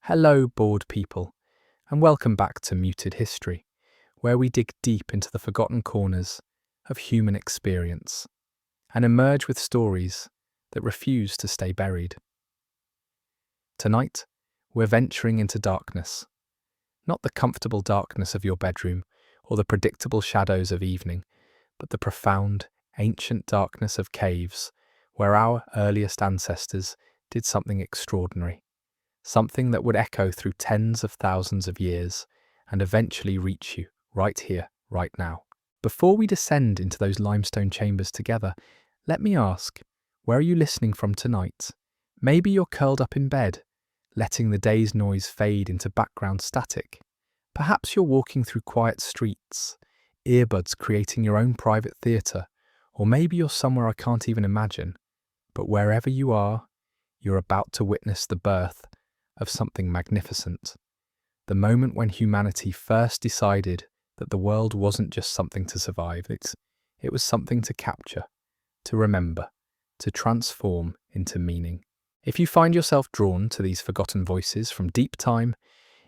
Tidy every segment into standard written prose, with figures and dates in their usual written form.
Hello, bored people, and welcome back to Muted History, where we dig deep into the forgotten corners of human experience and emerge with stories that refuse to stay buried. Tonight, we're venturing into darkness, not the comfortable darkness of your bedroom or the predictable shadows of evening, but the profound, ancient darkness of caves where our earliest ancestors did something extraordinary. Something that would echo through tens of thousands of years and eventually reach you right here, right now. Before we descend into those limestone chambers together, let me ask, where are you listening from tonight? Maybe you're curled up in bed, letting the day's noise fade into background static. Perhaps you're walking through quiet streets, earbuds creating your own private theatre, or maybe you're somewhere I can't even imagine. But wherever you are, you're about to witness the birth of something magnificent. The moment when humanity first decided that the world wasn't just something to survive, it was something to capture, to remember, to transform into meaning. If you find yourself drawn to these forgotten voices from deep time,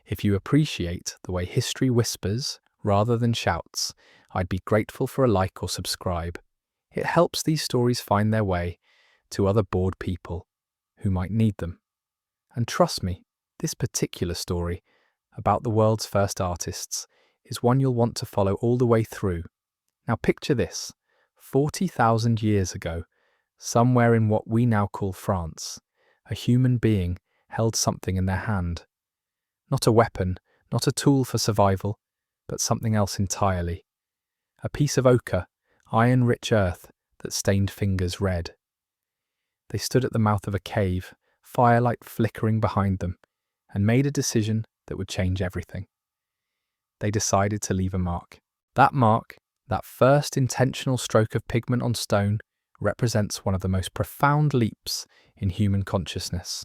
if you appreciate the way history whispers rather than shouts, I'd be grateful for a like or subscribe. It helps these stories find their way to other bored people who might need them. And trust me, this particular story about the world's first artists is one you'll want to follow all the way through. Now picture this, 40,000 years ago, somewhere in what we now call France, a human being held something in their hand. Not a weapon, not a tool for survival, but something else entirely. A piece of ochre, iron-rich earth that stained fingers red. They stood at the mouth of a cave, firelight flickering behind them, and made a decision that would change everything. They decided to leave a mark. That mark, that first intentional stroke of pigment on stone, represents one of the most profound leaps in human consciousness.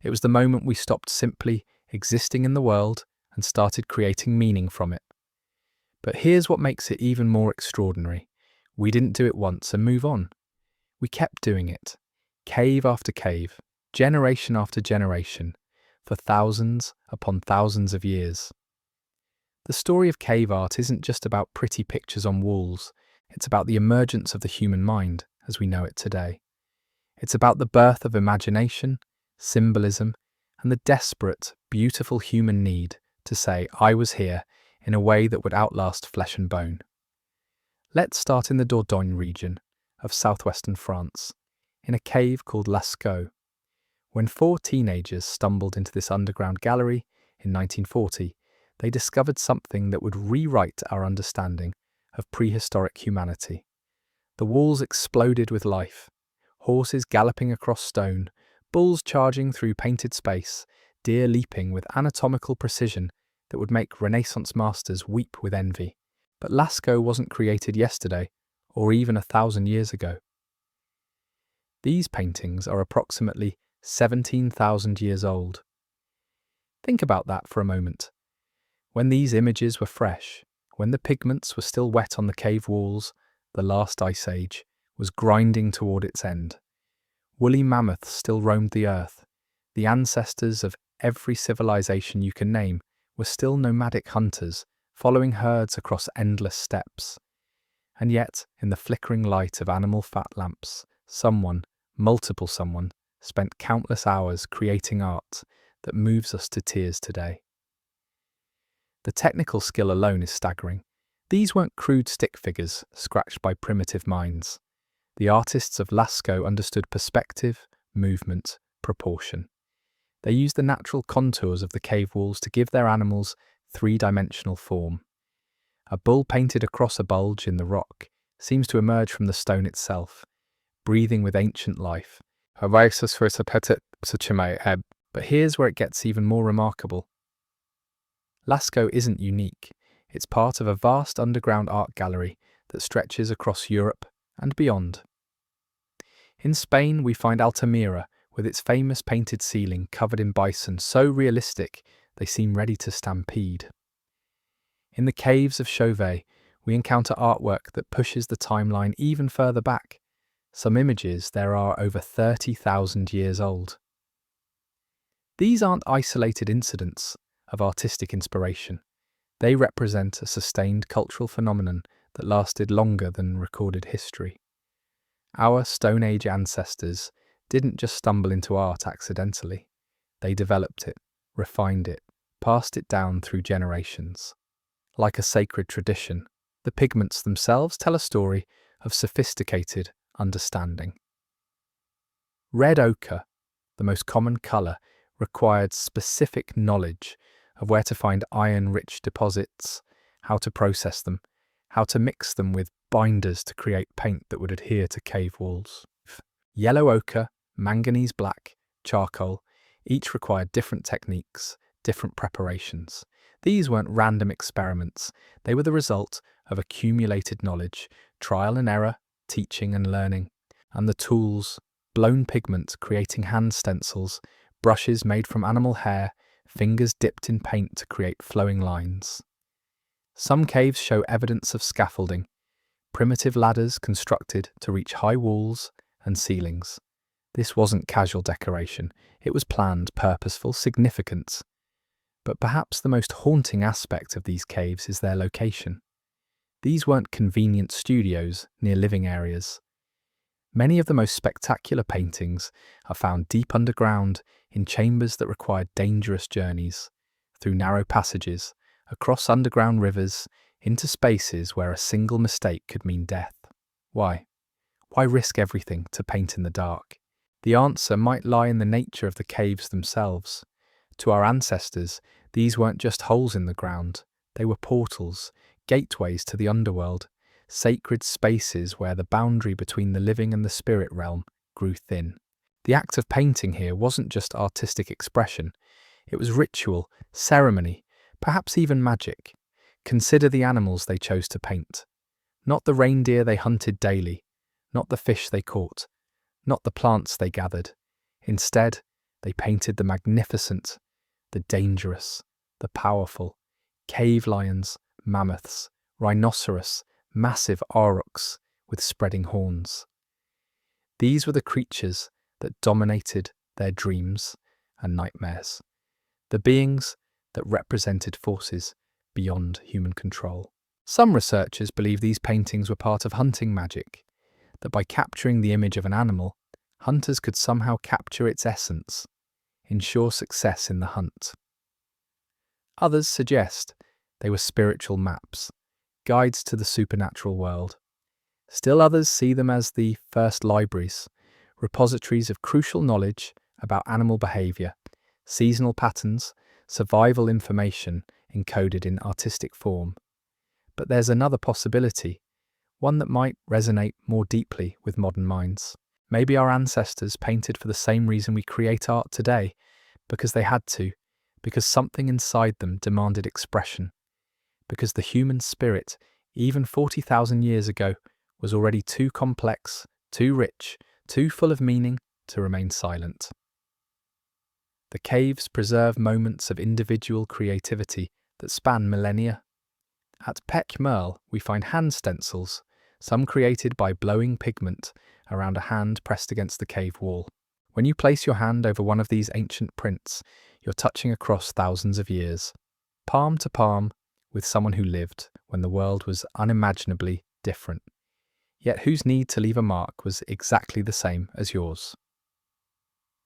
It was the moment we stopped simply existing in the world and started creating meaning from it. But here's what makes it even more extraordinary. We didn't do it once and move on. We kept doing it, cave after cave, generation after generation, for thousands upon thousands of years. The story of cave art isn't just about pretty pictures on walls, it's about the emergence of the human mind as we know it today. It's about the birth of imagination, symbolism, and the desperate, beautiful human need to say, I was here, in a way that would outlast flesh and bone. Let's start in the Dordogne region of southwestern France, in a cave called Lascaux. When 4 teenagers stumbled into this underground gallery in 1940, they discovered something that would rewrite our understanding of prehistoric humanity. The walls exploded with life, horses galloping across stone, bulls charging through painted space, deer leaping with anatomical precision that would make Renaissance masters weep with envy. But Lascaux wasn't created yesterday, or even 1,000 years ago. These paintings are approximately 17,000 years old. Think about that for a moment. When these images were fresh, when the pigments were still wet on the cave walls, the last ice age was grinding toward its end. Woolly mammoths still roamed the earth. The ancestors of every civilization you can name were still nomadic hunters, following herds across endless steppes. And yet, in the flickering light of animal fat lamps, multiple someone, spent countless hours creating art that moves us to tears today. The technical skill alone is staggering. These weren't crude stick figures scratched by primitive minds. The artists of Lascaux understood perspective, movement, proportion. They used the natural contours of the cave walls to give their animals 3-dimensional form. A bull painted across a bulge in the rock seems to emerge from the stone itself, breathing with ancient life. But here's where it gets even more remarkable. Lascaux isn't unique. It's part of a vast underground art gallery that stretches across Europe and beyond. In Spain, we find Altamira with its famous painted ceiling covered in bison so realistic they seem ready to stampede. In the caves of Chauvet, we encounter artwork that pushes the timeline even further back. Some images there are over 30,000 years old. These aren't isolated incidents of artistic inspiration. They represent a sustained cultural phenomenon that lasted longer than recorded history. Our Stone Age ancestors didn't just stumble into art accidentally. They developed it, refined it, passed it down through generations. Like a sacred tradition, the pigments themselves tell a story of sophisticated understanding. Red ochre, the most common colour, required specific knowledge of where to find iron-rich deposits, how to process them, how to mix them with binders to create paint that would adhere to cave walls. Yellow ochre, manganese black, charcoal, each required different techniques, different preparations. These weren't random experiments, they were the result of accumulated knowledge, trial and error, teaching and learning, and the tools, blown pigment creating hand stencils, brushes made from animal hair, fingers dipped in paint to create flowing lines. Some caves show evidence of scaffolding, primitive ladders constructed to reach high walls and ceilings. This wasn't casual decoration, it was planned, purposeful, significant. But perhaps the most haunting aspect of these caves is their location. These weren't convenient studios near living areas. Many of the most spectacular paintings are found deep underground in chambers that required dangerous journeys, through narrow passages, across underground rivers, into spaces where a single mistake could mean death. Why? Why risk everything to paint in the dark? The answer might lie in the nature of the caves themselves. To our ancestors, these weren't just holes in the ground, they were portals, gateways to the underworld, sacred spaces where the boundary between the living and the spirit realm grew thin. The act of painting here wasn't just artistic expression, it was ritual, ceremony, perhaps even magic. Consider the animals they chose to paint. Not the reindeer they hunted daily, not the fish they caught, not the plants they gathered. Instead, they painted the magnificent, the dangerous, the powerful, cave lions, mammoths, rhinoceros, massive aurochs with spreading horns. These were the creatures that dominated their dreams and nightmares, the beings that represented forces beyond human control. Some researchers believe these paintings were part of hunting magic, that by capturing the image of an animal, hunters could somehow capture its essence, ensure success in the hunt. Others suggest they were spiritual maps, guides to the supernatural world. Still others see them as the first libraries, repositories of crucial knowledge about animal behaviour, seasonal patterns, survival information encoded in artistic form. But there's another possibility, one that might resonate more deeply with modern minds. Maybe our ancestors painted for the same reason we create art today, because they had to, because something inside them demanded expression, because the human spirit, even 40,000 years ago, was already too complex, too rich, too full of meaning to remain silent. The caves preserve moments of individual creativity that span millennia. At Pech Merle, we find hand stencils, some created by blowing pigment around a hand pressed against the cave wall. When you place your hand over one of these ancient prints, you're touching across thousands of years, palm to palm, with someone who lived when the world was unimaginably different, yet whose need to leave a mark was exactly the same as yours.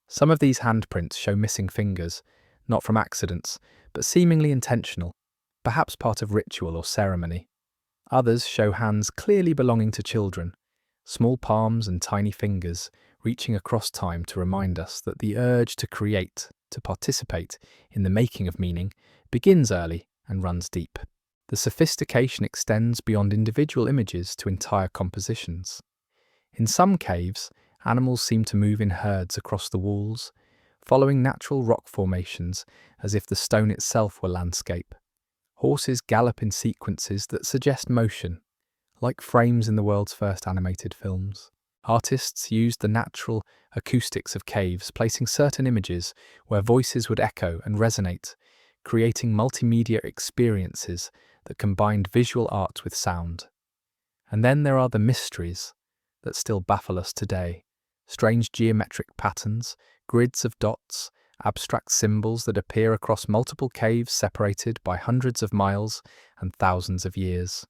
Some of these handprints show missing fingers, not from accidents, but seemingly intentional, perhaps part of ritual or ceremony. Others show hands clearly belonging to children, small palms and tiny fingers reaching across time to remind us that the urge to create, to participate in the making of meaning, begins early and runs deep. The sophistication extends beyond individual images to entire compositions. In some caves, animals seem to move in herds across the walls, following natural rock formations as if the stone itself were landscape. Horses gallop in sequences that suggest motion, like frames in the world's first animated films. Artists used the natural acoustics of caves, placing certain images where voices would echo and resonate, creating multimedia experiences that combined visual art with sound. And then there are the mysteries that still baffle us today. Strange geometric patterns, grids of dots, abstract symbols that appear across multiple caves separated by hundreds of miles and thousands of years.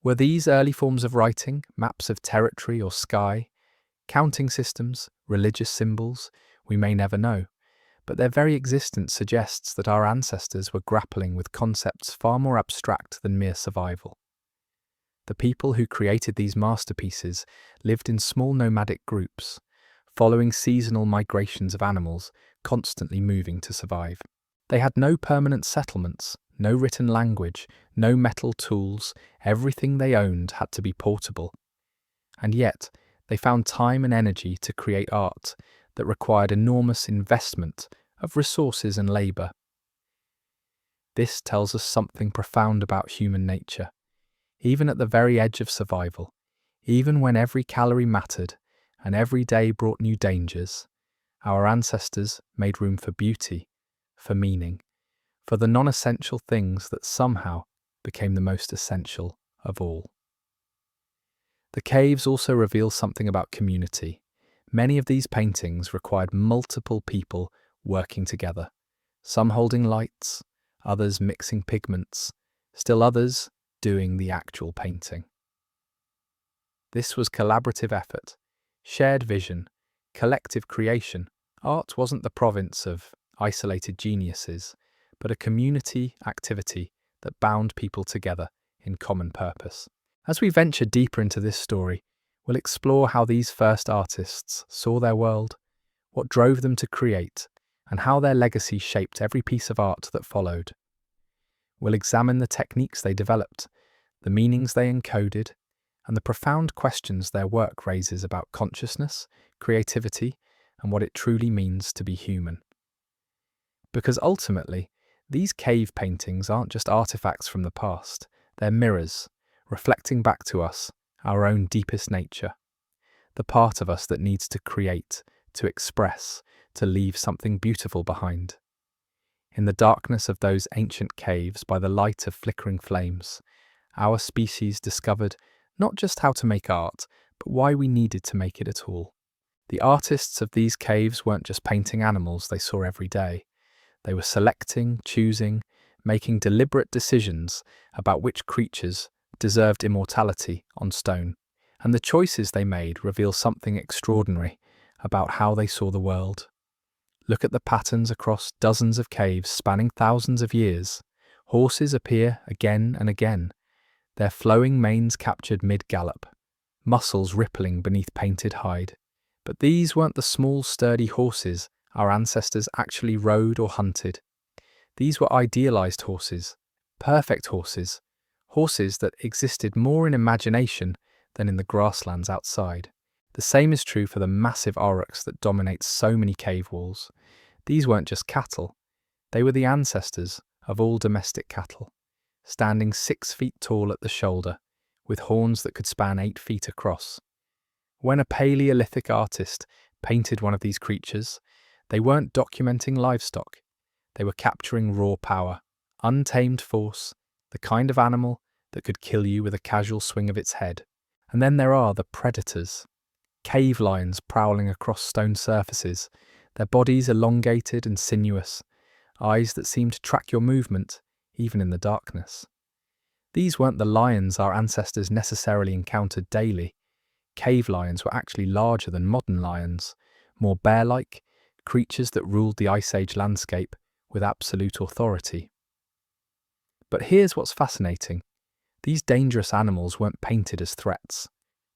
Were these early forms of writing, maps of territory or sky, counting systems, religious symbols? We may never know, but their very existence suggests that our ancestors were grappling with concepts far more abstract than mere survival. The people who created these masterpieces lived in small nomadic groups, following seasonal migrations of animals constantly moving to survive. They had no permanent settlements, no written language, no metal tools. Everything they owned had to be portable. And yet, they found time and energy to create art that required enormous investment of resources and labour. This tells us something profound about human nature. Even at the very edge of survival, even when every calorie mattered and every day brought new dangers, our ancestors made room for beauty, for meaning, for the non-essential things that somehow became the most essential of all. The caves also reveal something about community. Many of these paintings required multiple people working together, some holding lights, others mixing pigments, still others doing the actual painting. This was collaborative effort, shared vision, collective creation. Art wasn't the province of isolated geniuses, but a community activity that bound people together in common purpose. As we venture deeper into this story, we'll explore how these first artists saw their world, what drove them to create, and how their legacy shaped every piece of art that followed. We'll examine the techniques they developed, the meanings they encoded, and the profound questions their work raises about consciousness, creativity, and what it truly means to be human. Because ultimately, these cave paintings aren't just artifacts from the past, they're mirrors, reflecting back to us our own deepest nature, the part of us that needs to create, to express, to leave something beautiful behind. In the darkness of those ancient caves, by the light of flickering flames, our species discovered not just how to make art, but why we needed to make it at all. The artists of these caves weren't just painting animals they saw every day. They were selecting, choosing, making deliberate decisions about which creatures deserved immortality on stone. And the choices they made reveal something extraordinary about how they saw the world. Look at the patterns across dozens of caves spanning thousands of years. Horses appear again and again, their flowing manes captured mid-gallop, muscles rippling beneath painted hide. But these weren't the small, sturdy horses our ancestors actually rode or hunted. These were idealized horses, perfect horses, horses that existed more in imagination than in the grasslands outside. The same is true for the massive aurochs that dominate so many cave walls. These weren't just cattle, they were the ancestors of all domestic cattle, standing 6 feet tall at the shoulder, with horns that could span 8 feet across. When a Paleolithic artist painted one of these creatures, they weren't documenting livestock, they were capturing raw power, untamed force, the kind of animal that could kill you with a casual swing of its head. And then there are the predators, cave lions prowling across stone surfaces, their bodies elongated and sinuous, eyes that seem to track your movement, even in the darkness. These weren't the lions our ancestors necessarily encountered daily. Cave lions were actually larger than modern lions, more bear-like, creatures that ruled the Ice Age landscape with absolute authority. But here's what's fascinating. These dangerous animals weren't painted as threats.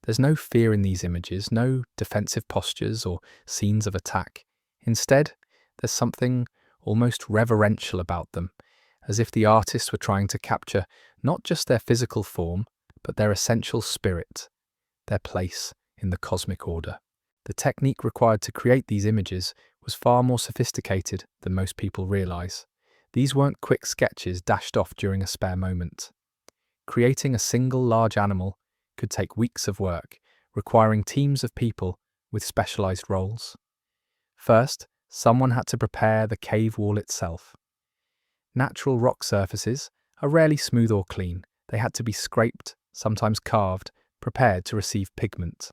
There's no fear in these images, no defensive postures or scenes of attack. Instead, there's something almost reverential about them, as if the artists were trying to capture not just their physical form, but their essential spirit, their place in the cosmic order. The technique required to create these images was far more sophisticated than most people realize. These weren't quick sketches dashed off during a spare moment. Creating a single large animal could take weeks of work, requiring teams of people with specialized roles. First, someone had to prepare the cave wall itself. Natural rock surfaces are rarely smooth or clean. They had to be scraped, sometimes carved, prepared to receive pigment.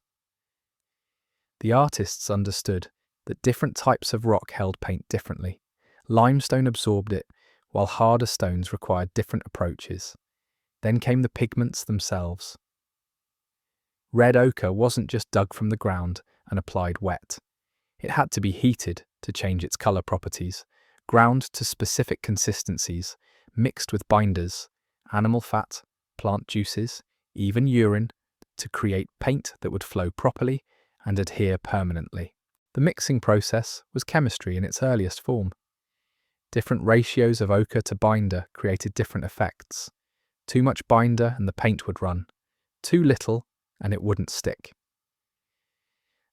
The artists understood that different types of rock held paint differently. Limestone absorbed it, while harder stones required different approaches. Then came the pigments themselves. Red ochre wasn't just dug from the ground and applied wet. It had to be heated to change its colour properties, ground to specific consistencies, mixed with binders, animal fat, plant juices, even urine, to create paint that would flow properly and adhere permanently. The mixing process was chemistry in its earliest form. Different ratios of ochre to binder created different effects. Too much binder and the paint would run. Too little and it wouldn't stick.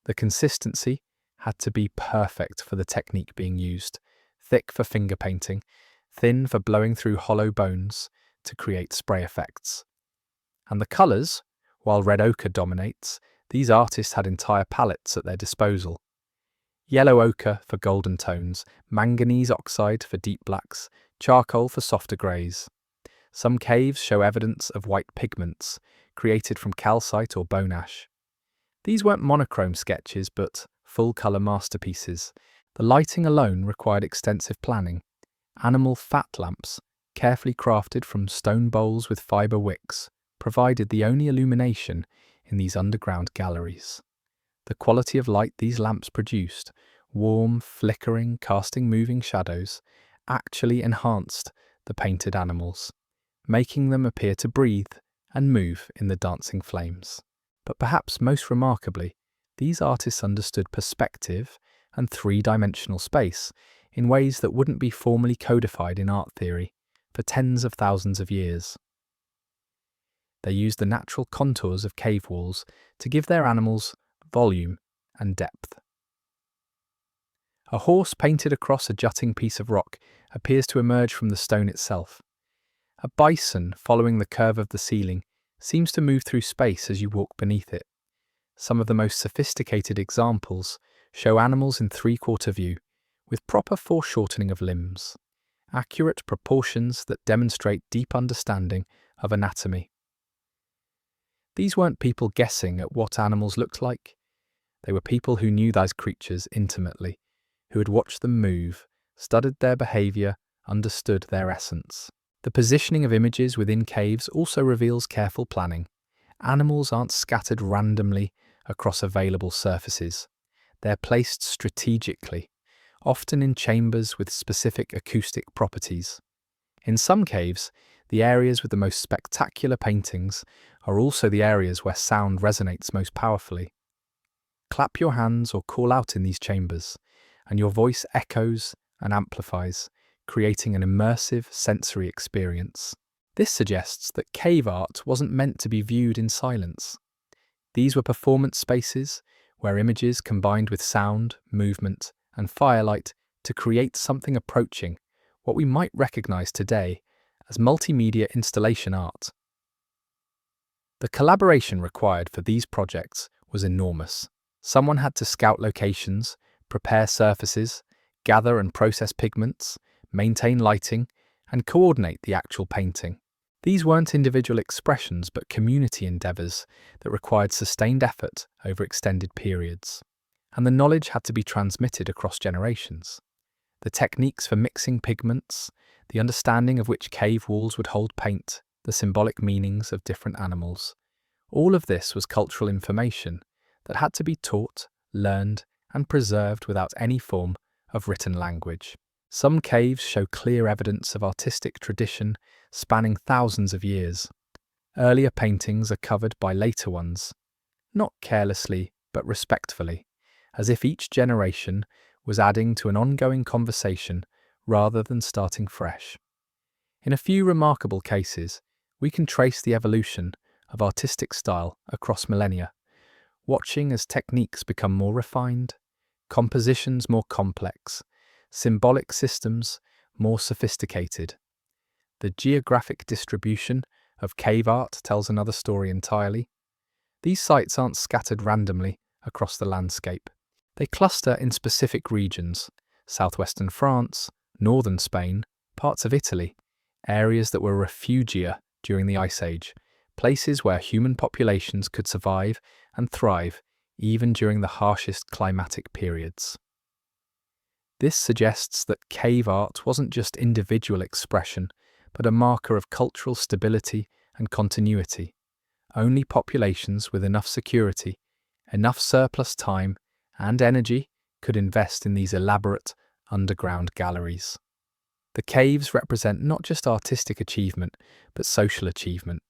The consistency had to be perfect for the technique being used, thick for finger painting, thin for blowing through hollow bones to create spray effects. And the colours, while red ochre dominates, these artists had entire palettes at their disposal. Yellow ochre for golden tones, manganese oxide for deep blacks, charcoal for softer greys. Some caves show evidence of white pigments, created from calcite or bone ash. These weren't monochrome sketches, but full-colour masterpieces. The lighting alone required extensive planning. Animal fat lamps, carefully crafted from stone bowls with fibre wicks, provided the only illumination in these underground galleries. The quality of light these lamps produced, warm, flickering, casting moving shadows, actually enhanced the painted animals, making them appear to breathe and move in the dancing flames. But perhaps most remarkably, these artists understood perspective and three-dimensional space in ways that wouldn't be formally codified in art theory for tens of thousands of years. They used the natural contours of cave walls to give their animals volume and depth. A horse painted across a jutting piece of rock appears to emerge from the stone itself. A bison, following the curve of the ceiling, seems to move through space as you walk beneath it. Some of the most sophisticated examples show animals in three-quarter view, with proper foreshortening of limbs, accurate proportions that demonstrate deep understanding of anatomy. These weren't people guessing at what animals looked like. They were people who knew those creatures intimately, who had watched them move, studied their behaviour, understood their essence. The positioning of images within caves also reveals careful planning. Animals aren't scattered randomly across available surfaces. They're placed strategically, often in chambers with specific acoustic properties. In some caves, the areas with the most spectacular paintings are also the areas where sound resonates most powerfully. Clap your hands or call out in these chambers, and your voice echoes and amplifies, creating an immersive sensory experience. This suggests that cave art wasn't meant to be viewed in silence. These were performance spaces where images combined with sound, movement, and firelight to create something approaching what we might recognize today as multimedia installation art. The collaboration required for these projects was enormous. Someone had to scout locations, prepare surfaces, gather and process pigments, maintain lighting, and coordinate the actual painting. These weren't individual expressions but community endeavours that required sustained effort over extended periods. And the knowledge had to be transmitted across generations. The techniques for mixing pigments, the understanding of which cave walls would hold paint, the symbolic meanings of different animals. All of this was cultural information that had to be taught, learned, and preserved without any form of written language. Some caves show clear evidence of artistic tradition spanning thousands of years. Earlier paintings are covered by later ones, not carelessly but respectfully, as if each generation was adding to an ongoing conversation rather than starting fresh. In a few remarkable cases, we can trace the evolution of artistic style across millennia, watching as techniques become more refined, compositions more complex, symbolic systems more sophisticated. The geographic distribution of cave art tells another story entirely. These sites aren't scattered randomly across the landscape. They cluster in specific regions: southwestern France, northern Spain, parts of Italy, areas that were refugia during the Ice Age, places where human populations could survive and thrive even during the harshest climatic periods. This suggests that cave art wasn't just individual expression, but a marker of cultural stability and continuity. Only populations with enough security, enough surplus time and energy could invest in these elaborate underground galleries. The caves represent not just artistic achievement, but social achievement,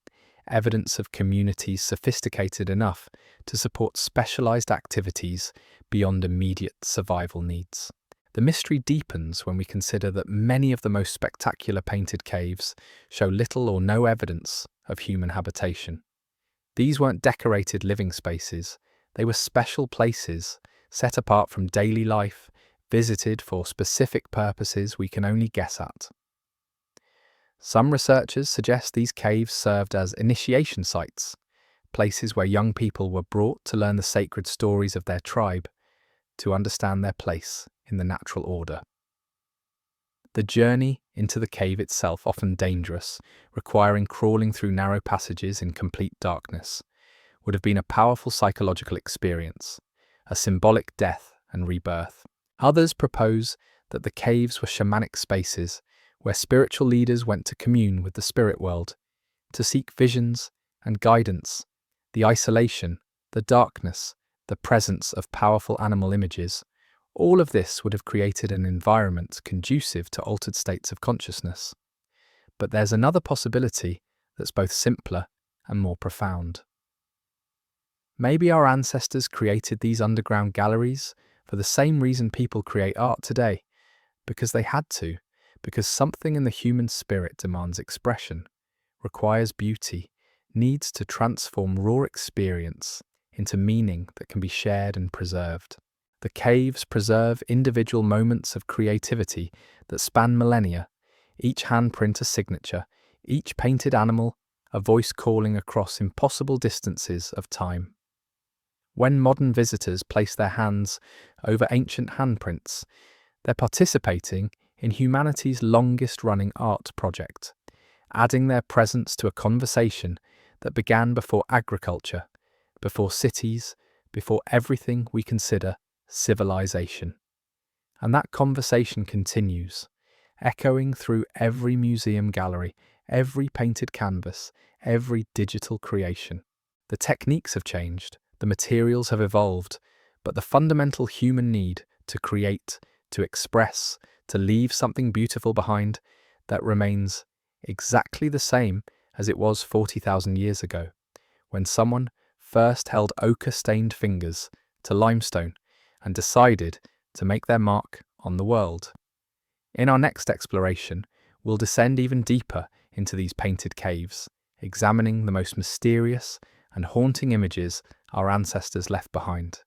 evidence of communities sophisticated enough to support specialized activities beyond immediate survival needs. The mystery deepens when we consider that many of the most spectacular painted caves show little or no evidence of human habitation. These weren't decorated living spaces, they were special places, set apart from daily life, visited for specific purposes we can only guess at. Some researchers suggest these caves served as initiation sites, places where young people were brought to learn the sacred stories of their tribe, to understand their place in the natural order. The journey into the cave itself, often dangerous, requiring crawling through narrow passages in complete darkness, would have been a powerful psychological experience, a symbolic death and rebirth. Others propose that the caves were shamanic spaces where spiritual leaders went to commune with the spirit world, to seek visions and guidance. The isolation, the darkness, the presence of powerful animal images, all of this would have created an environment conducive to altered states of consciousness. But there's another possibility that's both simpler and more profound. Maybe our ancestors created these underground galleries for the same reason people create art today, because they had to, because something in the human spirit demands expression, requires beauty, needs to transform raw experience into meaning that can be shared and preserved. The caves preserve individual moments of creativity that span millennia, each handprint a signature, each painted animal a voice calling across impossible distances of time. When modern visitors place their hands over ancient handprints, they're participating in humanity's longest-running art project, adding their presence to a conversation that began before agriculture, before cities, before everything we consider civilization. And that conversation continues, echoing through every museum gallery, every painted canvas, every digital creation. The techniques have changed, the materials have evolved, but the fundamental human need to create, to express, to leave something beautiful behind, that remains exactly the same as it was 40,000 years ago, when someone first held ochre-stained fingers to limestone and decided to make their mark on the world. In our next exploration, we'll descend even deeper into these painted caves, examining the most mysterious and haunting images our ancestors left behind.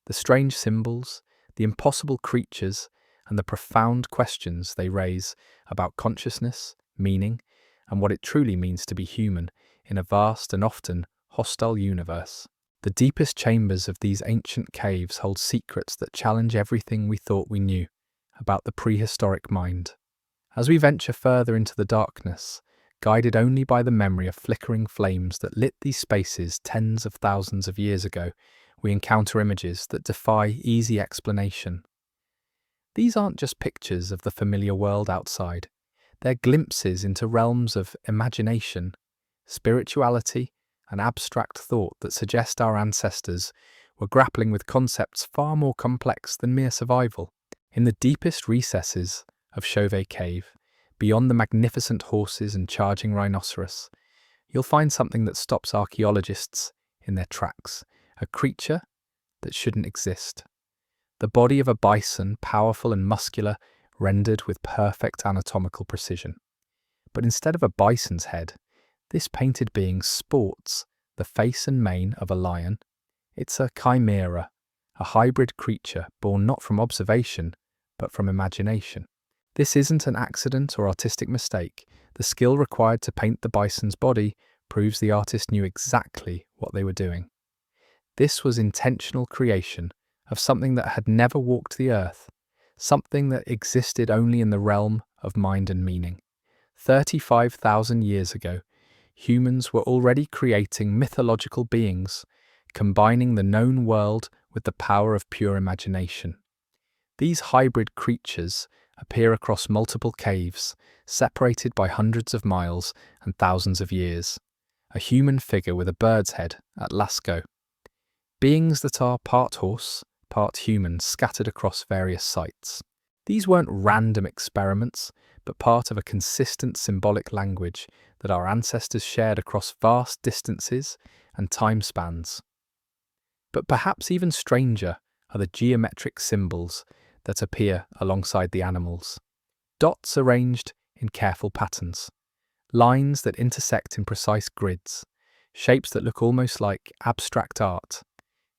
The strange symbols, the impossible creatures, and the profound questions they raise about consciousness, meaning, and what it truly means to be human in a vast and often hostile universe. The deepest chambers of these ancient caves hold secrets that challenge everything we thought we knew about the prehistoric mind. As we venture further into the darkness, guided only by the memory of flickering flames that lit these spaces tens of thousands of years ago, we encounter images that defy easy explanation. These aren't just pictures of the familiar world outside. They're glimpses into realms of imagination, spirituality, and abstract thought that suggest our ancestors were grappling with concepts far more complex than mere survival. In the deepest recesses of Chauvet Cave, beyond the magnificent horses and charging rhinoceros, you'll find something that stops archaeologists in their tracks, a creature that shouldn't exist. The body of a bison, powerful and muscular, rendered with perfect anatomical precision. But instead of a bison's head, this painted being sports the face and mane of a lion. It's a chimera, a hybrid creature born not from observation, but from imagination. This isn't an accident or artistic mistake. The skill required to paint the bison's body proves the artist knew exactly what they were doing. This was intentional creation of something that had never walked the earth, something that existed only in the realm of mind and meaning. 35,000 years ago, humans were already creating mythological beings, combining the known world with the power of pure imagination. These hybrid creatures appear across multiple caves, separated by hundreds of miles and thousands of years. A human figure with a bird's head at Lascaux. Beings that are part horse, part human, scattered across various sites. These weren't random experiments, but part of a consistent symbolic language that our ancestors shared across vast distances and time spans. But perhaps even stranger are the geometric symbols that appear alongside the animals. Dots arranged in careful patterns, lines that intersect in precise grids, shapes that look almost like abstract art,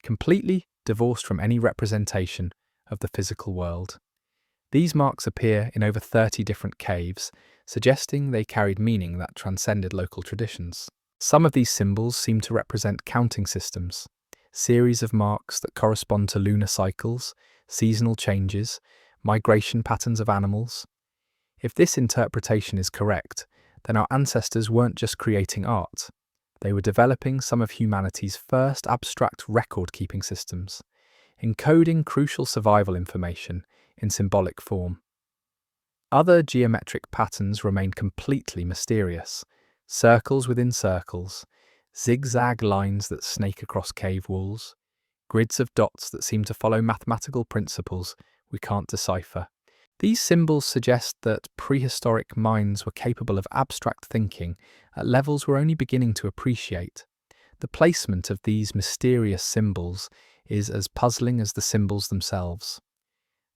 completely divorced from any representation of the physical world. These marks appear in over 30 different caves, suggesting they carried meaning that transcended local traditions. Some of these symbols seem to represent counting systems, series of marks that correspond to lunar cycles, seasonal changes, migration patterns of animals. If this interpretation is correct, then our ancestors weren't just creating art. They were developing some of humanity's first abstract record-keeping systems, encoding crucial survival information in symbolic form. Other geometric patterns remain completely mysterious. Circles within circles, zigzag lines that snake across cave walls, grids of dots that seem to follow mathematical principles we can't decipher. These symbols suggest that prehistoric minds were capable of abstract thinking at levels we're only beginning to appreciate. The placement of these mysterious symbols is as puzzling as the symbols themselves.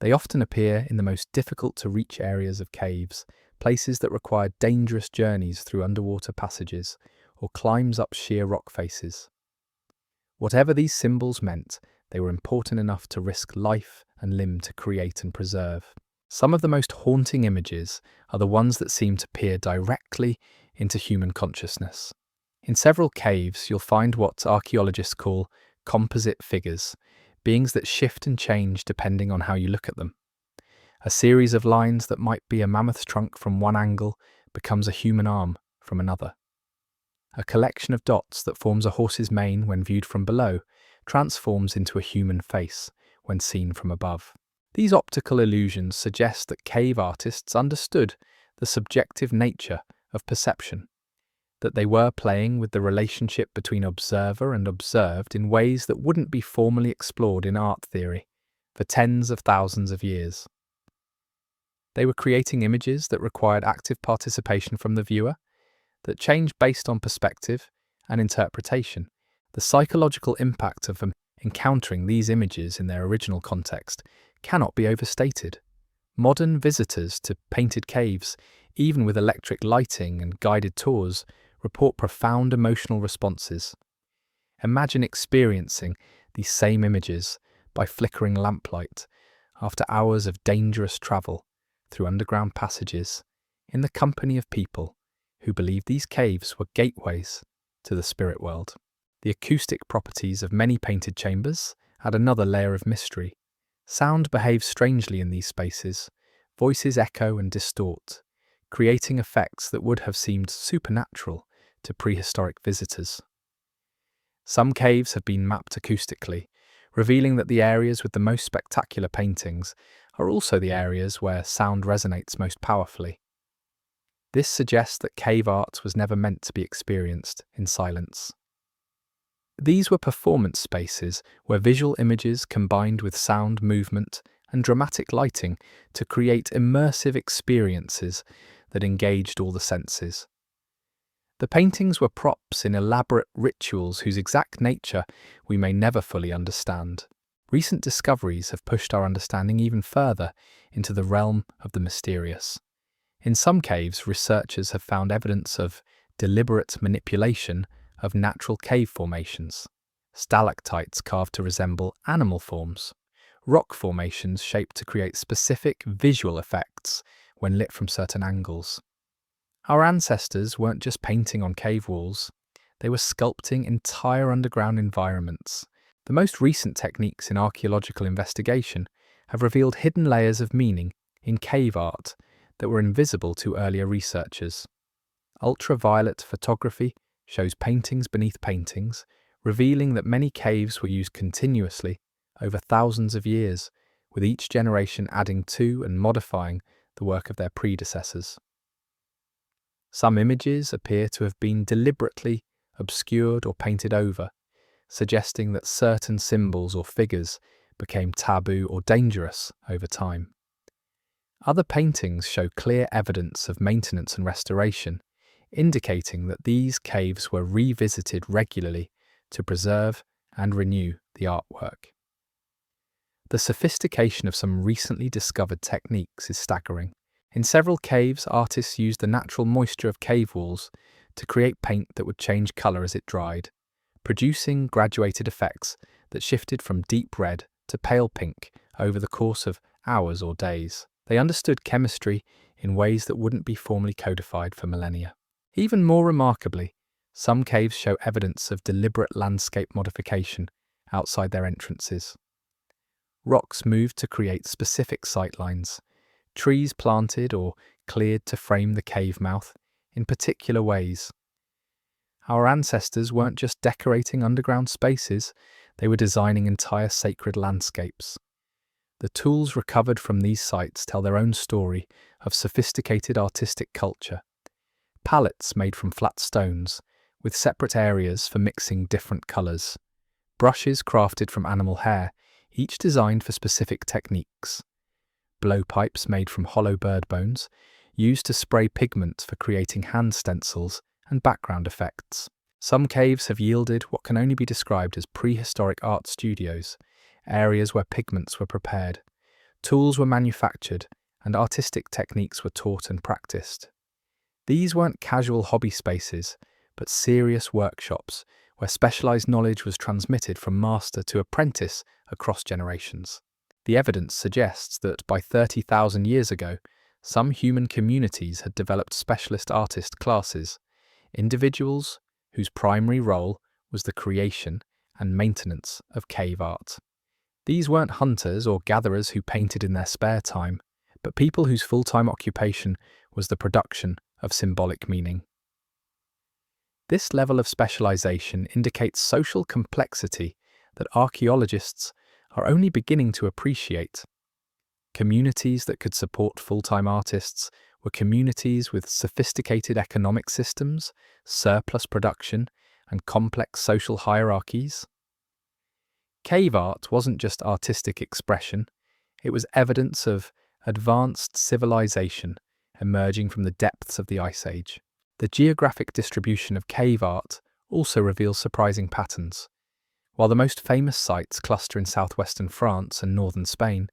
They often appear in the most difficult-to-reach areas of caves, places that require dangerous journeys through underwater passages or climbs up sheer rock faces. Whatever these symbols meant, they were important enough to risk life and limb to create and preserve. Some of the most haunting images are the ones that seem to peer directly into human consciousness. In several caves, you'll find what archaeologists call composite figures, beings that shift and change depending on how you look at them. A series of lines that might be a mammoth's trunk from one angle becomes a human arm from another. A collection of dots that forms a horse's mane when viewed from below transforms into a human face when seen from above. These optical illusions suggest that cave artists understood the subjective nature of perception, that they were playing with the relationship between observer and observed in ways that wouldn't be formally explored in art theory for tens of thousands of years. They were creating images that required active participation from the viewer, that changed based on perspective and interpretation. The psychological impact of encountering these images in their original context cannot be overstated. Modern visitors to painted caves, even with electric lighting and guided tours, report profound emotional responses. Imagine experiencing these same images by flickering lamplight after hours of dangerous travel through underground passages in the company of people who believed these caves were gateways to the spirit world. The acoustic properties of many painted chambers add another layer of mystery. Sound behaves strangely in these spaces. Voices echo and distort, creating effects that would have seemed supernatural to prehistoric visitors. Some caves have been mapped acoustically, revealing that the areas with the most spectacular paintings are also the areas where sound resonates most powerfully. This suggests that cave art was never meant to be experienced in silence. These were performance spaces where visual images combined with sound, movement, and dramatic lighting to create immersive experiences that engaged all the senses. The paintings were props in elaborate rituals whose exact nature we may never fully understand. Recent discoveries have pushed our understanding even further into the realm of the mysterious. In some caves, researchers have found evidence of deliberate manipulation of natural cave formations. Stalactites carved to resemble animal forms. Rock formations shaped to create specific visual effects when lit from certain angles. Our ancestors weren't just painting on cave walls, they were sculpting entire underground environments. The most recent techniques in archaeological investigation have revealed hidden layers of meaning in cave art that were invisible to earlier researchers. Ultraviolet photography shows paintings beneath paintings, revealing that many caves were used continuously over thousands of years, with each generation adding to and modifying the work of their predecessors. Some images appear to have been deliberately obscured or painted over, suggesting that certain symbols or figures became taboo or dangerous over time. Other paintings show clear evidence of maintenance and restoration, indicating that these caves were revisited regularly to preserve and renew the artwork. The sophistication of some recently discovered techniques is staggering. In several caves, artists used the natural moisture of cave walls to create paint that would change colour as it dried, producing graduated effects that shifted from deep red to pale pink over the course of hours or days. They understood chemistry in ways that wouldn't be formally codified for millennia. Even more remarkably, some caves show evidence of deliberate landscape modification outside their entrances. Rocks moved to create specific sightlines, trees planted or cleared to frame the cave mouth in particular ways. Our ancestors weren't just decorating underground spaces, they were designing entire sacred landscapes. The tools recovered from these sites tell their own story of sophisticated artistic culture. Palettes made from flat stones, with separate areas for mixing different colours. Brushes crafted from animal hair, each designed for specific techniques. Blowpipes made from hollow bird bones, used to spray pigment for creating hand stencils and background effects. Some caves have yielded what can only be described as prehistoric art studios, areas where pigments were prepared, tools were manufactured, and artistic techniques were taught and practiced. These weren't casual hobby spaces, but serious workshops where specialized knowledge was transmitted from master to apprentice across generations. The evidence suggests that by 30,000 years ago, some human communities had developed specialist artist classes, individuals whose primary role was the creation and maintenance of cave art. These weren't hunters or gatherers who painted in their spare time, but people whose full-time occupation was the production of symbolic meaning. This level of specialization indicates social complexity that archaeologists are only beginning to appreciate. Communities that could support full-time artists were communities with sophisticated economic systems, surplus production, and complex social hierarchies. Cave art wasn't just artistic expression, it was evidence of advanced civilization emerging from the depths of the Ice Age. The geographic distribution of cave art also reveals surprising patterns. While the most famous sites cluster in southwestern France and northern Spain,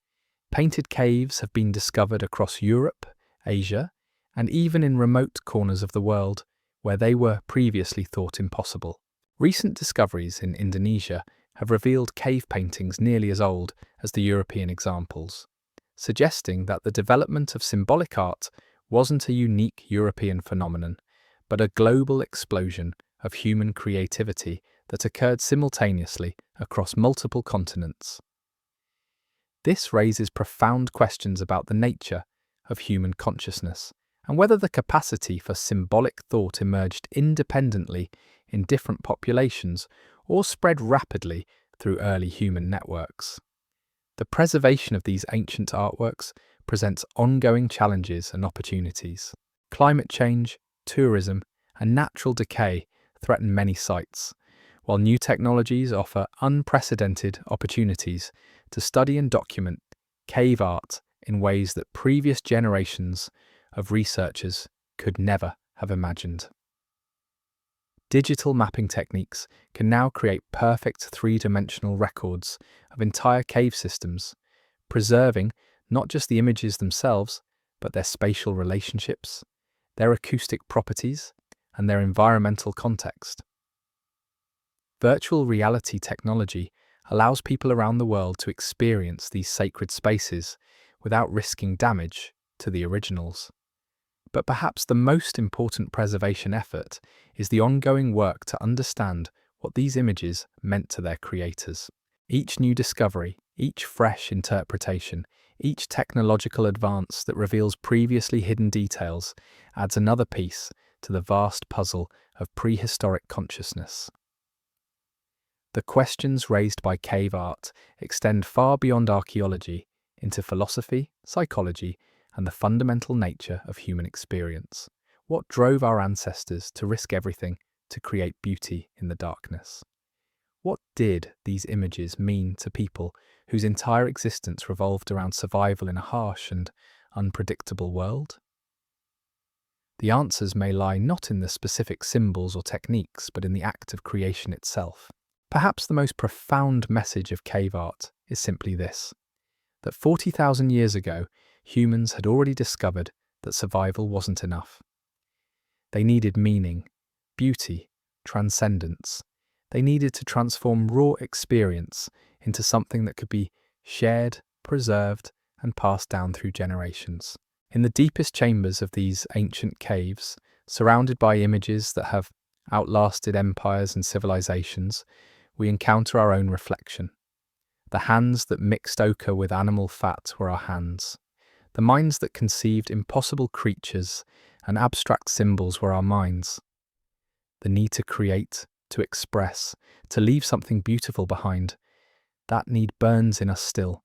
painted caves have been discovered across Europe, Asia, and even in remote corners of the world where they were previously thought impossible. Recent discoveries in Indonesia have revealed cave paintings nearly as old as the European examples, suggesting that the development of symbolic art wasn't a unique European phenomenon, but a global explosion of human creativity that occurred simultaneously across multiple continents. This raises profound questions about the nature of human consciousness and whether the capacity for symbolic thought emerged independently in different populations or spread rapidly through early human networks. The preservation of these ancient artworks presents ongoing challenges and opportunities. Climate change, tourism, and natural decay threaten many sites, while new technologies offer unprecedented opportunities to study and document cave art in ways that previous generations of researchers could never have imagined. Digital mapping techniques can now create perfect three-dimensional records of entire cave systems, preserving not just the images themselves, but their spatial relationships, their acoustic properties, and their environmental context. Virtual reality technology allows people around the world to experience these sacred spaces without risking damage to the originals. But perhaps the most important preservation effort is the ongoing work to understand what these images meant to their creators. Each new discovery, each fresh interpretation, each technological advance that reveals previously hidden details adds another piece to the vast puzzle of prehistoric consciousness. The questions raised by cave art extend far beyond archaeology into philosophy, psychology, and the fundamental nature of human experience. What drove our ancestors to risk everything to create beauty in the darkness? What did these images mean to people whose entire existence revolved around survival in a harsh and unpredictable world? The answers may lie not in the specific symbols or techniques, but in the act of creation itself. Perhaps the most profound message of cave art is simply this: that 40,000 years ago, humans had already discovered that survival wasn't enough. They needed meaning, beauty, transcendence. They needed to transform raw experience into something that could be shared, preserved, and passed down through generations. In the deepest chambers of these ancient caves, surrounded by images that have outlasted empires and civilizations, we encounter our own reflection. The hands that mixed ochre with animal fat were our hands. The minds that conceived impossible creatures and abstract symbols were our minds. The need to create, to express, to leave something beautiful behind, that need burns in us still,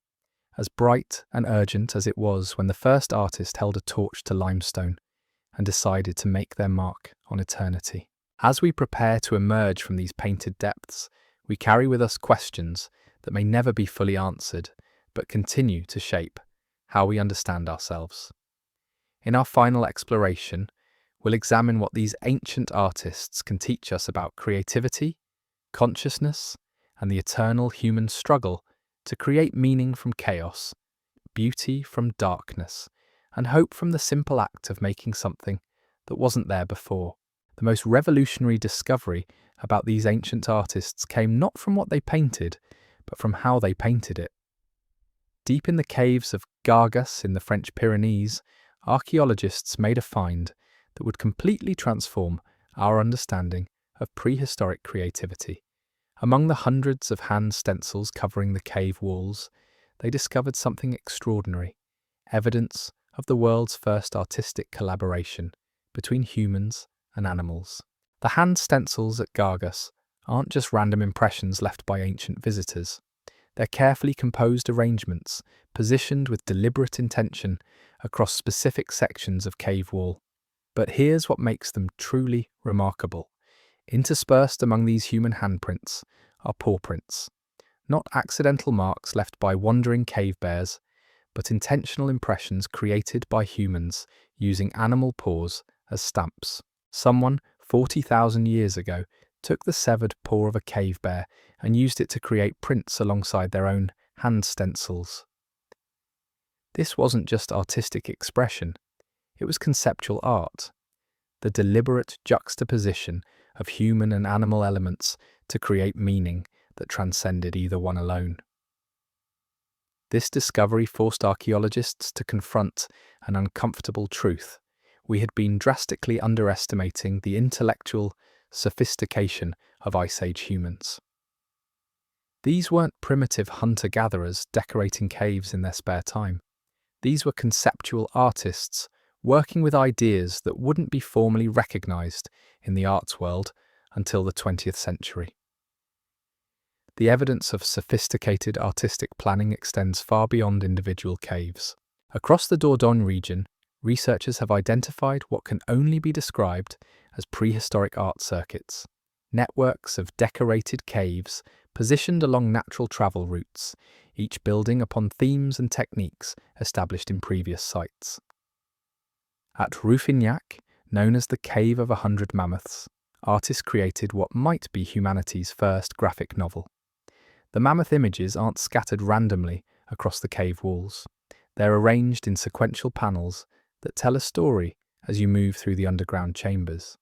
as bright and urgent as it was when the first artist held a torch to limestone and decided to make their mark on eternity. As we prepare to emerge from these painted depths, we carry with us questions that may never be fully answered, but continue to shape how we understand ourselves. In our final exploration, we'll examine what these ancient artists can teach us about creativity, consciousness, and the eternal human struggle to create meaning from chaos, beauty from darkness, and hope from the simple act of making something that wasn't there before. The most revolutionary discovery about these ancient artists came not from what they painted, but from how they painted it. Deep in the caves of Gargas in the French Pyrenees, archaeologists made a find that would completely transform our understanding of prehistoric creativity. Among the hundreds of hand stencils covering the cave walls, they discovered something extraordinary: evidence of the world's first artistic collaboration between humans and animals. The hand stencils at Gargas aren't just random impressions left by ancient visitors. They're carefully composed arrangements, positioned with deliberate intention across specific sections of cave wall. But here's what makes them truly remarkable. Interspersed among these human handprints are paw prints, not accidental marks left by wandering cave bears, but intentional impressions created by humans using animal paws as stamps. Someone 40,000 years ago took the severed paw of a cave bear and used it to create prints alongside their own hand stencils. This wasn't just artistic expression, it was conceptual art, the deliberate juxtaposition of human and animal elements to create meaning that transcended either one alone. This discovery forced archaeologists to confront an uncomfortable truth. We had been drastically underestimating the intellectual sophistication of Ice Age humans. These weren't primitive hunter-gatherers decorating caves in their spare time. These were conceptual artists working with ideas that wouldn't be formally recognized in the arts world until the 20th century. The evidence of sophisticated artistic planning extends far beyond individual caves. Across the Dordogne region, researchers have identified what can only be described as prehistoric art circuits, networks of decorated caves positioned along natural travel routes, each building upon themes and techniques established in previous sites. At Rouffignac, known as the Cave of 100 Mammoths, artists created what might be humanity's first graphic novel. The mammoth images aren't scattered randomly across the cave walls. They're arranged in sequential panels that tell a story as you move through the underground chambers.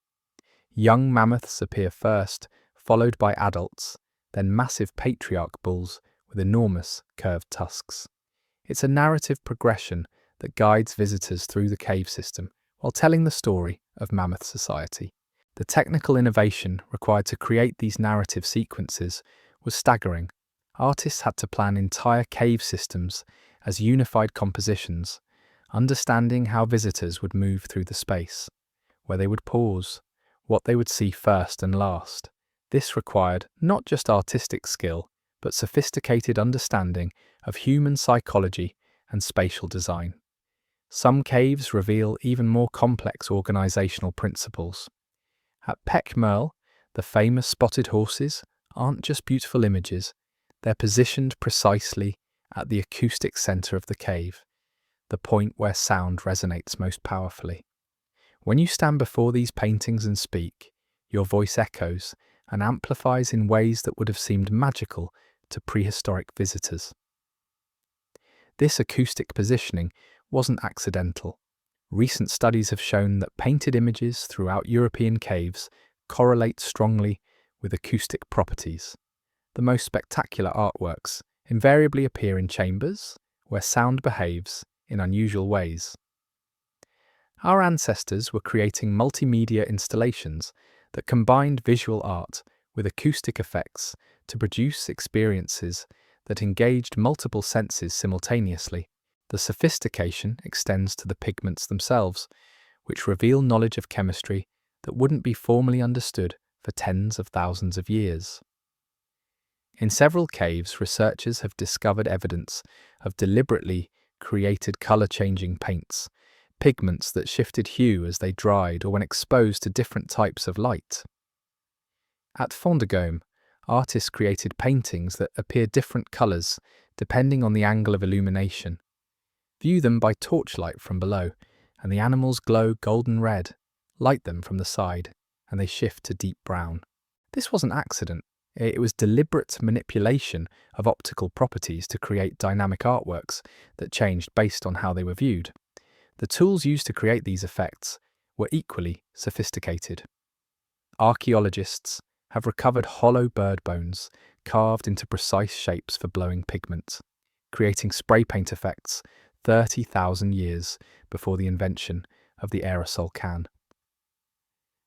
Young mammoths appear first, followed by adults, then massive patriarch bulls with enormous curved tusks. It's a narrative progression that guides visitors through the cave system while telling the story of mammoth society. The technical innovation required to create these narrative sequences was staggering. Artists had to plan entire cave systems as unified compositions, understanding how visitors would move through the space, where they would pause, what they would see first and last. This required not just artistic skill, but sophisticated understanding of human psychology and spatial design. Some caves reveal even more complex organizational principles. At Pech Merle, the famous spotted horses aren't just beautiful images, they're positioned precisely at the acoustic center of the cave, the point where sound resonates most powerfully. When you stand before these paintings and speak, your voice echoes and amplifies in ways that would have seemed magical to prehistoric visitors. This acoustic positioning wasn't accidental. Recent studies have shown that painted images throughout European caves correlate strongly with acoustic properties. The most spectacular artworks invariably appear in chambers where sound behaves in unusual ways. Our ancestors were creating multimedia installations that combined visual art with acoustic effects to produce experiences that engaged multiple senses simultaneously. The sophistication extends to the pigments themselves, which reveal knowledge of chemistry that wouldn't be formally understood for tens of thousands of years. In several caves, researchers have discovered evidence of deliberately created color-changing paints, pigments that shifted hue as they dried or when exposed to different types of light. At Fondegome, artists created paintings that appear different colors depending on the angle of illumination. View them by torchlight from below, and the animals glow golden red. Light them from the side, and they shift to deep brown. This wasn't accident. It was deliberate manipulation of optical properties to create dynamic artworks that changed based on how they were viewed. The tools used to create these effects were equally sophisticated. Archaeologists have recovered hollow bird bones carved into precise shapes for blowing pigment, creating spray paint effects 30,000 years before the invention of the aerosol can.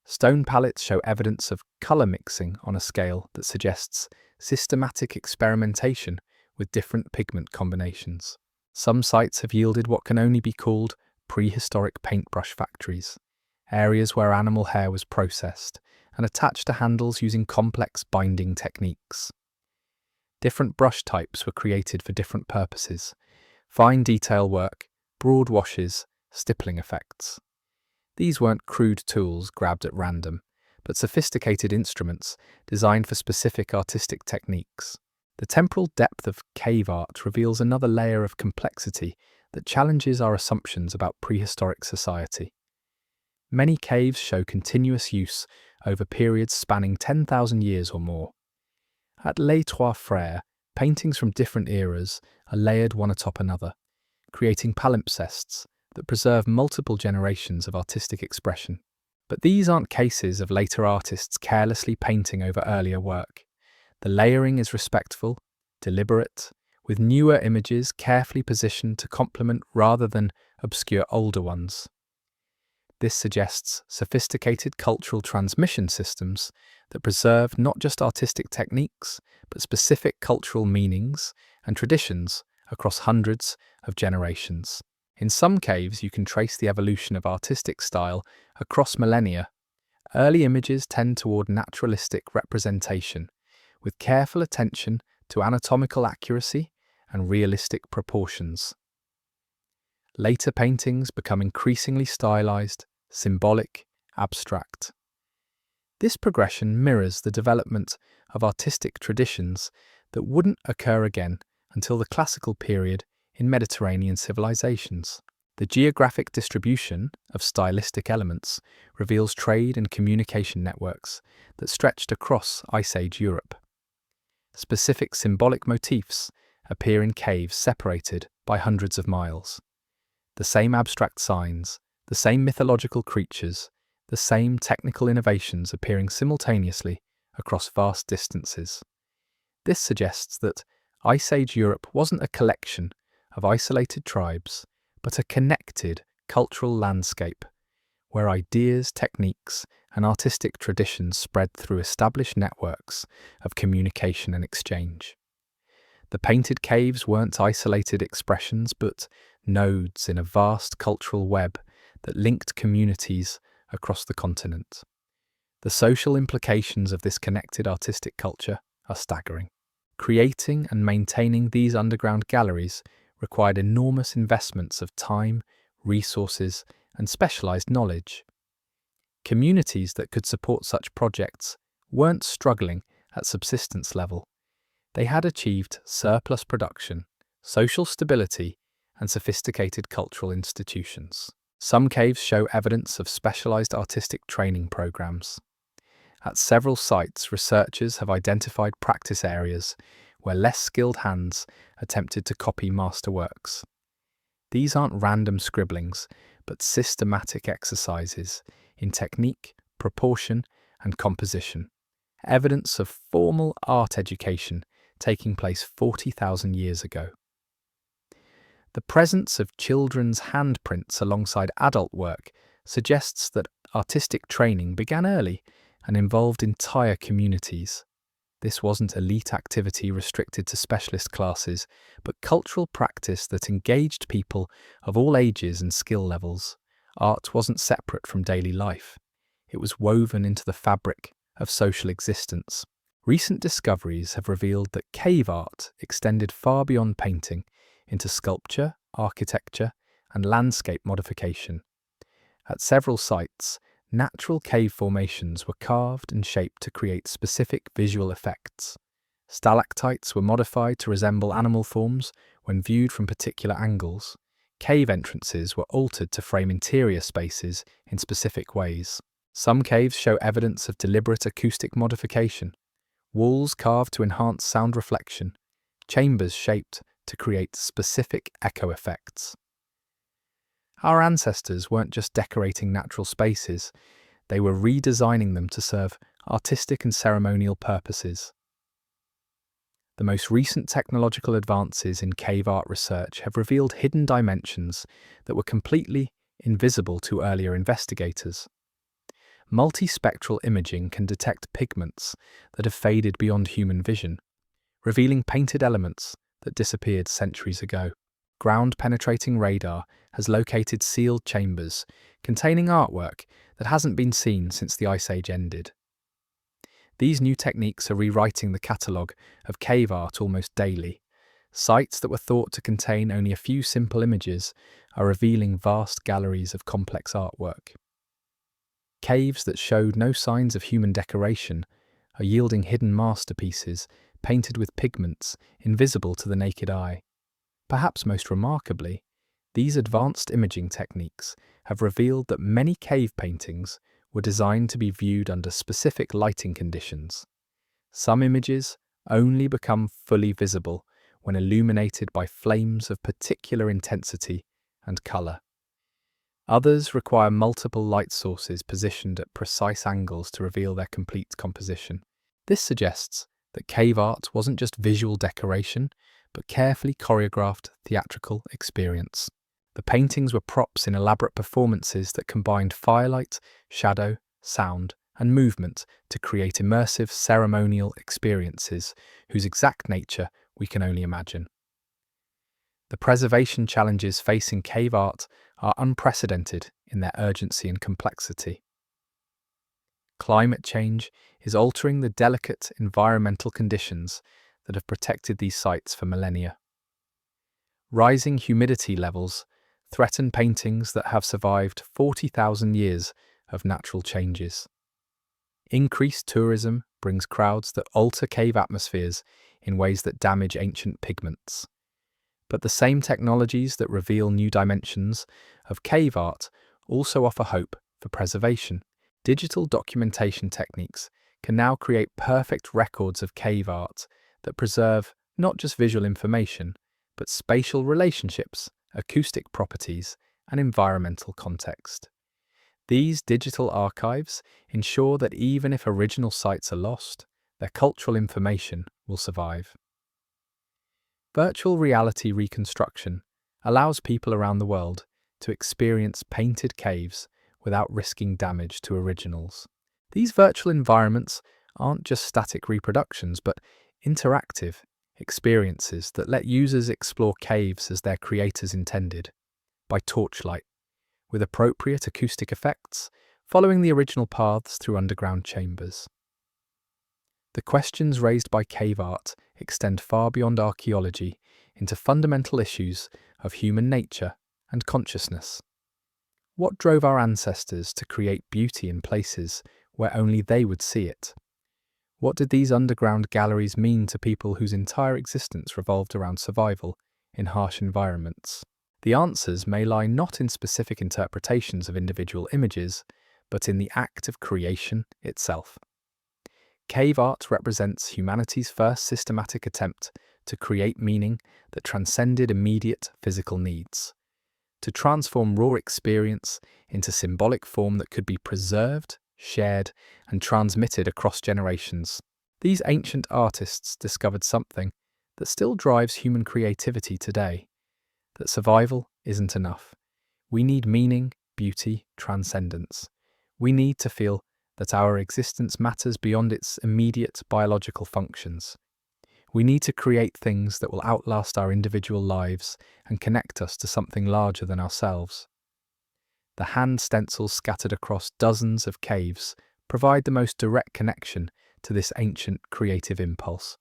Stone palettes show evidence of color mixing on a scale that suggests systematic experimentation with different pigment combinations. Some sites have yielded what can only be called prehistoric paintbrush factories, areas where animal hair was processed and attached to handles using complex binding techniques. Different brush types were created for different purposes: fine detail work, broad washes, stippling effects. These weren't crude tools grabbed at random, but sophisticated instruments designed for specific artistic techniques. The temporal depth of cave art reveals another layer of complexity that challenges our assumptions about prehistoric society. Many caves show continuous use over periods spanning 10,000 years or more. At Les Trois Frères, paintings from different eras are layered one atop another, creating palimpsests that preserve multiple generations of artistic expression. But these aren't cases of later artists carelessly painting over earlier work. The layering is respectful, deliberate, with newer images carefully positioned to complement rather than obscure older ones. This suggests sophisticated cultural transmission systems that preserve not just artistic techniques, but specific cultural meanings and traditions across hundreds of generations. In some caves, you can trace the evolution of artistic style across millennia. Early images tend toward naturalistic representation, with careful attention to anatomical accuracy and realistic proportions. Later paintings become increasingly stylized, symbolic, abstract. This progression mirrors the development of artistic traditions that wouldn't occur again until the classical period in Mediterranean civilizations. The geographic distribution of stylistic elements reveals trade and communication networks that stretched across Ice Age Europe. Specific symbolic motifs appear in caves separated by hundreds of miles. The same abstract signs, the same mythological creatures, the same technical innovations appearing simultaneously across vast distances. This suggests that Ice Age Europe wasn't a collection of isolated tribes, but a connected cultural landscape where ideas, techniques, and artistic traditions spread through established networks of communication and exchange. The painted caves weren't isolated expressions, but nodes in a vast cultural web that linked communities across the continent. The social implications of this connected artistic culture are staggering. Creating and maintaining these underground galleries required enormous investments of time, resources, and specialized knowledge. Communities that could support such projects weren't struggling at subsistence level. They had achieved surplus production, social stability, and sophisticated cultural institutions. Some caves show evidence of specialized artistic training programs. At several sites, researchers have identified practice areas where less skilled hands attempted to copy masterworks. These aren't random scribblings, but systematic exercises in technique, proportion, and composition. Evidence of formal art education taking place 40,000 years ago. The presence of children's handprints alongside adult work suggests that artistic training began early and involved entire communities. This wasn't elite activity restricted to specialist classes, but cultural practice that engaged people of all ages and skill levels. Art wasn't separate from daily life. It was woven into the fabric of social existence. Recent discoveries have revealed that cave art extended far beyond painting into sculpture, architecture, and landscape modification. At several sites, natural cave formations were carved and shaped to create specific visual effects. Stalactites were modified to resemble animal forms when viewed from particular angles. Cave entrances were altered to frame interior spaces in specific ways. Some caves show evidence of deliberate acoustic modification. Walls carved to enhance sound reflection, chambers shaped to create specific echo effects. Our ancestors weren't just decorating natural spaces, they were redesigning them to serve artistic and ceremonial purposes. The most recent technological advances in cave art research have revealed hidden dimensions that were completely invisible to earlier investigators. Multispectral imaging can detect pigments that have faded beyond human vision, revealing painted elements that disappeared centuries ago. Ground-penetrating radar has located sealed chambers containing artwork that hasn't been seen since the Ice Age ended. These new techniques are rewriting the catalogue of cave art almost daily. Sites that were thought to contain only a few simple images are revealing vast galleries of complex artwork. Caves that showed no signs of human decoration are yielding hidden masterpieces painted with pigments invisible to the naked eye. Perhaps most remarkably, these advanced imaging techniques have revealed that many cave paintings were designed to be viewed under specific lighting conditions. Some images only become fully visible when illuminated by flames of particular intensity and colour. Others require multiple light sources positioned at precise angles to reveal their complete composition. This suggests that cave art wasn't just visual decoration, but carefully choreographed theatrical experience. The paintings were props in elaborate performances that combined firelight, shadow, sound, and movement to create immersive ceremonial experiences whose exact nature we can only imagine. The preservation challenges facing cave art are unprecedented in their urgency and complexity. Climate change is altering the delicate environmental conditions that have protected these sites for millennia. Rising humidity levels threaten paintings that have survived 40,000 years of natural changes. Increased tourism brings crowds that alter cave atmospheres in ways that damage ancient pigments. But the same technologies that reveal new dimensions of cave art also offer hope for preservation. Digital documentation techniques can now create perfect records of cave art that preserve not just visual information, but spatial relationships, acoustic properties, and environmental context. These digital archives ensure that even if original sites are lost, their cultural information will survive. Virtual reality reconstruction allows people around the world to experience painted caves without risking damage to originals. These virtual environments aren't just static reproductions, but interactive experiences that let users explore caves as their creators intended, by torchlight, with appropriate acoustic effects, following the original paths through underground chambers. The questions raised by cave art extend far beyond archaeology into fundamental issues of human nature and consciousness. What drove our ancestors to create beauty in places where only they would see it? What did these underground galleries mean to people whose entire existence revolved around survival in harsh environments? The answers may lie not in specific interpretations of individual images, but in the act of creation itself. Cave art represents humanity's first systematic attempt to create meaning that transcended immediate physical needs, to transform raw experience into symbolic form that could be preserved, shared, and transmitted across generations. These ancient artists discovered something that still drives human creativity today, that survival isn't enough. We need meaning, beauty, transcendence. We need to feel that our existence matters beyond its immediate biological functions. We need to create things that will outlast our individual lives and connect us to something larger than ourselves. The hand stencils scattered across dozens of caves provide the most direct connection to this ancient creative impulse.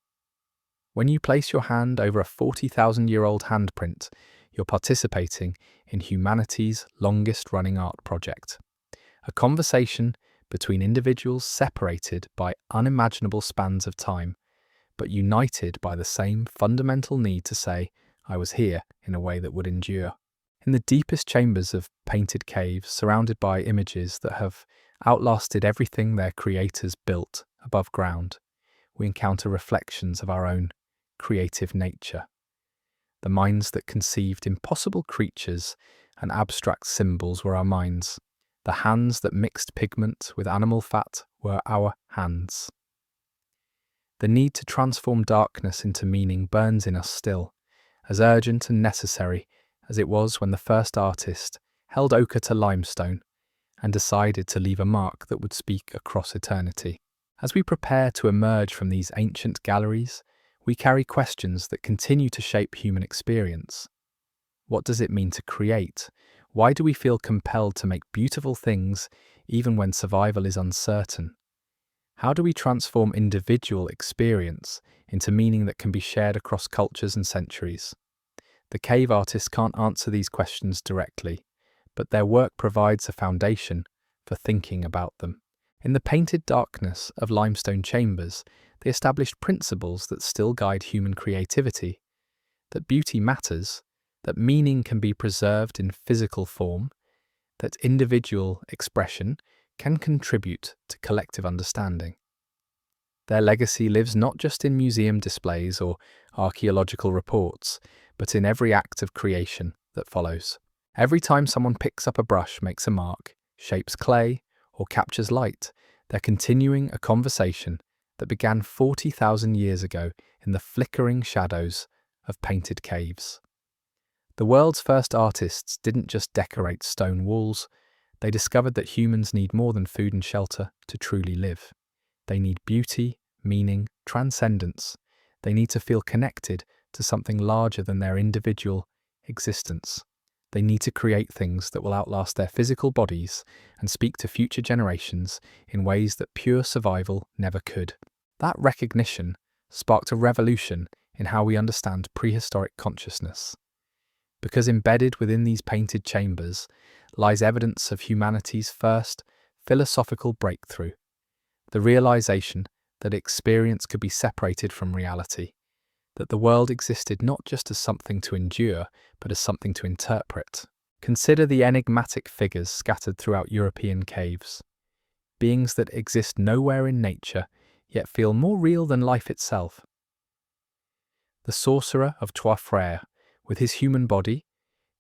When you place your hand over a 40,000-year-old handprint, you're participating in humanity's longest-running art project, a conversation between individuals separated by unimaginable spans of time, but united by the same fundamental need to say, "I was here," in a way that would endure. In the deepest chambers of painted caves, surrounded by images that have outlasted everything their creators built above ground, we encounter reflections of our own creative nature. The minds that conceived impossible creatures and abstract symbols were our minds. The hands that mixed pigment with animal fat were our hands. The need to transform darkness into meaning burns in us still, as urgent and necessary as it was when the first artist held ochre to limestone and decided to leave a mark that would speak across eternity. As we prepare to emerge from these ancient galleries, we carry questions that continue to shape human experience. What does it mean to create? Why do we feel compelled to make beautiful things even when survival is uncertain? How do we transform individual experience into meaning that can be shared across cultures and centuries? The cave artists can't answer these questions directly, but their work provides a foundation for thinking about them. In the painted darkness of limestone chambers, they established principles that still guide human creativity, that beauty matters, that meaning can be preserved in physical form, that individual expression can contribute to collective understanding. Their legacy lives not just in museum displays or archaeological reports, but in every act of creation that follows. Every time someone picks up a brush, makes a mark, shapes clay, or captures light, they're continuing a conversation that began 40,000 years ago in the flickering shadows of painted caves. The world's first artists didn't just decorate stone walls, they discovered that humans need more than food and shelter to truly live. They need beauty, meaning, transcendence. They need to feel connected to something larger than their individual existence. They need to create things that will outlast their physical bodies and speak to future generations in ways that pure survival never could. That recognition sparked a revolution in how we understand prehistoric consciousness. Because embedded within these painted chambers lies evidence of humanity's first philosophical breakthrough, the realization that experience could be separated from reality, that the world existed not just as something to endure, but as something to interpret. Consider the enigmatic figures scattered throughout European caves, beings that exist nowhere in nature, yet feel more real than life itself. The sorcerer of Trois Frères, with his human body,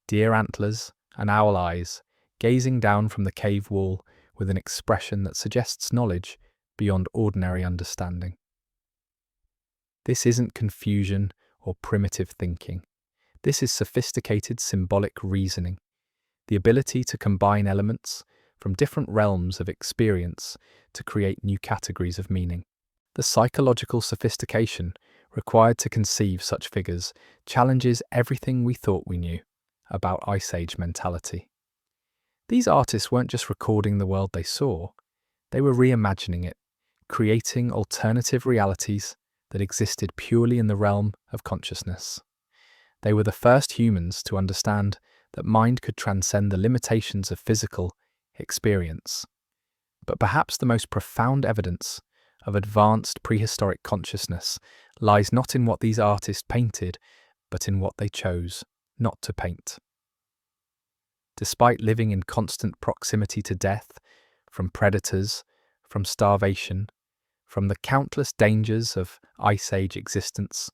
deer antlers, and owl eyes, gazing down from the cave wall with an expression that suggests knowledge beyond ordinary understanding. This isn't confusion or primitive thinking. This is sophisticated symbolic reasoning, the ability to combine elements from different realms of experience to create new categories of meaning. The psychological sophistication required to conceive such figures challenges everything we thought we knew about Ice Age mentality. These artists weren't just recording the world they saw, they were reimagining it, creating alternative realities that existed purely in the realm of consciousness. They were the first humans to understand that mind could transcend the limitations of physical experience. But perhaps the most profound evidence of advanced prehistoric consciousness lies not in what these artists painted, but in what they chose not to paint. Despite living in constant proximity to death, from predators, from starvation, from the countless dangers of Ice Age existence,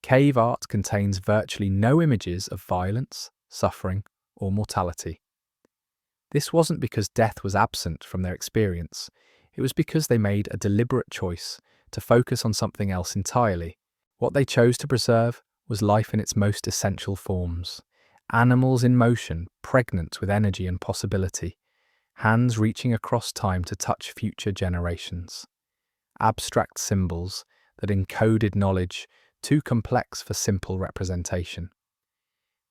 cave art contains virtually no images of violence, suffering, or mortality. This wasn't because death was absent from their experience, it was because they made a deliberate choice to focus on something else entirely. What they chose to preserve was life in its most essential forms. Animals in motion, pregnant with energy and possibility, hands reaching across time to touch future generations. Abstract symbols that encoded knowledge too complex for simple representation.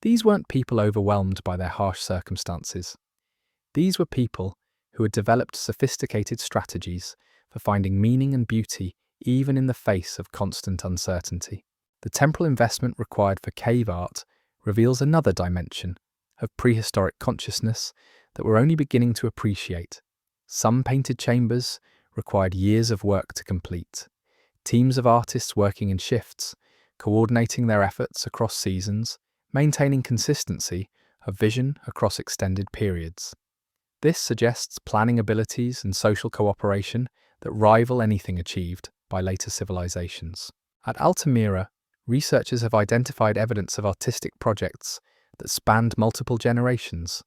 These weren't people overwhelmed by their harsh circumstances. These were people who had developed sophisticated strategies for finding meaning and beauty even in the face of constant uncertainty. The temporal investment required for cave art reveals another dimension of prehistoric consciousness that we're only beginning to appreciate. Some painted chambers required years of work to complete. Teams of artists working in shifts, coordinating their efforts across seasons, maintaining consistency of vision across extended periods. This suggests planning abilities and social cooperation that rival anything achieved by later civilizations. At Altamira, researchers have identified evidence of artistic projects that spanned multiple generations.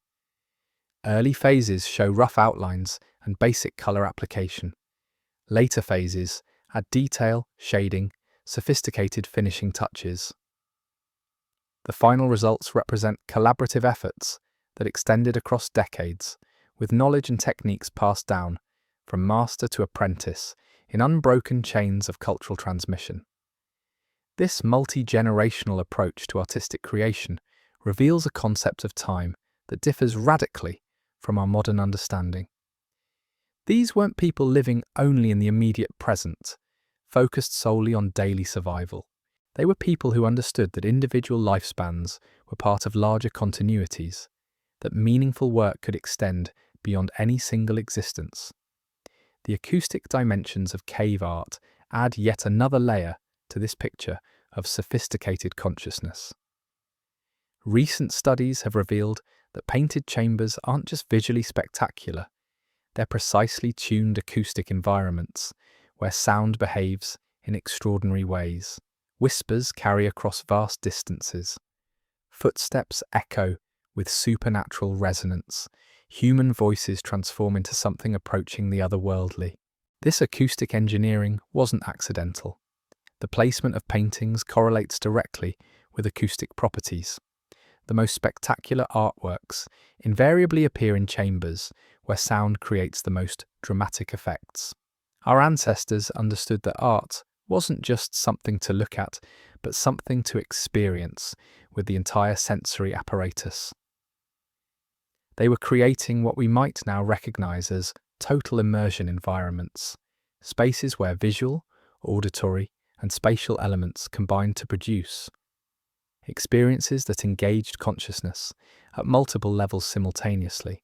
Early phases show rough outlines and basic color application. Later phases add detail, shading, sophisticated finishing touches. The final results represent collaborative efforts that extended across decades, with knowledge and techniques passed down from master to apprentice in unbroken chains of cultural transmission. This multi-generational approach to artistic creation reveals a concept of time that differs radically from our modern understanding. These weren't people living only in the immediate present, focused solely on daily survival. They were people who understood that individual lifespans were part of larger continuities, that meaningful work could extend beyond any single existence. The acoustic dimensions of cave art add yet another layer to this picture of sophisticated consciousness. Recent studies have revealed that painted chambers aren't just visually spectacular, they're precisely tuned acoustic environments where sound behaves in extraordinary ways. Whispers carry across vast distances. Footsteps echo with supernatural resonance. Human voices transform into something approaching the otherworldly. This acoustic engineering wasn't accidental. The placement of paintings correlates directly with acoustic properties. The most spectacular artworks invariably appear in chambers where sound creates the most dramatic effects. Our ancestors understood that art wasn't just something to look at, but something to experience with the entire sensory apparatus. They were creating what we might now recognize as total immersion environments, spaces where visual, auditory, and spatial elements combined to produce experiences that engaged consciousness at multiple levels simultaneously.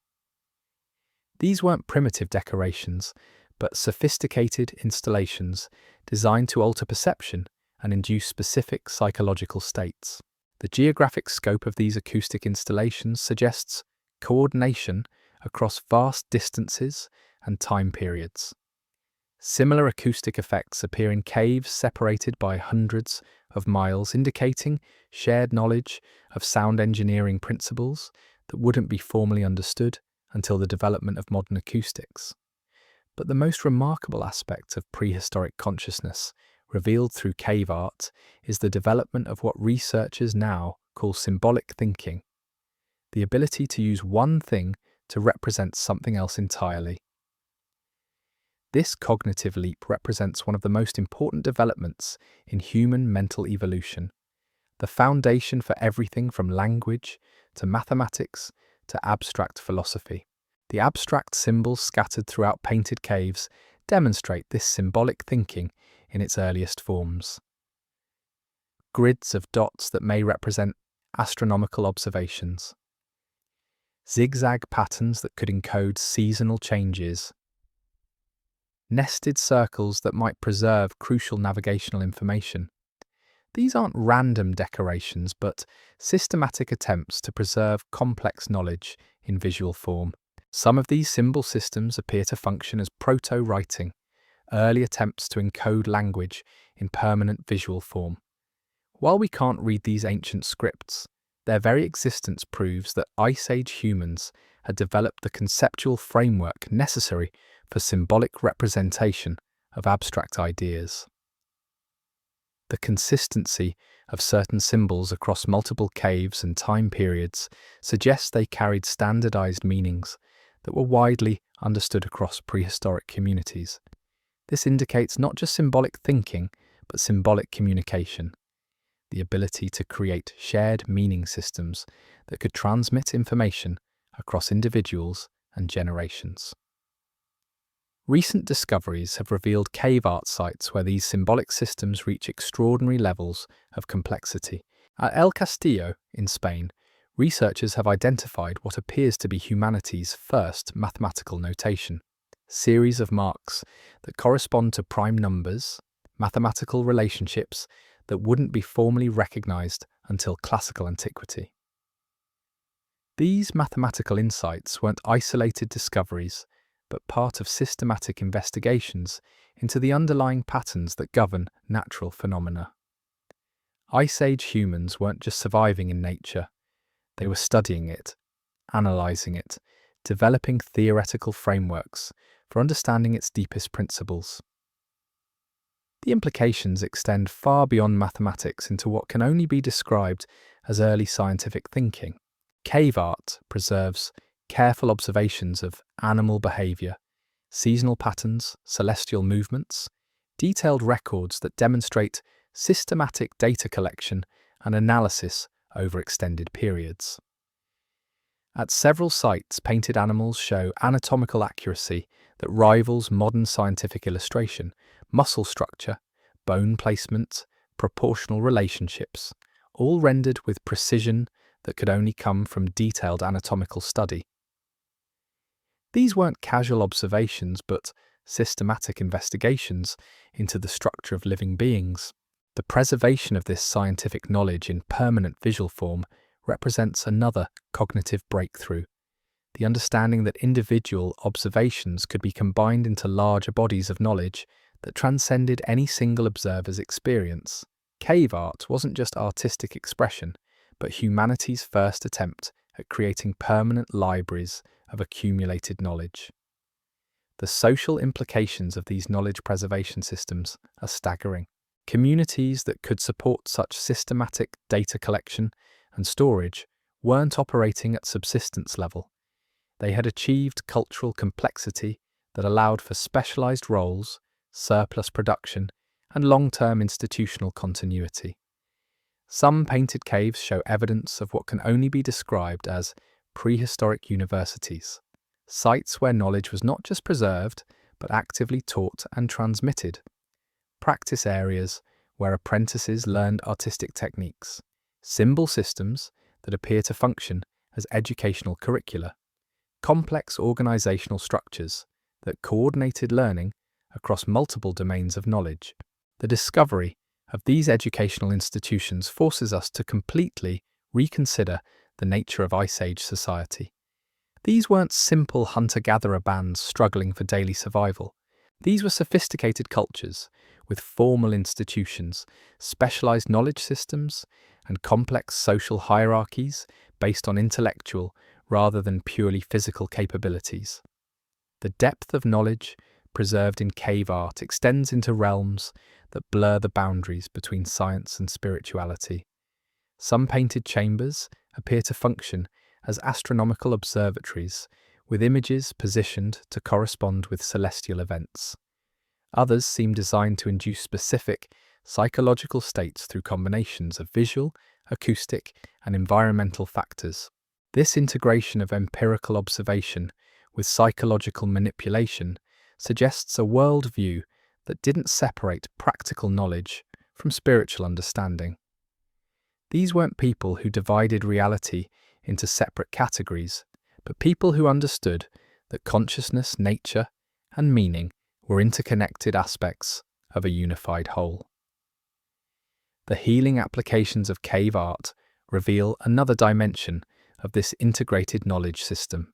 These weren't primitive decorations, but sophisticated installations designed to alter perception and induce specific psychological states. The geographic scope of these acoustic installations suggests coordination across vast distances and time periods. Similar acoustic effects appear in caves separated by hundreds of miles, indicating shared knowledge of sound engineering principles that wouldn't be formally understood until the development of modern acoustics. But the most remarkable aspect of prehistoric consciousness revealed through cave art is the development of what researchers now call symbolic thinking, the ability to use one thing to represent something else entirely. This cognitive leap represents one of the most important developments in human mental evolution, the foundation for everything from language to mathematics to abstract philosophy. The abstract symbols scattered throughout painted caves demonstrate this symbolic thinking in its earliest forms. Grids of dots that may represent astronomical observations. Zigzag patterns that could encode seasonal changes. Nested circles that might preserve crucial navigational information. These aren't random decorations, but systematic attempts to preserve complex knowledge in visual form. Some of these symbol systems appear to function as proto-writing, early attempts to encode language in permanent visual form. While we can't read these ancient scripts, their very existence proves that Ice Age humans had developed the conceptual framework necessary for symbolic representation of abstract ideas. The consistency of certain symbols across multiple caves and time periods suggests they carried standardized meanings that were widely understood across prehistoric communities. This indicates not just symbolic thinking, but symbolic communication, the ability to create shared meaning systems that could transmit information across individuals and generations. Recent discoveries have revealed cave art sites where these symbolic systems reach extraordinary levels of complexity. At El Castillo, in Spain, researchers have identified what appears to be humanity's first mathematical notation, series of marks that correspond to prime numbers, mathematical relationships that wouldn't be formally recognized until classical antiquity. These mathematical insights weren't isolated discoveries, but part of systematic investigations into the underlying patterns that govern natural phenomena. Ice Age humans weren't just surviving in nature, they were studying it, analysing it, developing theoretical frameworks for understanding its deepest principles. The implications extend far beyond mathematics into what can only be described as early scientific thinking. Cave art preserves careful observations of animal behaviour, seasonal patterns, celestial movements, detailed records that demonstrate systematic data collection and analysis over extended periods. At several sites, painted animals show anatomical accuracy that rivals modern scientific illustration, muscle structure, bone placement, proportional relationships, all rendered with precision that could only come from detailed anatomical study. These weren't casual observations, but systematic investigations into the structure of living beings. The preservation of this scientific knowledge in permanent visual form represents another cognitive breakthrough, the understanding that individual observations could be combined into larger bodies of knowledge that transcended any single observer's experience. Cave art wasn't just artistic expression, but humanity's first attempt at creating permanent libraries of accumulated knowledge. The social implications of these knowledge preservation systems are staggering. Communities that could support such systematic data collection and storage weren't operating at subsistence level. They had achieved cultural complexity that allowed for specialized roles, surplus production, and long-term institutional continuity. Some painted caves show evidence of what can only be described as prehistoric universities, sites where knowledge was not just preserved, but actively taught and transmitted. Practice areas where apprentices learned artistic techniques, symbol systems that appear to function as educational curricula, complex organizational structures that coordinated learning across multiple domains of knowledge. The discovery of these educational institutions forces us to completely reconsider the nature of Ice Age society. These weren't simple hunter-gatherer bands struggling for daily survival. These were sophisticated cultures with formal institutions, specialized knowledge systems, and complex social hierarchies based on intellectual rather than purely physical capabilities. The depth of knowledge preserved in cave art extends into realms that blur the boundaries between science and spirituality. Some painted chambers appear to function as astronomical observatories, with images positioned to correspond with celestial events. Others seem designed to induce specific psychological states through combinations of visual, acoustic, and environmental factors. This integration of empirical observation with psychological manipulation suggests a worldview that didn't separate practical knowledge from spiritual understanding. These weren't people who divided reality into separate categories, but people who understood that consciousness, nature, and meaning were interconnected aspects of a unified whole. The healing applications of cave art reveal another dimension of this integrated knowledge system.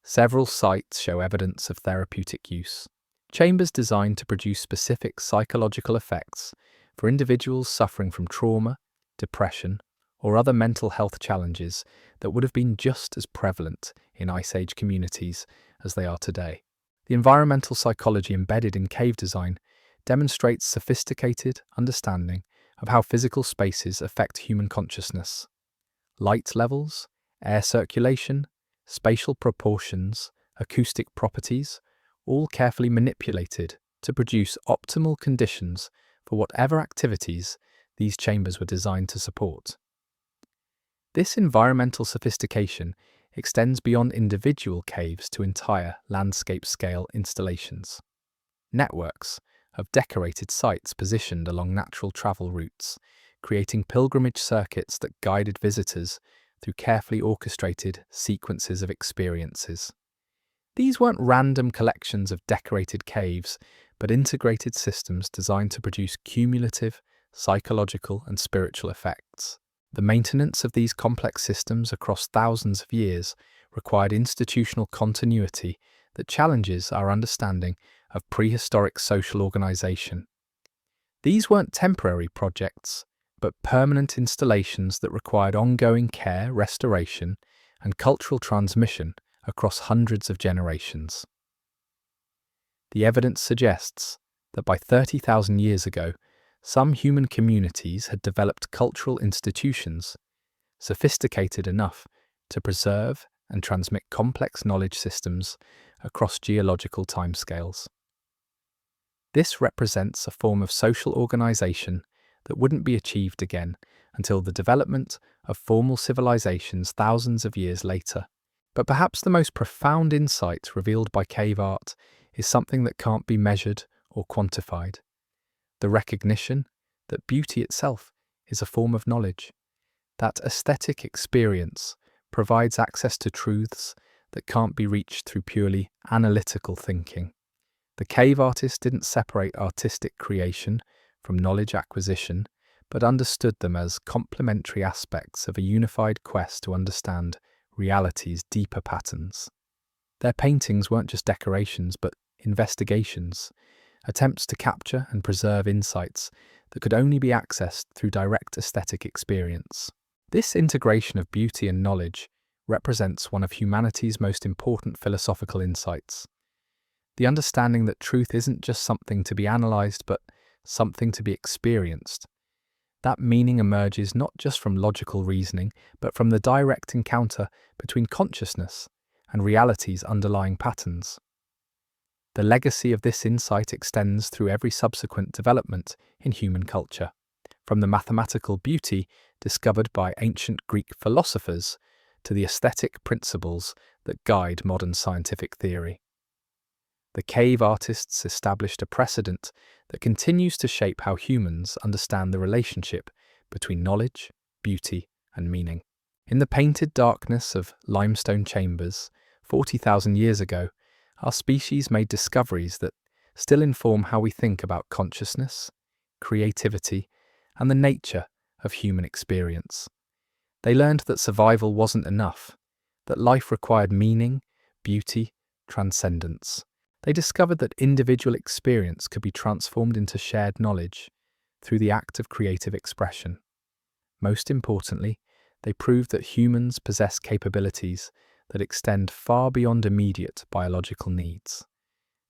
Several sites show evidence of therapeutic use. Chambers designed to produce specific psychological effects for individuals suffering from trauma, depression, or other mental health challenges that would have been just as prevalent in Ice Age communities as they are today. The environmental psychology embedded in cave design demonstrates sophisticated understanding of how physical spaces affect human consciousness. Light levels, air circulation, spatial proportions, acoustic properties, all carefully manipulated to produce optimal conditions for whatever activities these chambers were designed to support. This environmental sophistication extends beyond individual caves to entire landscape-scale installations. Networks of decorated sites positioned along natural travel routes, creating pilgrimage circuits that guided visitors through carefully orchestrated sequences of experiences. These weren't random collections of decorated caves, but integrated systems designed to produce cumulative, psychological and spiritual effects. The maintenance of these complex systems across thousands of years required institutional continuity that challenges our understanding of prehistoric social organization. These weren't temporary projects, but permanent installations that required ongoing care, restoration, and cultural transmission across hundreds of generations. The evidence suggests that by 30,000 years ago, some human communities had developed cultural institutions sophisticated enough to preserve and transmit complex knowledge systems across geological timescales. This represents a form of social organization that wouldn't be achieved again until the development of formal civilizations thousands of years later. But perhaps the most profound insight revealed by cave art is something that can't be measured or quantified. The recognition that beauty itself is a form of knowledge. That aesthetic experience provides access to truths that can't be reached through purely analytical thinking. The cave artist didn't separate artistic creation from knowledge acquisition, but understood them as complementary aspects of a unified quest to understand reality's deeper patterns. Their paintings weren't just decorations, but investigations, attempts to capture and preserve insights that could only be accessed through direct aesthetic experience. This integration of beauty and knowledge represents one of humanity's most important philosophical insights. The understanding that truth isn't just something to be analysed, but something to be experienced. That meaning emerges not just from logical reasoning, but from the direct encounter between consciousness and reality's underlying patterns. The legacy of this insight extends through every subsequent development in human culture, from the mathematical beauty discovered by ancient Greek philosophers to the aesthetic principles that guide modern scientific theory. The cave artists established a precedent that continues to shape how humans understand the relationship between knowledge, beauty, and meaning. In the painted darkness of limestone chambers, 40,000 years ago, our species made discoveries that still inform how we think about consciousness, creativity, and the nature of human experience. They learned that survival wasn't enough, that life required meaning, beauty, transcendence. They discovered that individual experience could be transformed into shared knowledge through the act of creative expression. Most importantly, they proved that humans possess capabilities that extend far beyond immediate biological needs,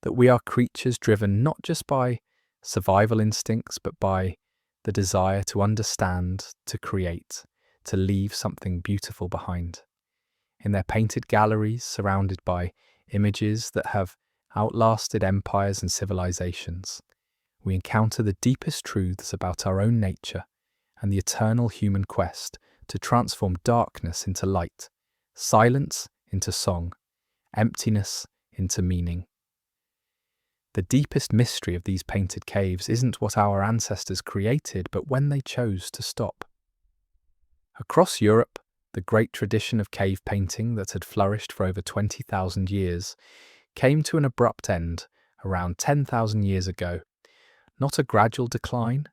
that we are creatures driven not just by survival instincts, but by the desire to understand, to create, to leave something beautiful behind. In their painted galleries, surrounded by images that have outlasted empires and civilizations, we encounter the deepest truths about our own nature and the eternal human quest to transform darkness into light, silence into song, emptiness into meaning. The deepest mystery of these painted caves isn't what our ancestors created, but when they chose to stop. Across Europe, the great tradition of cave painting that had flourished for over 20,000 years came to an abrupt end around 10,000 years ago. Not a gradual decline,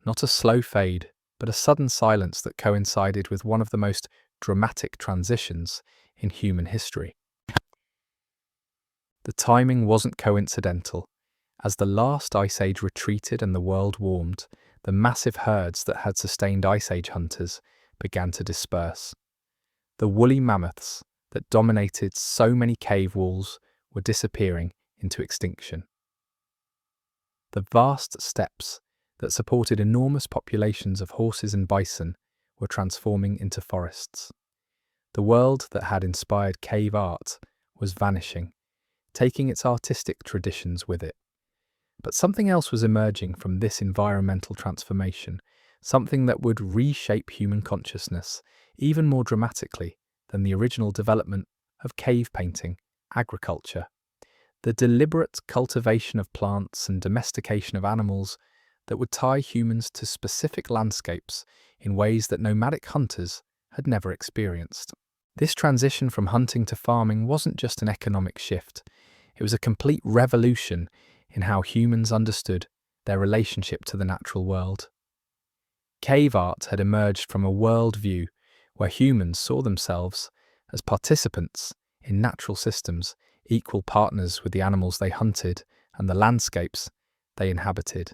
not a slow fade, but a sudden silence that coincided with one of the most dramatic transitions in human history. The timing wasn't coincidental. As the last ice age retreated and the world warmed, the massive herds that had sustained ice age hunters began to disperse. The woolly mammoths that dominated so many cave walls were disappearing into extinction. The vast steppes that supported enormous populations of horses and bison were transforming into forests. The world that had inspired cave art was vanishing, taking its artistic traditions with it. But something else was emerging from this environmental transformation, something that would reshape human consciousness even more dramatically than the original development of cave painting: agriculture. The deliberate cultivation of plants and domestication of animals that would tie humans to specific landscapes in ways that nomadic hunters had never experienced. This transition from hunting to farming wasn't just an economic shift, it was a complete revolution in how humans understood their relationship to the natural world. Cave art had emerged from a worldview where humans saw themselves as participants in natural systems, equal partners with the animals they hunted and the landscapes they inhabited.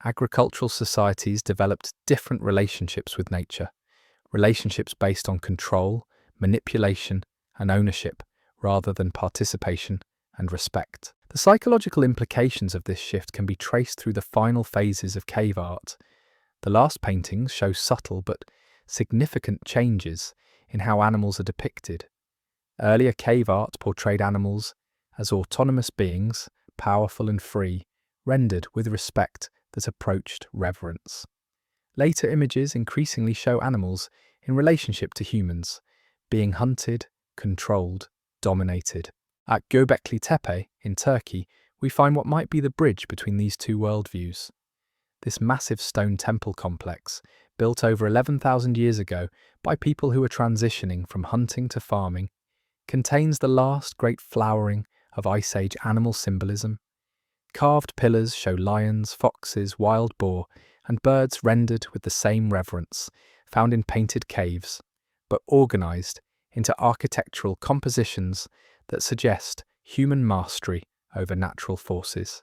Agricultural societies developed different relationships with nature, relationships based on control, manipulation, and ownership, rather than participation and respect. The psychological implications of this shift can be traced through the final phases of cave art. The last paintings show subtle but significant changes in how animals are depicted. Earlier cave art portrayed animals as autonomous beings, powerful and free, rendered with respect that approached reverence. Later images increasingly show animals in relationship to humans, being hunted, controlled, dominated. At Göbekli Tepe in Turkey, we find what might be the bridge between these two worldviews. This massive stone temple complex, built over 11,000 years ago by people who were transitioning from hunting to farming, contains the last great flowering of Ice Age animal symbolism. Carved pillars show lions, foxes, wild boar, and birds rendered with the same reverence, found in painted caves, but organised into architectural compositions that suggest human mastery over natural forces.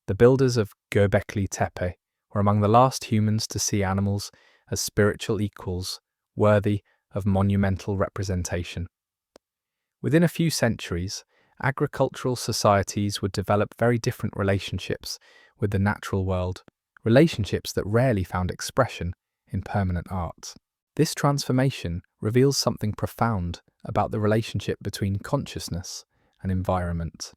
The builders of Göbekli Tepe were among the last humans to see animals as spiritual equals, worthy of monumental representation. Within a few centuries, agricultural societies would develop very different relationships with the natural world, relationships that rarely found expression in permanent art. This transformation reveals something profound about the relationship between consciousness and environment.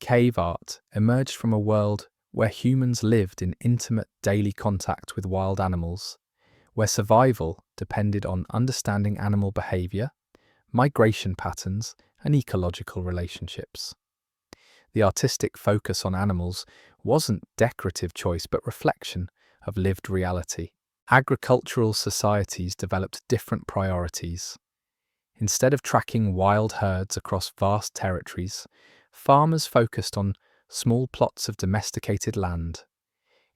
Cave art emerged from a world where humans lived in intimate daily contact with wild animals, where survival depended on understanding animal behavior, migration patterns, and ecological relationships. The artistic focus on animals wasn't decorative choice but reflection of lived reality. Agricultural societies developed different priorities. Instead of tracking wild herds across vast territories, farmers focused on small plots of domesticated land.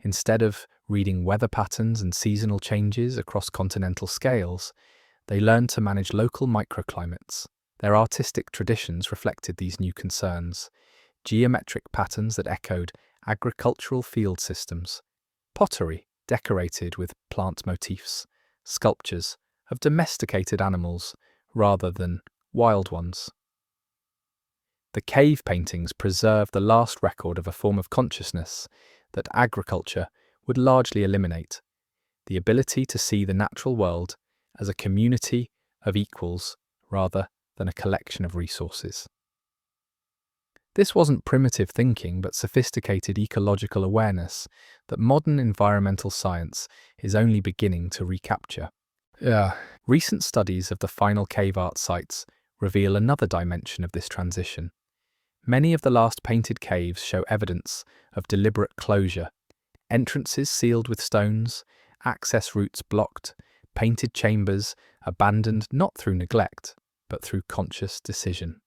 Instead of reading weather patterns and seasonal changes across continental scales, they learned to manage local microclimates. Their artistic traditions reflected these new concerns: geometric patterns that echoed agricultural field systems, pottery decorated with plant motifs, sculptures of domesticated animals rather than wild ones. The cave paintings preserve the last record of a form of consciousness that agriculture would largely eliminate: the ability to see the natural world as a community of equals rather than a collection of resources. This wasn't primitive thinking but sophisticated ecological awareness that modern environmental science is only beginning to recapture. Recent studies of the final cave art sites reveal another dimension of this transition. Many of the last painted caves show evidence of deliberate closure: entrances sealed with stones, access routes blocked, painted chambers abandoned not through neglect, but through conscious decision.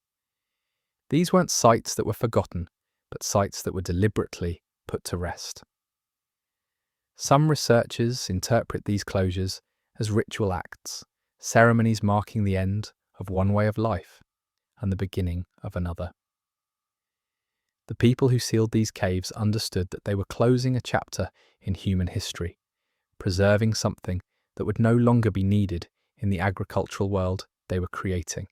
These weren't sites that were forgotten, but sites that were deliberately put to rest. Some researchers interpret these closures as ritual acts, ceremonies marking the end of one way of life and the beginning of another. The people who sealed these caves understood that they were closing a chapter in human history, preserving something that would no longer be needed in the agricultural world they were creating.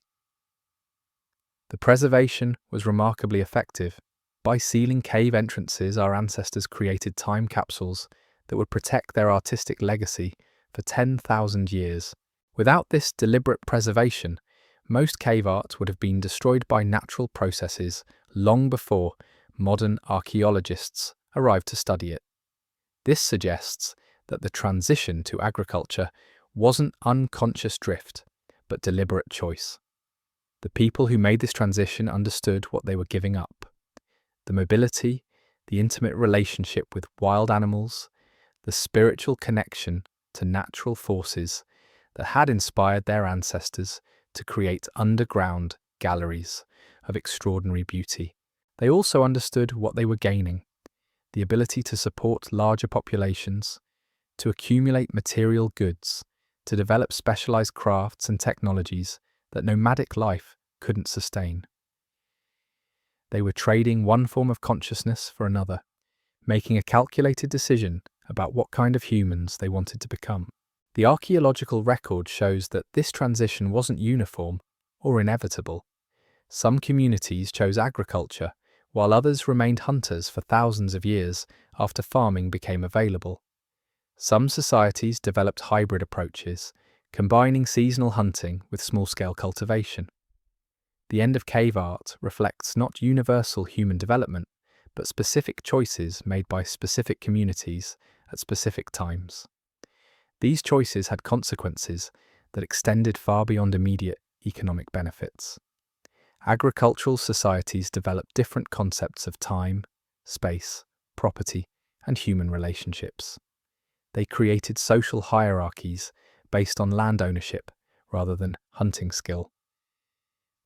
The preservation was remarkably effective. By sealing cave entrances, our ancestors created time capsules that would protect their artistic legacy for 10,000 years. Without this deliberate preservation, most cave art would have been destroyed by natural processes long before modern archaeologists arrived to study it. This suggests that the transition to agriculture wasn't unconscious drift, but deliberate choice. The people who made this transition understood what they were giving up. The mobility, the intimate relationship with wild animals, the spiritual connection to natural forces that had inspired their ancestors to create underground galleries of extraordinary beauty. They also understood what they were gaining: the ability to support larger populations, to accumulate material goods, to develop specialized crafts and technologies that nomadic life couldn't sustain. They were trading one form of consciousness for another, making a calculated decision about what kind of humans they wanted to become. The archaeological record shows that this transition wasn't uniform or inevitable. Some communities chose agriculture, while others remained hunters for thousands of years after farming became available. Some societies developed hybrid approaches, combining seasonal hunting with small-scale cultivation. The end of cave art reflects not universal human development, but specific choices made by specific communities at specific times. These choices had consequences that extended far beyond immediate economic benefits. Agricultural societies developed different concepts of time, space, property, and human relationships. They created social hierarchies based on land ownership rather than hunting skill.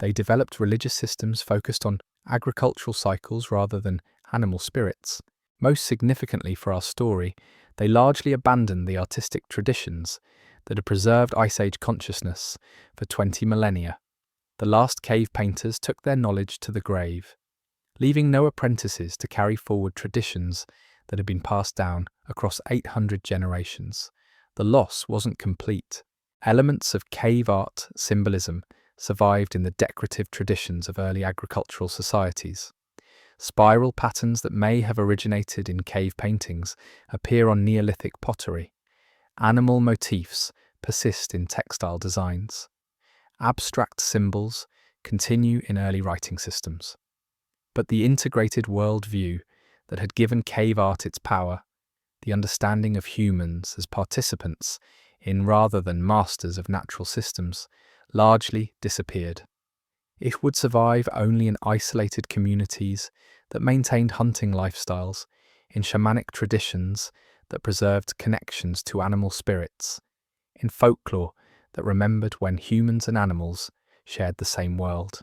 They developed religious systems focused on agricultural cycles rather than animal spirits. Most significantly for our story, they largely abandoned the artistic traditions that had preserved Ice Age consciousness for 20 millennia. The last cave painters took their knowledge to the grave, leaving no apprentices to carry forward traditions that had been passed down across 800 generations. The loss wasn't complete. Elements of cave art symbolism survived in the decorative traditions of early agricultural societies. Spiral patterns that may have originated in cave paintings appear on Neolithic pottery. Animal motifs persist in textile designs. Abstract symbols continue in early writing systems. But the integrated worldview that had given cave art its power, the understanding of humans as participants in rather than masters of natural systems, largely disappeared. It would survive only in isolated communities that maintained hunting lifestyles, in shamanic traditions that preserved connections to animal spirits, in folklore that remembered when humans and animals shared the same world.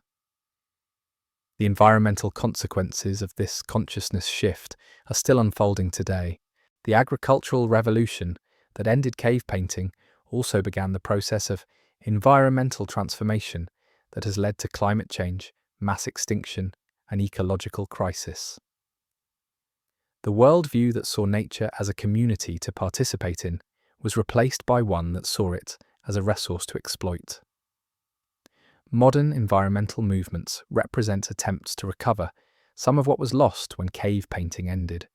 The environmental consequences of this consciousness shift are still unfolding today. The agricultural revolution that ended cave painting also began the process of environmental transformation that has led to climate change, mass extinction, and ecological crisis. The worldview that saw nature as a community to participate in was replaced by one that saw it as a resource to exploit. Modern environmental movements represent attempts to recover some of what was lost when cave painting ended.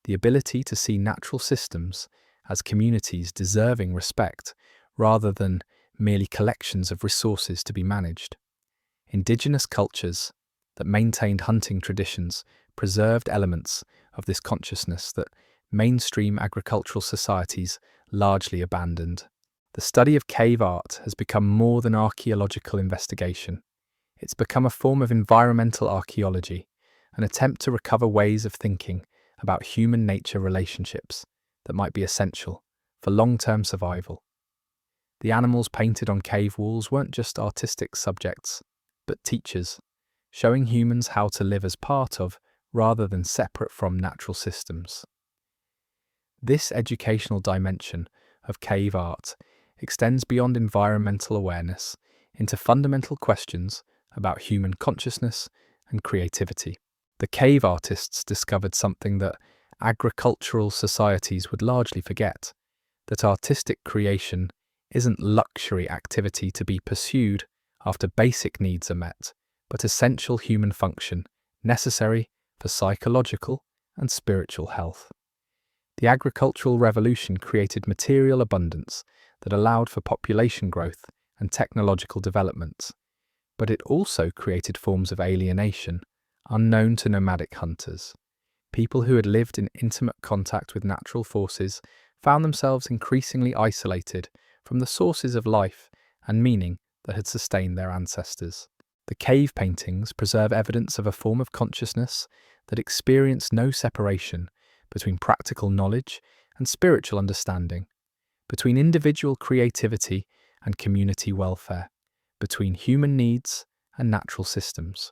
The ability to see natural systems as communities deserving respect rather than merely collections of resources to be managed. Indigenous cultures that maintained hunting traditions preserved elements of this consciousness that mainstream agricultural societies largely abandoned. The study of cave art has become more than archaeological investigation. It's become a form of environmental archaeology, an attempt to recover ways of thinking about human-nature relationships that might be essential for long-term survival. The animals painted on cave walls weren't just artistic subjects, but teachers, showing humans how to live as part of, rather than separate from, natural systems. This educational dimension of cave art extends beyond environmental awareness into fundamental questions about human consciousness and creativity. The cave artists discovered something that agricultural societies would largely forget: that artistic creation isn't luxury activity to be pursued after basic needs are met, but essential human function necessary for psychological and spiritual health. The agricultural revolution created material abundance that allowed for population growth and technological development, but it also created forms of alienation unknown to nomadic hunters. People who had lived in intimate contact with natural forces found themselves increasingly isolated from the sources of life and meaning that had sustained their ancestors. The cave paintings preserve evidence of a form of consciousness that experienced no separation between practical knowledge and spiritual understanding, between individual creativity and community welfare, between human needs and natural systems.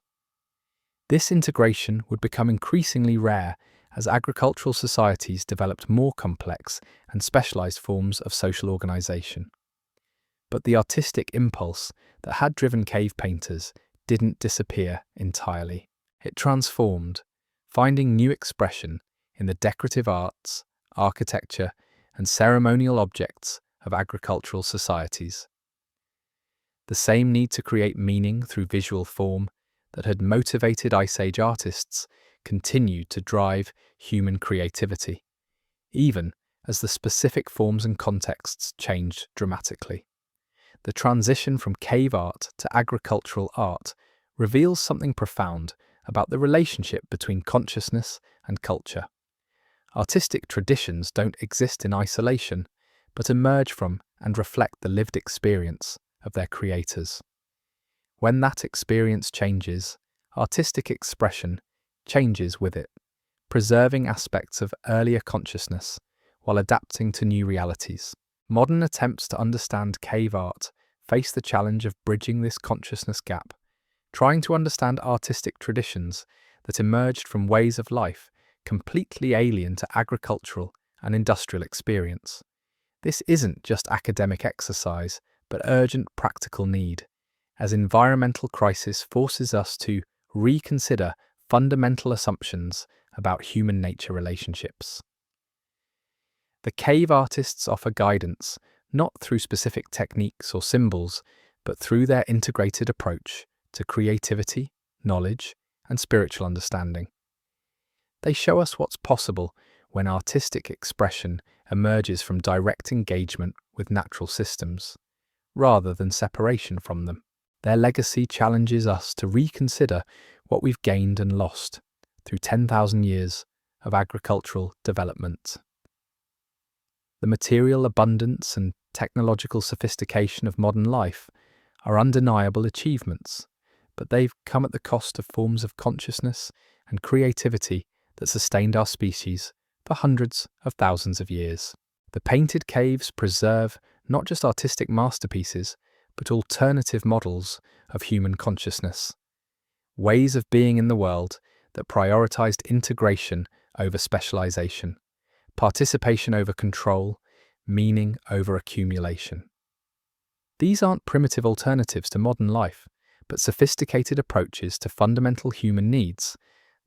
This integration would become increasingly rare as agricultural societies developed more complex and specialized forms of social organization. But the artistic impulse that had driven cave painters didn't disappear entirely. It transformed, finding new expression in the decorative arts, architecture, and ceremonial objects of agricultural societies. The same need to create meaning through visual form that had motivated Ice Age artists continued to drive human creativity, even as the specific forms and contexts changed dramatically. The transition from cave art to agricultural art reveals something profound about the relationship between consciousness and culture. Artistic traditions don't exist in isolation, but emerge from and reflect the lived experience of their creators. When that experience changes, artistic expression changes with it, preserving aspects of earlier consciousness while adapting to new realities. Modern attempts to understand cave art face the challenge of bridging this consciousness gap, trying to understand artistic traditions that emerged from ways of life completely alien to agricultural and industrial experience. This isn't just academic exercise, but urgent practical need, as environmental crisis forces us to reconsider fundamental assumptions about human-nature relationships. The cave artists offer guidance, not through specific techniques or symbols, but through their integrated approach to creativity, knowledge, and spiritual understanding. They show us what's possible when artistic expression emerges from direct engagement with natural systems, rather than separation from them. Their legacy challenges us to reconsider what we've gained and lost through 10,000 years of agricultural development. The material abundance and technological sophistication of modern life are undeniable achievements, but they've come at the cost of forms of consciousness and creativity that sustained our species for hundreds of thousands of years. The painted caves preserve not just artistic masterpieces, but alternative models of human consciousness, ways of being in the world that prioritized integration over specialization, participation over control, meaning over accumulation. These aren't primitive alternatives to modern life, but sophisticated approaches to fundamental human needs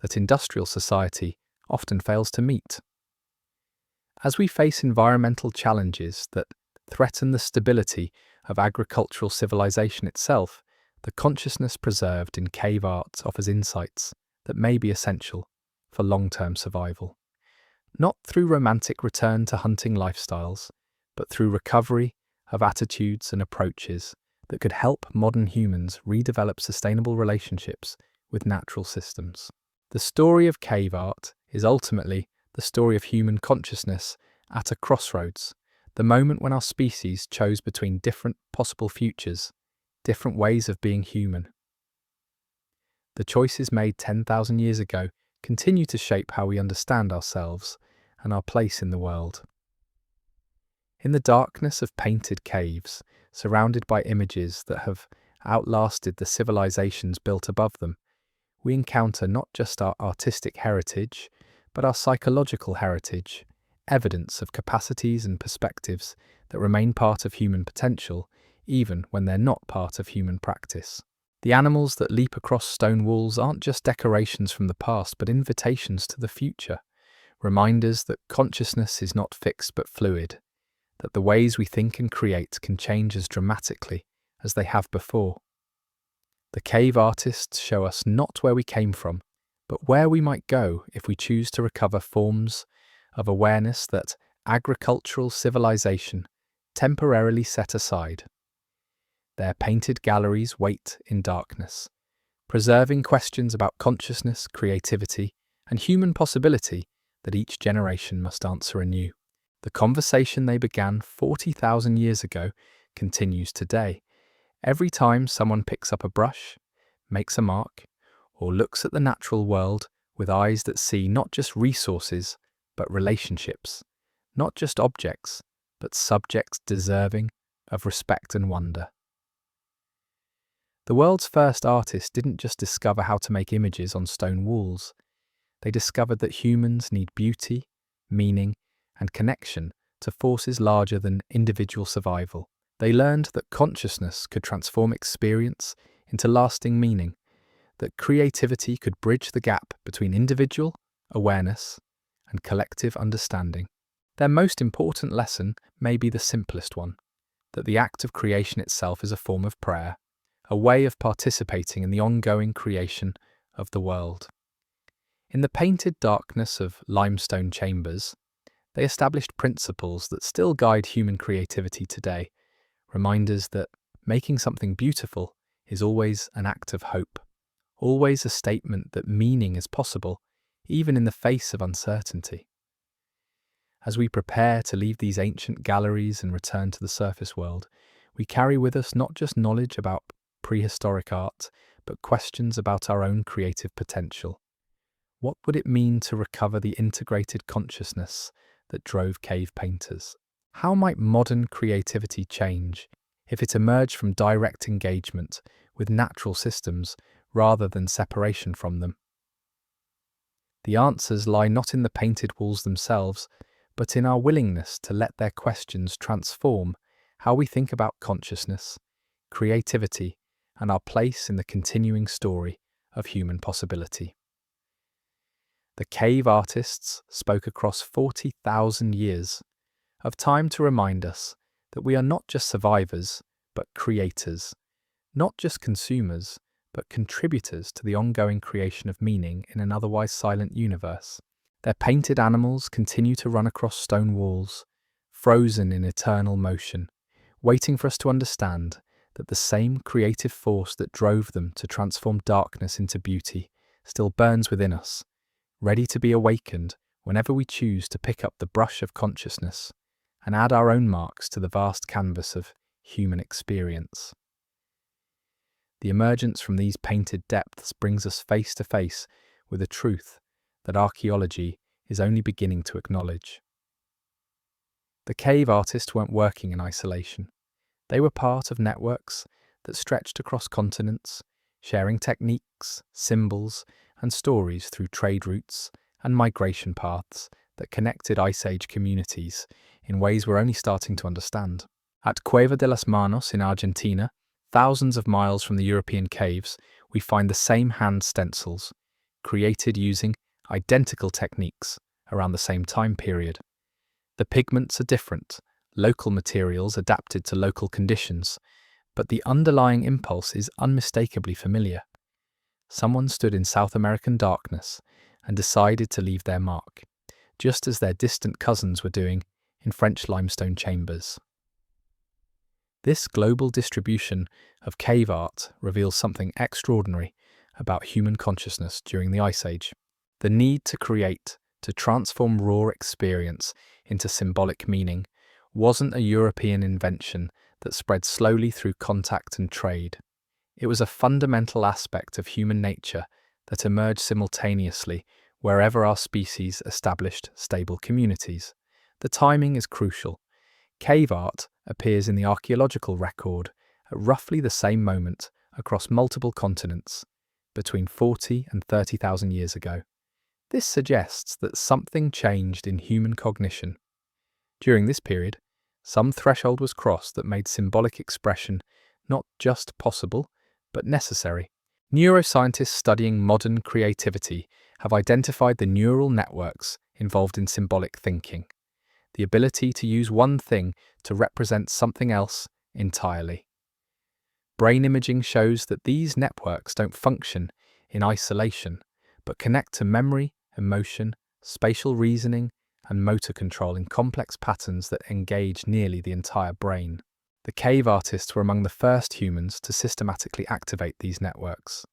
that industrial society often fails to meet. As we face environmental challenges that threaten the stability of agricultural civilization itself, the consciousness preserved in cave art offers insights that may be essential for long-term survival. Not through romantic return to hunting lifestyles, but through recovery of attitudes and approaches that could help modern humans redevelop sustainable relationships with natural systems. The story of cave art is ultimately the story of human consciousness at a crossroads, the moment when our species chose between different possible futures, different ways of being human. The choices made 10,000 years ago continue to shape how we understand ourselves and our place in the world. In the darkness of painted caves, surrounded by images that have outlasted the civilizations built above them, we encounter not just our artistic heritage, but our psychological heritage, evidence of capacities and perspectives that remain part of human potential, even when they're not part of human practice. The animals that leap across stone walls aren't just decorations from the past, but invitations to the future, reminders that consciousness is not fixed but fluid, that the ways we think and create can change as dramatically as they have before. The cave artists show us not where we came from, but where we might go if we choose to recover forms of awareness that agricultural civilization temporarily set aside. Their painted galleries wait in darkness, preserving questions about consciousness, creativity, and human possibility that each generation must answer anew. The conversation they began 40,000 years ago continues today. Every time someone picks up a brush, makes a mark, or looks at the natural world with eyes that see not just resources, but relationships, not just objects, but subjects deserving of respect and wonder. The world's first artists didn't just discover how to make images on stone walls. They discovered that humans need beauty, meaning, and connection to forces larger than individual survival. They learned that consciousness could transform experience into lasting meaning, that creativity could bridge the gap between individual awareness and collective understanding. Their most important lesson may be the simplest one, that the act of creation itself is a form of prayer, a way of participating in the ongoing creation of the world. In the painted darkness of limestone chambers, they established principles that still guide human creativity today, reminders that making something beautiful is always an act of hope, always a statement that meaning is possible, even in the face of uncertainty. As we prepare to leave these ancient galleries and return to the surface world, we carry with us not just knowledge about prehistoric art, but questions about our own creative potential. What would it mean to recover the integrated consciousness that drove cave painters? How might modern creativity change if it emerged from direct engagement with natural systems rather than separation from them? The answers lie not in the painted walls themselves, but in our willingness to let their questions transform how we think about consciousness, creativity, and our place in the continuing story of human possibility. The cave artists spoke across 40,000 years of time to remind us that we are not just survivors, but creators, not just consumers, but contributors to the ongoing creation of meaning in an otherwise silent universe. Their painted animals continue to run across stone walls, frozen in eternal motion, waiting for us to understand that the same creative force that drove them to transform darkness into beauty still burns within us, ready to be awakened whenever we choose to pick up the brush of consciousness and add our own marks to the vast canvas of human experience. The emergence from these painted depths brings us face to face with a truth that archaeology is only beginning to acknowledge. The cave artists weren't working in isolation. They were part of networks that stretched across continents, sharing techniques, symbols, and stories through trade routes and migration paths that connected Ice Age communities in ways we're only starting to understand. At Cueva de las Manos in Argentina, thousands of miles from the European caves, we find the same hand stencils, created using identical techniques around the same time period. The pigments are different, local materials adapted to local conditions, but the underlying impulse is unmistakably familiar. Someone stood in South American darkness and decided to leave their mark, just as their distant cousins were doing in French limestone chambers. This global distribution of cave art reveals something extraordinary about human consciousness during the Ice Age. The need to create, to transform raw experience into symbolic meaning, wasn't a European invention that spread slowly through contact and trade. It was a fundamental aspect of human nature that emerged simultaneously wherever our species established stable communities. The timing is crucial. Cave art appears in the archaeological record at roughly the same moment across multiple continents, between 40 and 30,000 years ago. This suggests that something changed in human cognition. During this period, some threshold was crossed that made symbolic expression not just possible, but necessary. Neuroscientists studying modern creativity have identified the neural networks involved in symbolic thinking, the ability to use one thing to represent something else entirely. Brain imaging shows that these networks don't function in isolation, but connect to memory, emotion, spatial reasoning, and motor control in complex patterns that engage nearly the entire brain. The cave artists were among the first humans to systematically activate these networks,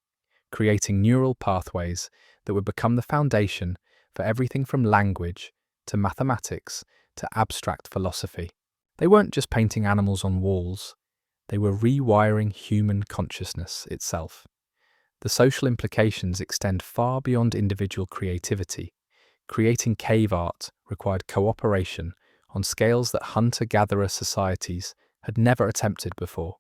creating neural pathways that would become the foundation for everything from language to mathematics to abstract philosophy. They weren't just painting animals on walls, they were rewiring human consciousness itself. The social implications extend far beyond individual creativity. Creating cave art required cooperation on scales that hunter-gatherer societies had never attempted before.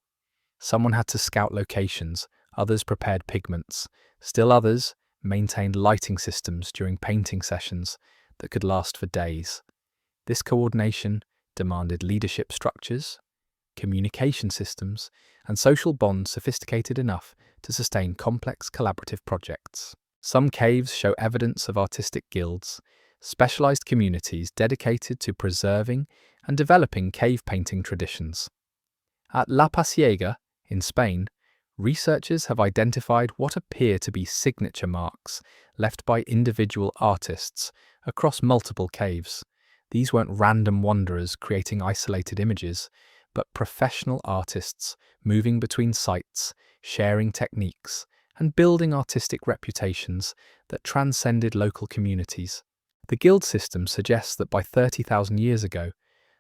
Someone had to scout locations, others prepared pigments, still others maintained lighting systems during painting sessions that could last for days. This coordination demanded leadership structures, communication systems, and social bonds sophisticated enough to sustain complex collaborative projects. Some caves show evidence of artistic guilds, specialized communities dedicated to preserving and developing cave painting traditions. At La Pasiega, in Spain, researchers have identified what appear to be signature marks left by individual artists across multiple caves. These weren't random wanderers creating isolated images, but professional artists moving between sites, sharing techniques, and building artistic reputations that transcended local communities. The guild system suggests that by 30,000 years ago,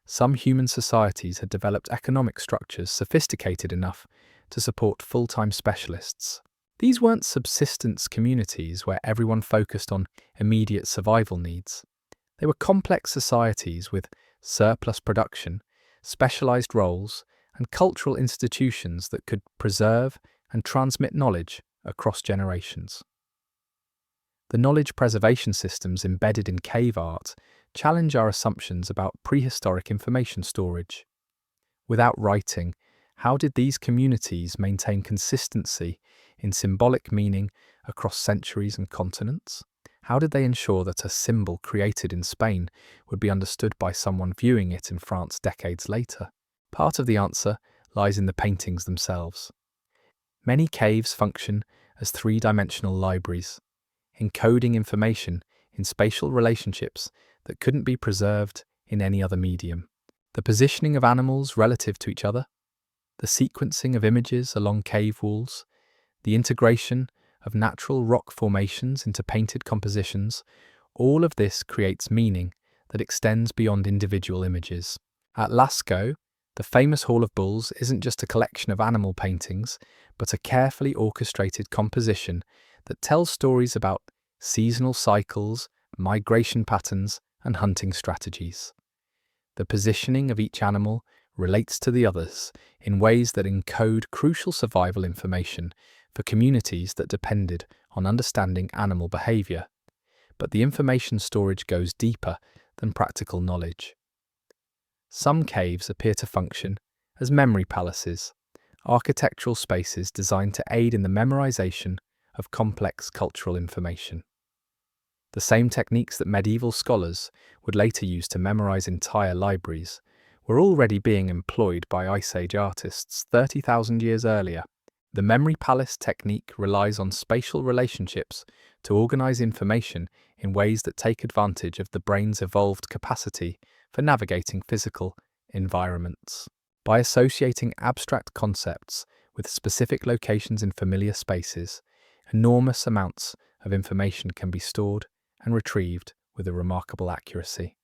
some human societies had developed economic structures sophisticated enough to support full-time specialists. These weren't subsistence communities where everyone focused on immediate survival needs. They were complex societies with surplus production, specialized roles, and cultural institutions that could preserve and transmit knowledge across generations. The knowledge preservation systems embedded in cave art challenge our assumptions about prehistoric information storage. Without writing, how did these communities maintain consistency in symbolic meaning across centuries and continents? How did they ensure that a symbol created in Spain would be understood by someone viewing it in France decades later? Part of the answer lies in the paintings themselves. Many caves function as three-dimensional libraries, encoding information in spatial relationships that couldn't be preserved in any other medium. The positioning of animals relative to each other, the sequencing of images along cave walls, the integration of natural rock formations into painted compositions, all of this creates meaning that extends beyond individual images. At Lascaux, the famous Hall of Bulls isn't just a collection of animal paintings, but a carefully orchestrated composition that tells stories about seasonal cycles, migration patterns, and hunting strategies. The positioning of each animal relates to the others in ways that encode crucial survival information for communities that depended on understanding animal behavior. But the information storage goes deeper than practical knowledge. Some caves appear to function as memory palaces, architectural spaces designed to aid in the memorization of complex cultural information. The same techniques that medieval scholars would later use to memorize entire libraries were already being employed by Ice Age artists 30,000 years earlier. The memory palace technique relies on spatial relationships to organize information in ways that take advantage of the brain's evolved capacity for navigating physical environments. By associating abstract concepts with specific locations in familiar spaces, enormous amounts of information can be stored and retrieved with a remarkable accuracy.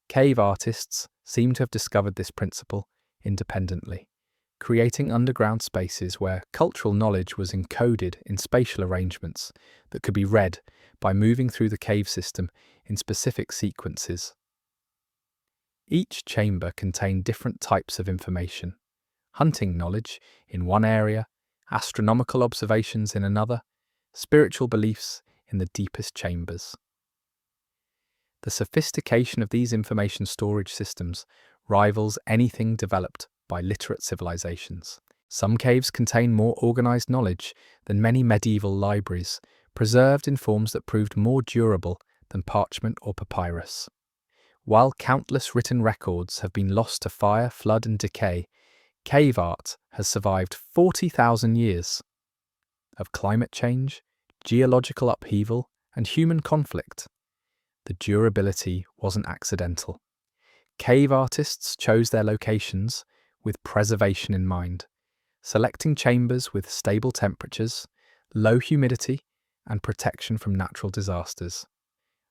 Cave artists seem to have discovered this principle independently, creating underground spaces where cultural knowledge was encoded in spatial arrangements that could be read by moving through the cave system in specific sequences. Each chamber contained different types of information: hunting knowledge in one area, astronomical observations in another, spiritual beliefs in the deepest chambers. The sophistication of these information storage systems rivals anything developed by literate civilizations. Some caves contain more organized knowledge than many medieval libraries, preserved in forms that proved more durable than parchment or papyrus. While countless written records have been lost to fire, flood, and decay, cave art has survived 40,000 years of climate change, geological upheaval, and human conflict. The durability wasn't accidental. Cave artists chose their locations with preservation in mind, selecting chambers with stable temperatures, low humidity, and protection from natural disasters.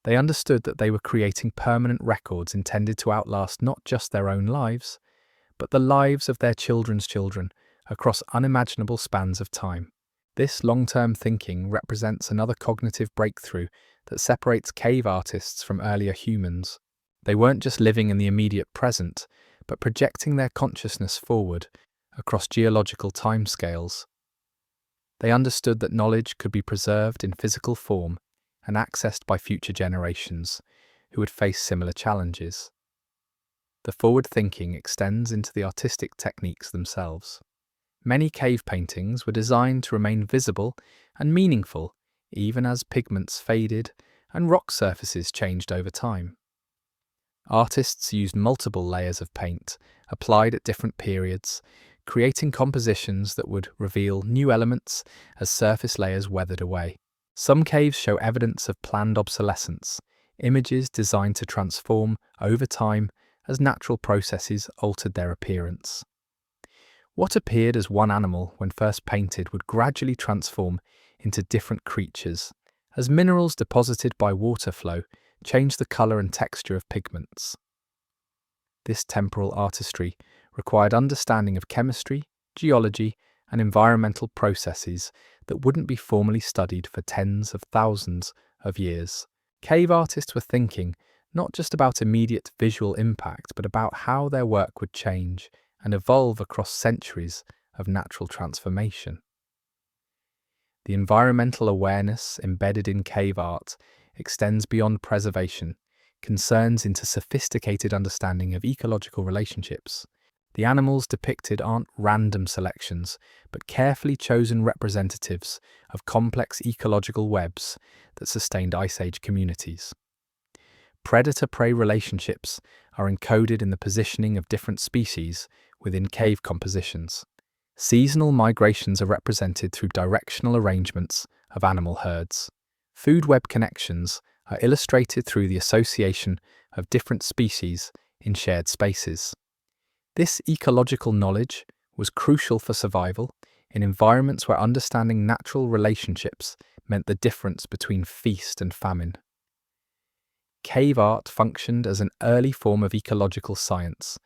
They understood that they were creating permanent records intended to outlast not just their own lives, but the lives of their children's children across unimaginable spans of time. This long-term thinking represents another cognitive breakthrough that separates cave artists from earlier humans. They weren't just living in the immediate present, but projecting their consciousness forward across geological timescales. They understood that knowledge could be preserved in physical form and accessed by future generations who would face similar challenges. The forward thinking extends into the artistic techniques themselves. Many cave paintings were designed to remain visible and meaningful even as pigments faded and rock surfaces changed over time. Artists used multiple layers of paint, applied at different periods, creating compositions that would reveal new elements as surface layers weathered away. Some caves show evidence of planned obsolescence, images designed to transform over time as natural processes altered their appearance. What appeared as one animal when first painted would gradually transform into different creatures, as minerals deposited by water flow changed the colour and texture of pigments. This temporal artistry required understanding of chemistry, geology, and environmental processes that wouldn't be formally studied for tens of thousands of years. Cave artists were thinking not just about immediate visual impact, but about how their work would change and evolve across centuries of natural transformation. The environmental awareness embedded in cave art extends beyond preservation, concerns into sophisticated understanding of ecological relationships. The animals depicted aren't random selections, but carefully chosen representatives of complex ecological webs that sustained Ice Age communities. Predator-prey relationships are encoded in the positioning of different species within cave compositions. Seasonal migrations are represented through directional arrangements of animal herds. Food web connections are illustrated through the association of different species in shared spaces. This ecological knowledge was crucial for survival in environments where understanding natural relationships meant the difference between feast and famine. Cave art functioned as an early form of ecological science,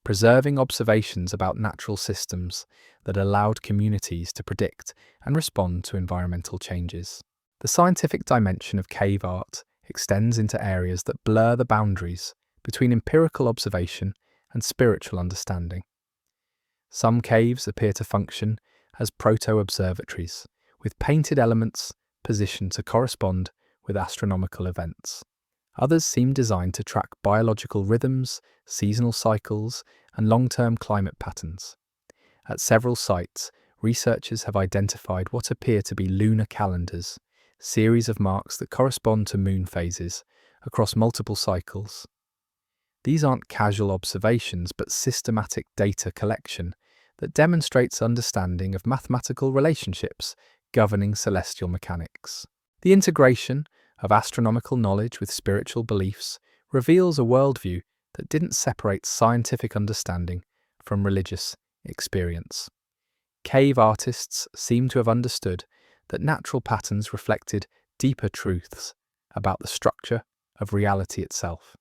preserving observations about natural systems that allowed communities to predict and respond to environmental changes. The scientific dimension of cave art extends into areas that blur the boundaries between empirical observation and spiritual understanding. Some caves appear to function as proto-observatories, with painted elements positioned to correspond with astronomical events. Others seem designed to track biological rhythms, seasonal cycles, and long-term climate patterns. At several sites, researchers have identified what appear to be lunar calendars, series of marks that correspond to moon phases across multiple cycles. These aren't casual observations, but systematic data collection that demonstrates understanding of mathematical relationships governing celestial mechanics. The integration of astronomical knowledge with spiritual beliefs reveals a worldview that didn't separate scientific understanding from religious experience. Cave artists seem to have understood that natural patterns reflected deeper truths about the structure of reality itself.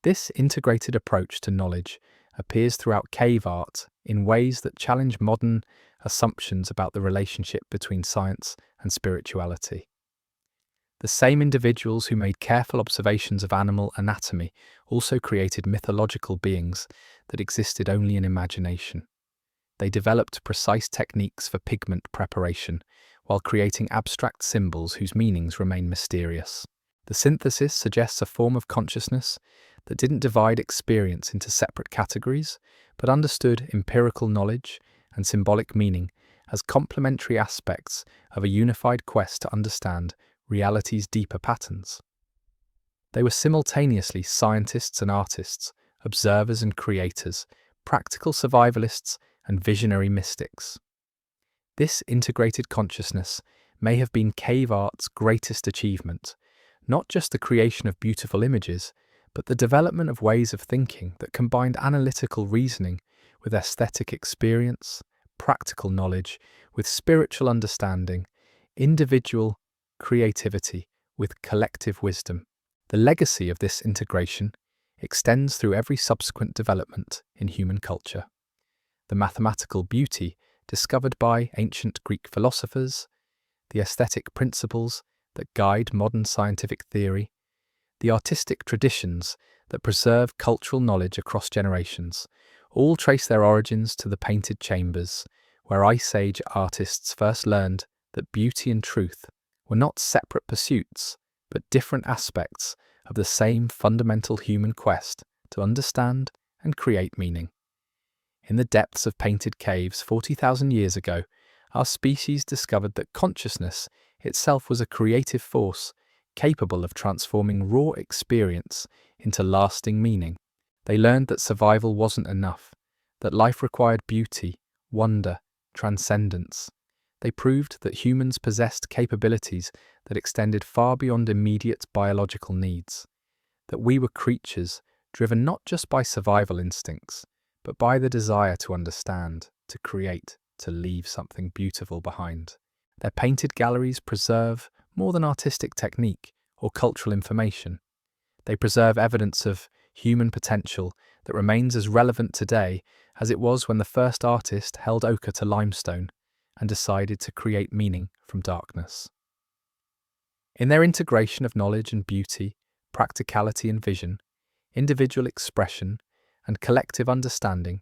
This integrated approach to knowledge appears throughout cave art in ways that challenge modern assumptions about the relationship between science and spirituality. The same individuals who made careful observations of animal anatomy also created mythological beings that existed only in imagination. They developed precise techniques for pigment preparation, while creating abstract symbols whose meanings remain mysterious. The synthesis suggests a form of consciousness that didn't divide experience into separate categories, but understood empirical knowledge and symbolic meaning as complementary aspects of a unified quest to understand reality's deeper patterns. They were simultaneously scientists and artists, observers and creators, practical survivalists and visionary mystics. This integrated consciousness may have been cave art's greatest achievement, not just the creation of beautiful images, but the development of ways of thinking that combined analytical reasoning with aesthetic experience, practical knowledge with spiritual understanding, individual creativity with collective wisdom. The legacy of this integration extends through every subsequent development in human culture. The mathematical beauty discovered by ancient Greek philosophers, the aesthetic principles that guide modern scientific theory, the artistic traditions that preserve cultural knowledge across generations, all trace their origins to the painted chambers, where Ice Age artists first learned that beauty and truth were not separate pursuits, but different aspects of the same fundamental human quest to understand and create meaning. In the depths of painted caves 40,000 years ago, our species discovered that consciousness itself was a creative force capable of transforming raw experience into lasting meaning. They learned that survival wasn't enough, that life required beauty, wonder, transcendence. They proved that humans possessed capabilities that extended far beyond immediate biological needs, that we were creatures driven not just by survival instincts, but by the desire to understand, to create, to leave something beautiful behind. Their painted galleries preserve more than artistic technique or cultural information. They preserve evidence of human potential that remains as relevant today as it was when the first artist held ochre to limestone and decided to create meaning from darkness. In their integration of knowledge and beauty, practicality and vision, individual expression, and collective understanding,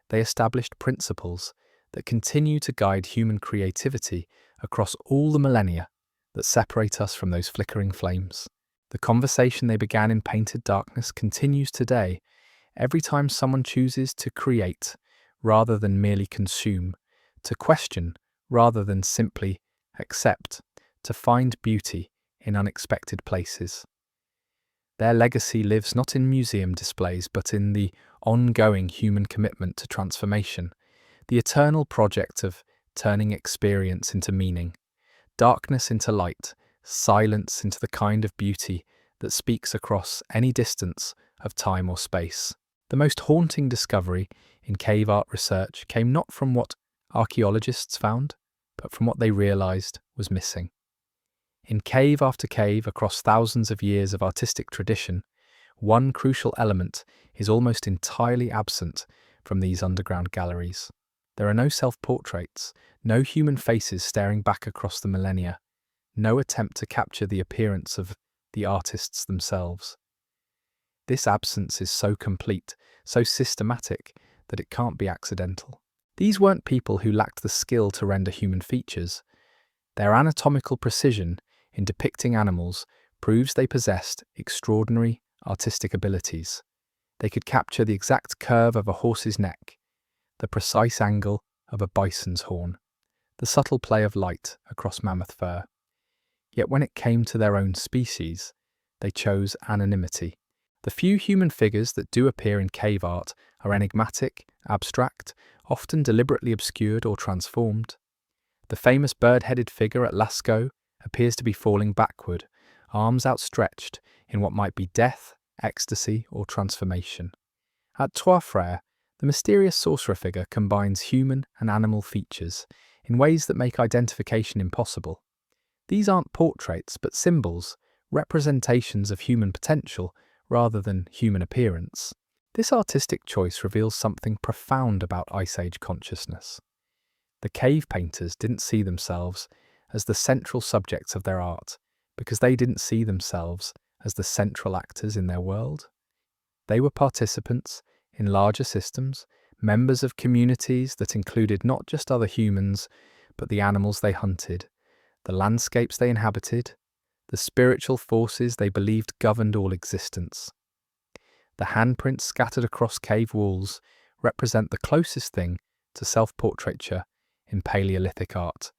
they established principles that continue to guide human creativity across all the millennia that separate us from those flickering flames. The conversation they began in painted darkness continues today, every time someone chooses to create rather than merely consume, to question rather than simply accept, to find beauty in unexpected places. Their legacy lives not in museum displays but in the ongoing human commitment to transformation, the eternal project of turning experience into meaning, darkness into light, silence into the kind of beauty that speaks across any distance of time or space. The most haunting discovery in cave art research came not from what archaeologists found, but from what they realized was missing. In cave after cave across thousands of years of artistic tradition, one crucial element is almost entirely absent from these underground galleries. There are no self-portraits, no human faces staring back across the millennia, no attempt to capture the appearance of the artists themselves. This absence is so complete, so systematic, that it can't be accidental. These weren't people who lacked the skill to render human features. Their anatomical precision in depicting animals proves they possessed extraordinary artistic abilities. They could capture the exact curve of a horse's neck, the precise angle of a bison's horn, the subtle play of light across mammoth fur. Yet when it came to their own species, they chose anonymity. The few human figures that do appear in cave art are enigmatic, abstract, often deliberately obscured or transformed. The famous bird-headed figure at Lascaux appears to be falling backward, arms outstretched in what might be death, ecstasy, or transformation. At Trois Frères, the mysterious sorcerer figure combines human and animal features in ways that make identification impossible. These aren't portraits, but symbols, representations of human potential rather than human appearance. This artistic choice reveals something profound about Ice Age consciousness. The cave painters didn't see themselves as the central subjects of their art, because they didn't see themselves as the central actors in their world. They were participants in larger systems, members of communities that included not just other humans, but the animals they hunted, the landscapes they inhabited, the spiritual forces they believed governed all existence. The handprints scattered across cave walls represent the closest thing to self-portraiture in Paleolithic art.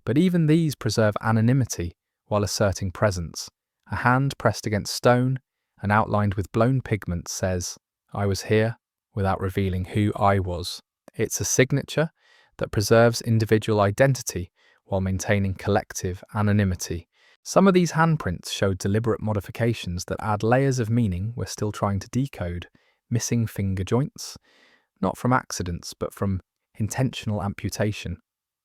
But even these preserve anonymity while asserting presence. A hand pressed against stone and outlined with blown pigment says, "I was here," without revealing who I was. It's a signature that preserves individual identity while maintaining collective anonymity. Some of these handprints show deliberate modifications that add layers of meaning we're still trying to decode. Missing finger joints, not from accidents, but from intentional amputation,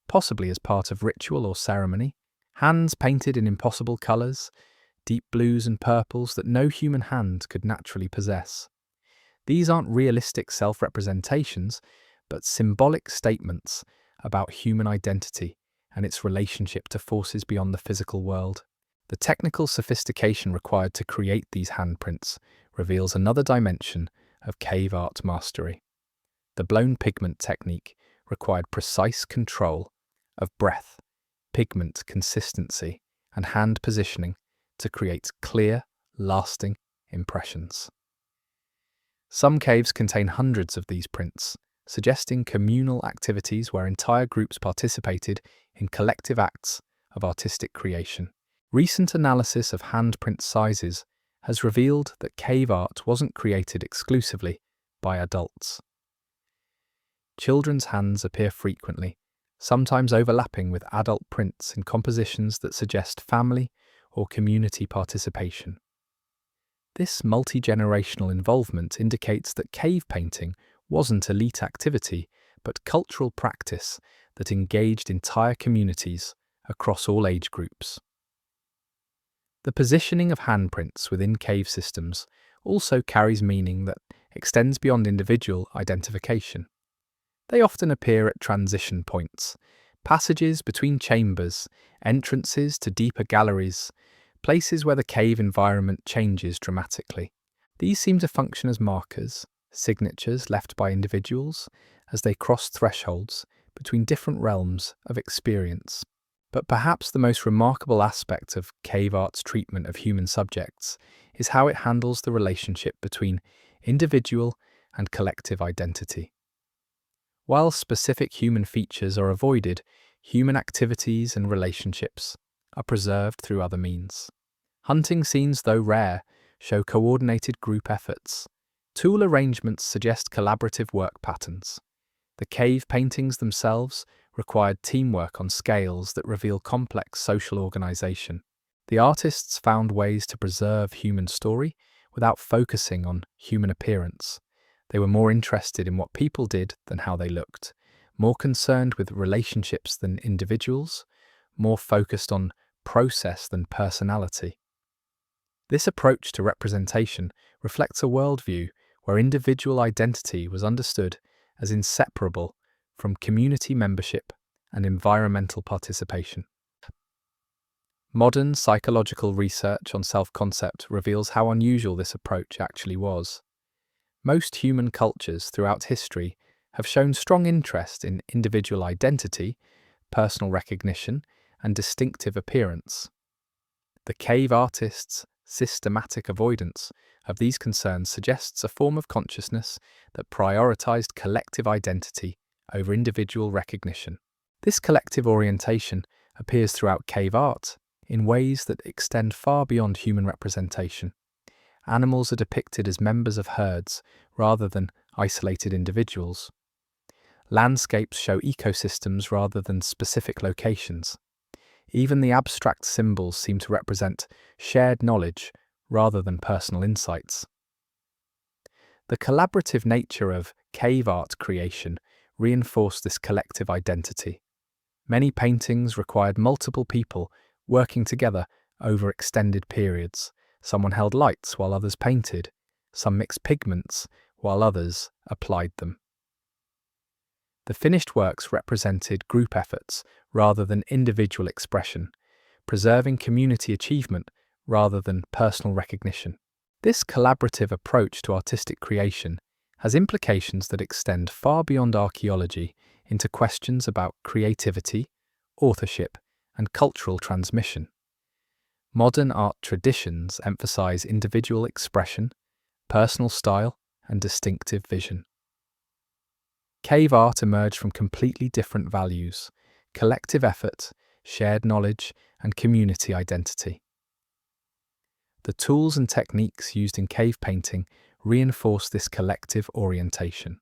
possibly as part of ritual or ceremony. Hands painted in impossible colours, deep blues and purples that no human hand could naturally possess. These aren't realistic self-representations, but symbolic statements about human identity and its relationship to forces beyond the physical world. The technical sophistication required to create these handprints reveals another dimension of cave art mastery. The blown pigment technique required precise control of breath, pigment consistency, and hand positioning to create clear, lasting impressions. Some caves contain hundreds of these prints, suggesting communal activities where entire groups participated in collective acts of artistic creation. Recent analysis of handprint sizes has revealed that cave art wasn't created exclusively by adults. Children's hands appear frequently, sometimes overlapping with adult prints in compositions that suggest family or community participation. This multi-generational involvement indicates that cave painting wasn't elite activity, but cultural practice that engaged entire communities across all age groups. The positioning of handprints within cave systems also carries meaning that extends beyond individual identification. They often appear at transition points, passages between chambers, entrances to deeper galleries, places where the cave environment changes dramatically. These seem to function as markers, signatures left by individuals as they cross thresholds between different realms of experience. But perhaps the most remarkable aspect of cave art's treatment of human subjects is how it handles the relationship between individual and collective identity. While specific human features are avoided, human activities and relationships are preserved through other means. Hunting scenes, though rare, show coordinated group efforts. Tool arrangements suggest collaborative work patterns. The cave paintings themselves required teamwork on scales that reveal complex social organization. The artists found ways to preserve human story without focusing on human appearance. They were more interested in what people did than how they looked, more concerned with relationships than individuals, more focused on process than personality. This approach to representation reflects a worldview where individual identity was understood as inseparable from community membership and environmental participation. Modern psychological research on self-concept reveals how unusual this approach actually was. Most human cultures throughout history have shown strong interest in individual identity, personal recognition, and distinctive appearance. The cave artists' systematic avoidance of these concerns suggests a form of consciousness that prioritized collective identity over individual recognition. This collective orientation appears throughout cave art in ways that extend far beyond human representation. Animals are depicted as members of herds rather than isolated individuals. Landscapes show ecosystems rather than specific locations. Even the abstract symbols seem to represent shared knowledge rather than personal insights. The collaborative nature of cave art creation reinforced this collective identity. Many paintings required multiple people working together over extended periods. Someone held lights while others painted. Some mixed pigments while others applied them. The finished works represented group efforts rather than individual expression, preserving community achievement rather than personal recognition. This collaborative approach to artistic creation has implications that extend far beyond archaeology into questions about creativity, authorship, and cultural transmission. Modern art traditions emphasize individual expression, personal style, and distinctive vision. Cave art emerged from completely different values: collective effort, shared knowledge, and community identity. The tools and techniques used in cave painting reinforce this collective orientation.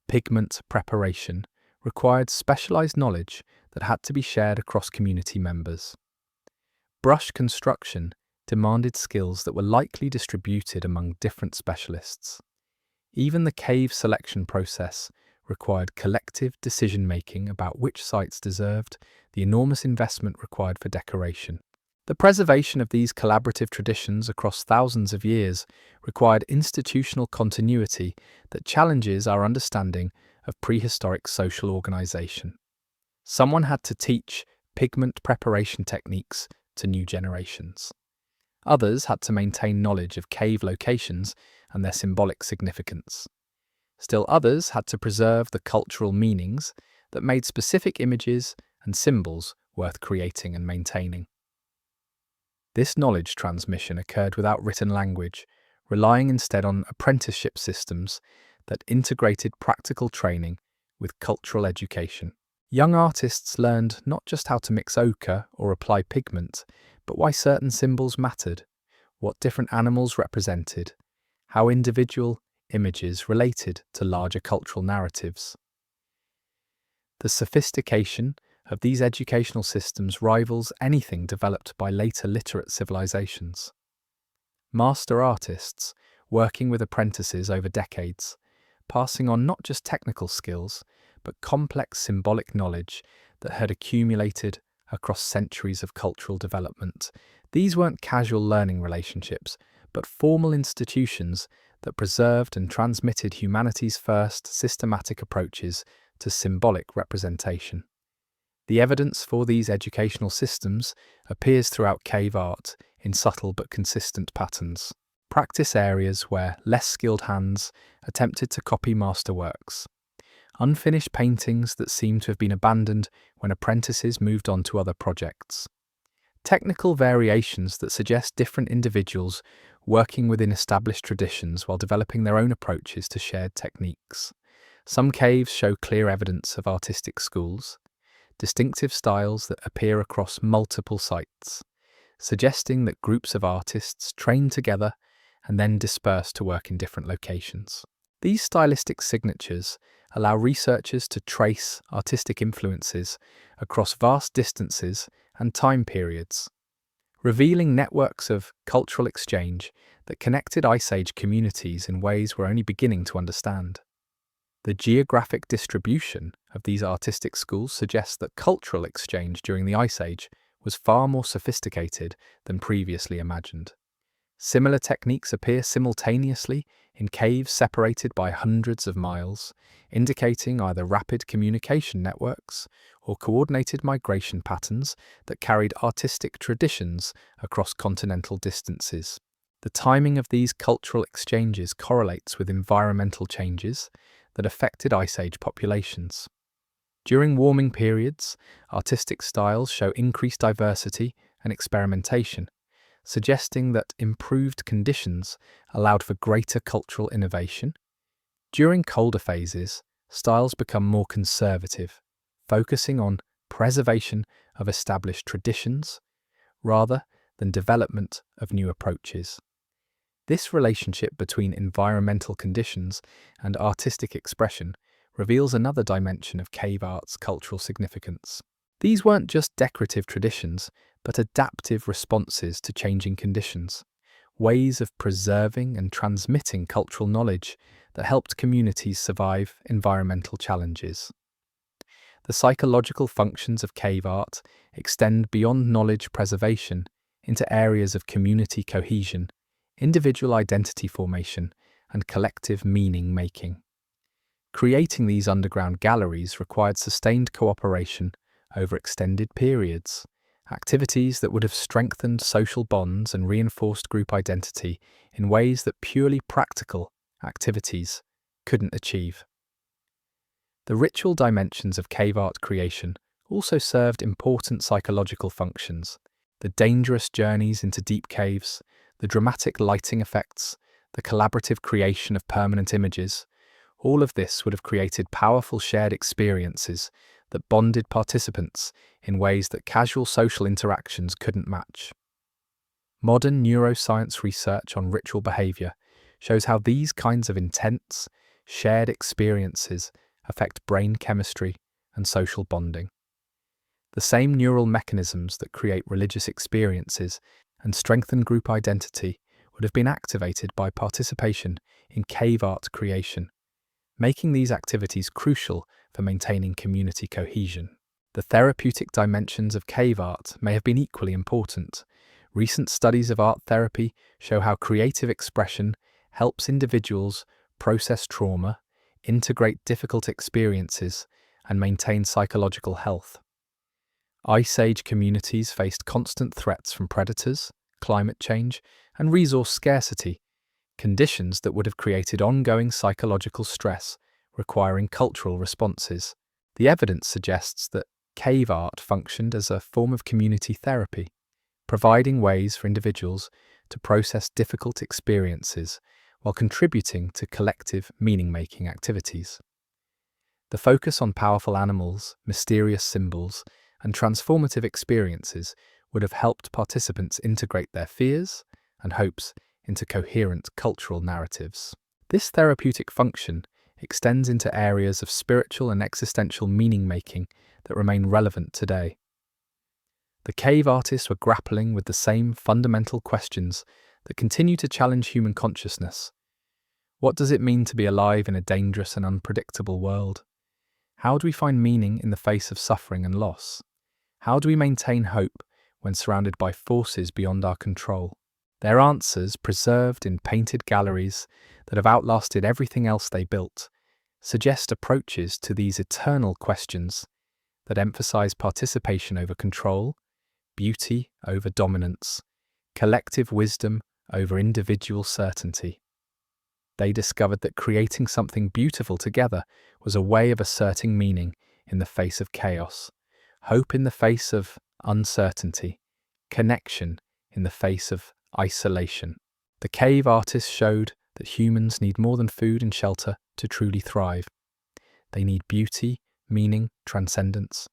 Pigment preparation required specialized knowledge that had to be shared across community members. Brush construction demanded skills that were likely distributed among different specialists. Even the cave selection process required collective decision-making about which sites deserved the enormous investment required for decoration. The preservation of these collaborative traditions across thousands of years required institutional continuity that challenges our understanding of prehistoric social organization. Someone had to teach pigment preparation techniques to new generations. Others had to maintain knowledge of cave locations and their symbolic significance. Still others had to preserve the cultural meanings that made specific images and symbols worth creating and maintaining. This knowledge transmission occurred without written language, relying instead on apprenticeship systems that integrated practical training with cultural education. Young artists learned not just how to mix ochre or apply pigment, but why certain symbols mattered, what different animals represented, how individual images related to larger cultural narratives. The sophistication of these educational systems rivals anything developed by later literate civilizations. Master artists, working with apprentices over decades, passing on not just technical skills, but complex symbolic knowledge that had accumulated across centuries of cultural development. These weren't casual learning relationships, but formal institutions that preserved and transmitted humanity's first systematic approaches to symbolic representation. The evidence for these educational systems appears throughout cave art in subtle but consistent patterns. Practice areas where less skilled hands attempted to copy masterworks. Unfinished paintings that seem to have been abandoned when apprentices moved on to other projects. Technical variations that suggest different individuals working within established traditions while developing their own approaches to shared techniques. Some caves show clear evidence of artistic schools, distinctive styles that appear across multiple sites, suggesting that groups of artists trained together and then dispersed to work in different locations. These stylistic signatures allow researchers to trace artistic influences across vast distances and time periods, revealing networks of cultural exchange that connected Ice Age communities in ways we're only beginning to understand. The geographic distribution of these artistic schools suggests that cultural exchange during the Ice Age was far more sophisticated than previously imagined. Similar techniques appear simultaneously in caves separated by hundreds of miles, indicating either rapid communication networks or coordinated migration patterns that carried artistic traditions across continental distances. The timing of these cultural exchanges correlates with environmental changes that affected Ice Age populations. During warming periods, artistic styles show increased diversity and experimentation, suggesting that improved conditions allowed for greater cultural innovation. During colder phases, styles become more conservative, focusing on preservation of established traditions rather than development of new approaches. This relationship between environmental conditions and artistic expression reveals another dimension of cave art's cultural significance. These weren't just decorative traditions, but adaptive responses to changing conditions, ways of preserving and transmitting cultural knowledge that helped communities survive environmental challenges. The psychological functions of cave art extend beyond knowledge preservation into areas of community cohesion, individual identity formation, and collective meaning making. Creating these underground galleries required sustained cooperation over extended periods, activities that would have strengthened social bonds and reinforced group identity in ways that purely practical activities couldn't achieve. The ritual dimensions of cave art creation also served important psychological functions. The dangerous journeys into deep caves, the dramatic lighting effects, the collaborative creation of permanent images, all of this would have created powerful shared experiences that bonded participants in ways that casual social interactions couldn't match. Modern neuroscience research on ritual behavior shows how these kinds of intense, shared experiences affect brain chemistry and social bonding. The same neural mechanisms that create religious experiences and strengthen group identity would have been activated by participation in cave art creation, making these activities crucial for maintaining community cohesion. The therapeutic dimensions of cave art may have been equally important. Recent studies of art therapy show how creative expression helps individuals process trauma, integrate difficult experiences, and maintain psychological health. Ice Age communities faced constant threats from predators, climate change, and resource scarcity, conditions that would have created ongoing psychological stress, requiring cultural responses. The evidence suggests that cave art functioned as a form of community therapy, providing ways for individuals to process difficult experiences while contributing to collective meaning-making activities. The focus on powerful animals, mysterious symbols, and transformative experiences would have helped participants integrate their fears and hopes into coherent cultural narratives. This therapeutic function extends into areas of spiritual and existential meaning-making that remain relevant today. The cave artists were grappling with the same fundamental questions that continue to challenge human consciousness. What does it mean to be alive in a dangerous and unpredictable world? How do we find meaning in the face of suffering and loss? How do we maintain hope when surrounded by forces beyond our control? Their answers, preserved in painted galleries that have outlasted everything else they built, suggest approaches to these eternal questions that emphasize participation over control, beauty over dominance, collective wisdom over individual certainty. They discovered that creating something beautiful together was a way of asserting meaning in the face of chaos, hope in the face of uncertainty, connection in the face of isolation. The cave artists showed that humans need more than food and shelter to truly thrive. They need beauty, meaning, transcendence.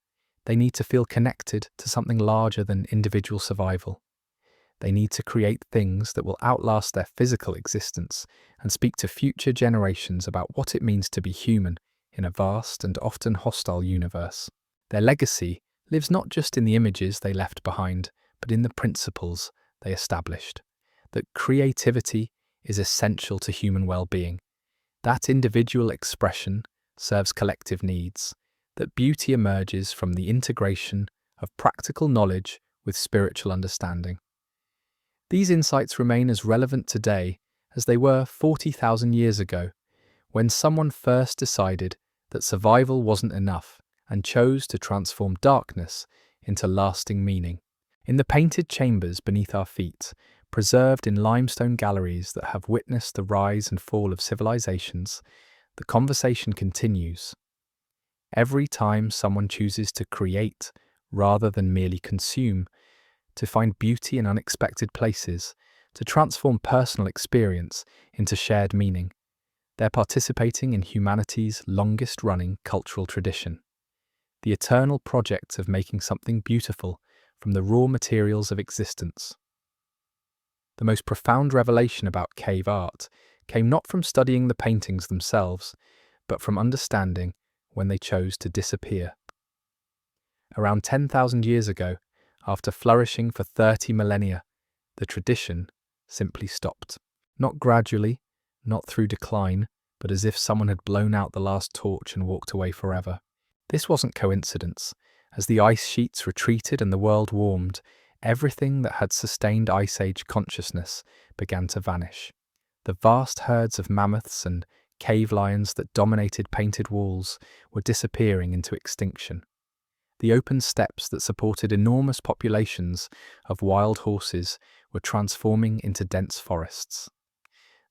They need to feel connected to something larger than individual survival. They need to create things that will outlast their physical existence and speak to future generations about what it means to be human in a vast and often hostile universe. Their legacy lives not just in the images they left behind, but in the principles they established. That creativity is essential to human well-being. That individual expression serves collective needs. That beauty emerges from the integration of practical knowledge with spiritual understanding. These insights remain as relevant today as they were 40,000 years ago, when someone first decided that survival wasn't enough and chose to transform darkness into lasting meaning. In the painted chambers beneath our feet, preserved in limestone galleries that have witnessed the rise and fall of civilizations, the conversation continues. Every time someone chooses to create rather than merely consume, to find beauty in unexpected places, to transform personal experience into shared meaning, they're participating in humanity's longest-running cultural tradition. The eternal project of making something beautiful from the raw materials of existence. The most profound revelation about cave art came not from studying the paintings themselves, but from understanding when they chose to disappear. Around 10,000 years ago, after flourishing for 30 millennia, the tradition simply stopped. Not gradually, not through decline, but as if someone had blown out the last torch and walked away forever. This wasn't coincidence. As the ice sheets retreated and the world warmed, everything that had sustained Ice Age consciousness began to vanish. The vast herds of mammoths and cave lions that dominated painted walls were disappearing into extinction. The open steppes that supported enormous populations of wild horses were transforming into dense forests.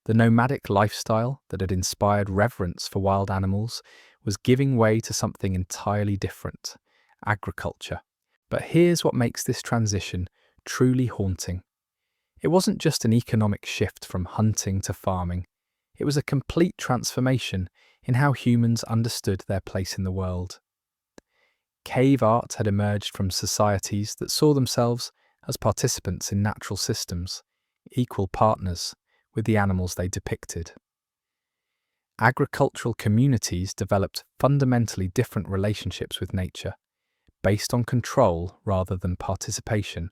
The nomadic lifestyle that had inspired reverence for wild animals was giving way to something entirely different: agriculture. But here's what makes this transition truly haunting. It wasn't just an economic shift from hunting to farming, it was a complete transformation in how humans understood their place in the world. Cave art had emerged from societies that saw themselves as participants in natural systems, equal partners with the animals they depicted. Agricultural communities developed fundamentally different relationships with nature, based on control rather than participation,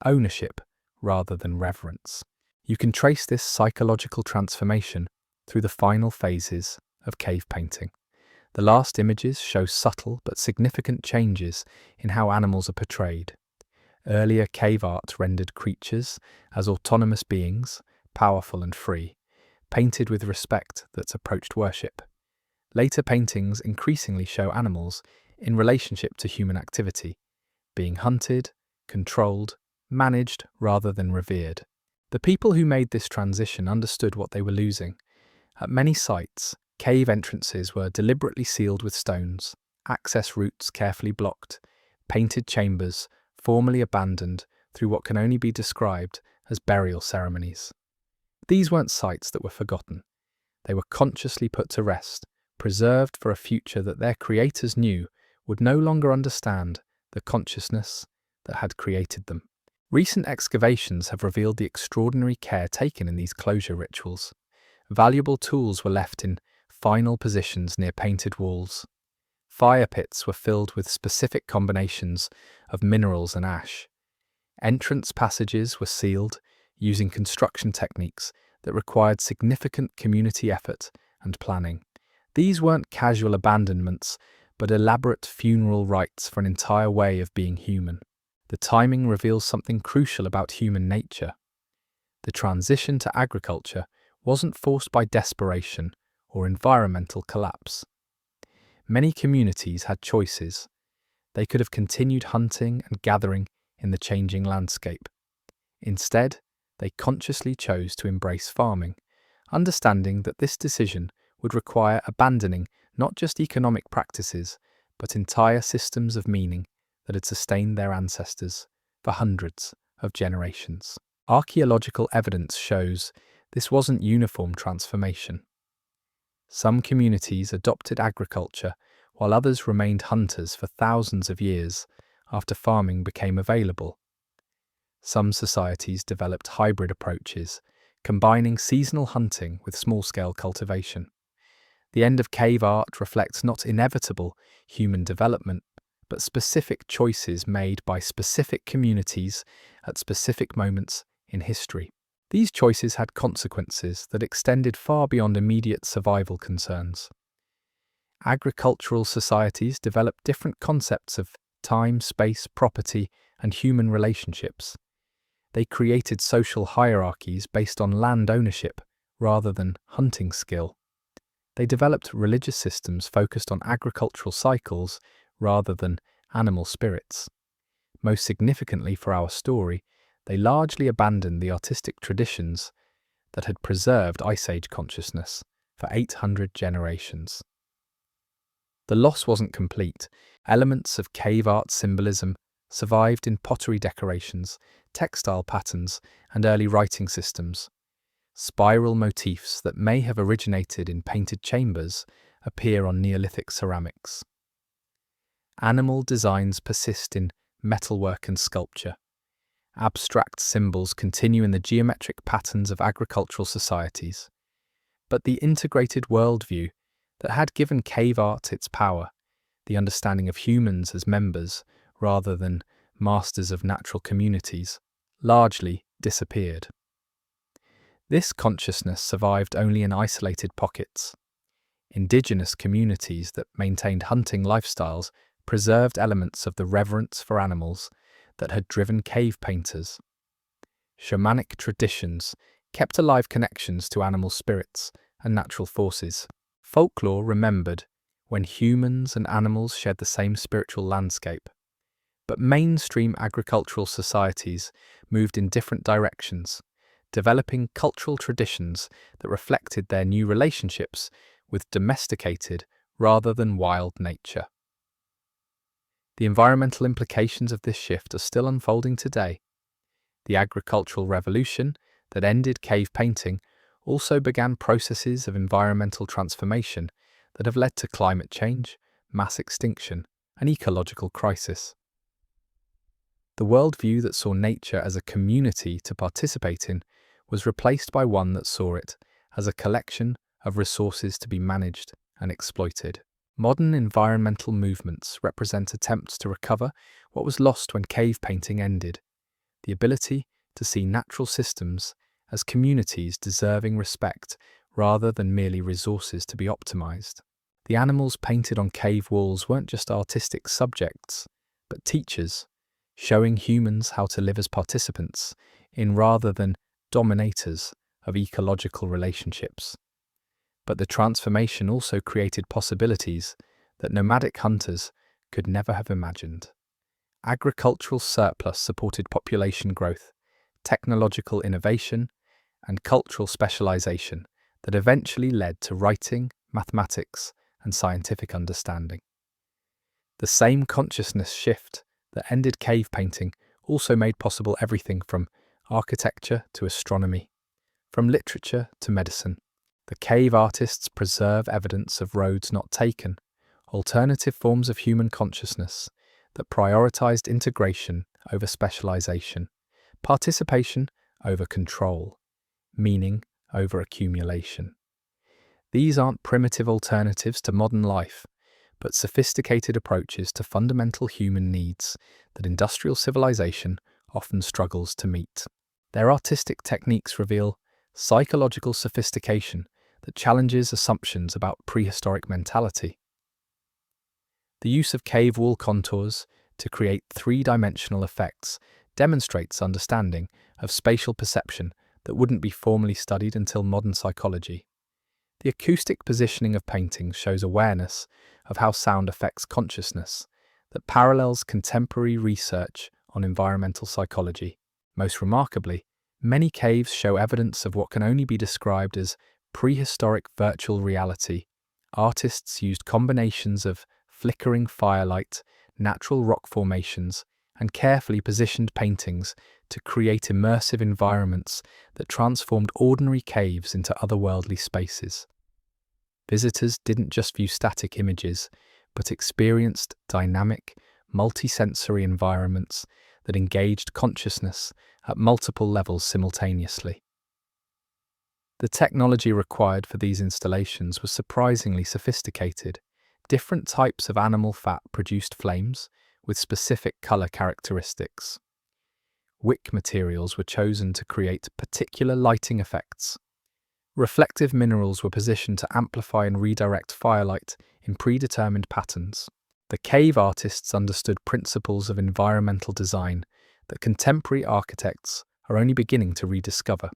ownership rather than reverence. You can trace this psychological transformation through the final phases of cave painting. The last images show subtle but significant changes in how animals are portrayed. Earlier cave art rendered creatures as autonomous beings, powerful and free, painted with respect that approached worship. Later paintings increasingly show animals in relationship to human activity, being hunted, controlled, managed rather than revered. The people who made this transition understood what they were losing. At many sites, cave entrances were deliberately sealed with stones, access routes carefully blocked, painted chambers formally abandoned through what can only be described as burial ceremonies. These weren't sites that were forgotten. They were consciously put to rest, preserved for a future that their creators knew would no longer understand the consciousness that had created them. Recent excavations have revealed the extraordinary care taken in these closure rituals. Valuable tools were left in final positions near painted walls. Fire pits were filled with specific combinations of minerals and ash. Entrance passages were sealed using construction techniques that required significant community effort and planning. These weren't casual abandonments, but elaborate funeral rites for an entire way of being human. The timing reveals something crucial about human nature. The transition to agriculture wasn't forced by desperation or environmental collapse. Many communities had choices. They could have continued hunting and gathering in the changing landscape. Instead, they consciously chose to embrace farming, understanding that this decision would require abandoning not just economic practices, but entire systems of meaning that had sustained their ancestors for hundreds of generations. Archaeological evidence shows this wasn't uniform transformation. Some communities adopted agriculture while others remained hunters for thousands of years after farming became available. Some societies developed hybrid approaches, combining seasonal hunting with small-scale cultivation. The end of cave art reflects not inevitable human development, but specific choices made by specific communities at specific moments in history. These choices had consequences that extended far beyond immediate survival concerns. Agricultural societies developed different concepts of time, space, property, and human relationships. They created social hierarchies based on land ownership rather than hunting skill. They developed religious systems focused on agricultural cycles rather than animal spirits. Most significantly for our story, they largely abandoned the artistic traditions that had preserved Ice Age consciousness for 800 generations. The loss wasn't complete. Elements of cave art symbolism survived in pottery decorations, textile patterns, and early writing systems. Spiral motifs that may have originated in painted chambers appear on Neolithic ceramics. Animal designs persist in metalwork and sculpture. Abstract symbols continue in the geometric patterns of agricultural societies. But the integrated worldview that had given cave art its power, the understanding of humans as members rather than masters of natural communities, largely disappeared. This consciousness survived only in isolated pockets. Indigenous communities that maintained hunting lifestyles preserved elements of the reverence for animals that had driven cave painters. Shamanic traditions kept alive connections to animal spirits and natural forces. Folklore remembered when humans and animals shared the same spiritual landscape. But mainstream agricultural societies moved in different directions, developing cultural traditions that reflected their new relationships with domesticated rather than wild nature. The environmental implications of this shift are still unfolding today. The agricultural revolution that ended cave painting also began processes of environmental transformation that have led to climate change, mass extinction, and ecological crisis. The worldview that saw nature as a community to participate in was replaced by one that saw it as a collection of resources to be managed and exploited. Modern environmental movements represent attempts to recover what was lost when cave painting ended, the ability to see natural systems as communities deserving respect rather than merely resources to be optimized. The animals painted on cave walls weren't just artistic subjects, but teachers, showing humans how to live as participants in rather than dominators of ecological relationships. But the transformation also created possibilities that nomadic hunters could never have imagined. Agricultural surplus supported population growth, technological innovation, and cultural specialization that eventually led to writing, mathematics, and scientific understanding. The same consciousness shift that ended cave painting also made possible everything from architecture to astronomy, from literature to medicine. The cave artists preserve evidence of roads not taken, alternative forms of human consciousness that prioritized integration over specialization, participation over control, meaning over accumulation. These aren't primitive alternatives to modern life, but sophisticated approaches to fundamental human needs that industrial civilization often struggles to meet. Their artistic techniques reveal psychological sophistication that challenges assumptions about prehistoric mentality. The use of cave wall contours to create three-dimensional effects demonstrates understanding of spatial perception that wouldn't be formally studied until modern psychology. The acoustic positioning of paintings shows awareness of how sound affects consciousness that parallels contemporary research on environmental psychology. Most remarkably, many caves show evidence of what can only be described as prehistoric virtual reality. Artists used combinations of flickering firelight, natural rock formations, and carefully positioned paintings to create immersive environments that transformed ordinary caves into otherworldly spaces. Visitors didn't just view static images, but experienced dynamic, multisensory environments that engaged consciousness at multiple levels simultaneously. The technology required for these installations was surprisingly sophisticated. Different types of animal fat produced flames with specific color characteristics. Wick materials were chosen to create particular lighting effects. Reflective minerals were positioned to amplify and redirect firelight in predetermined patterns. The cave artists understood principles of environmental design that contemporary architects are only beginning to rediscover.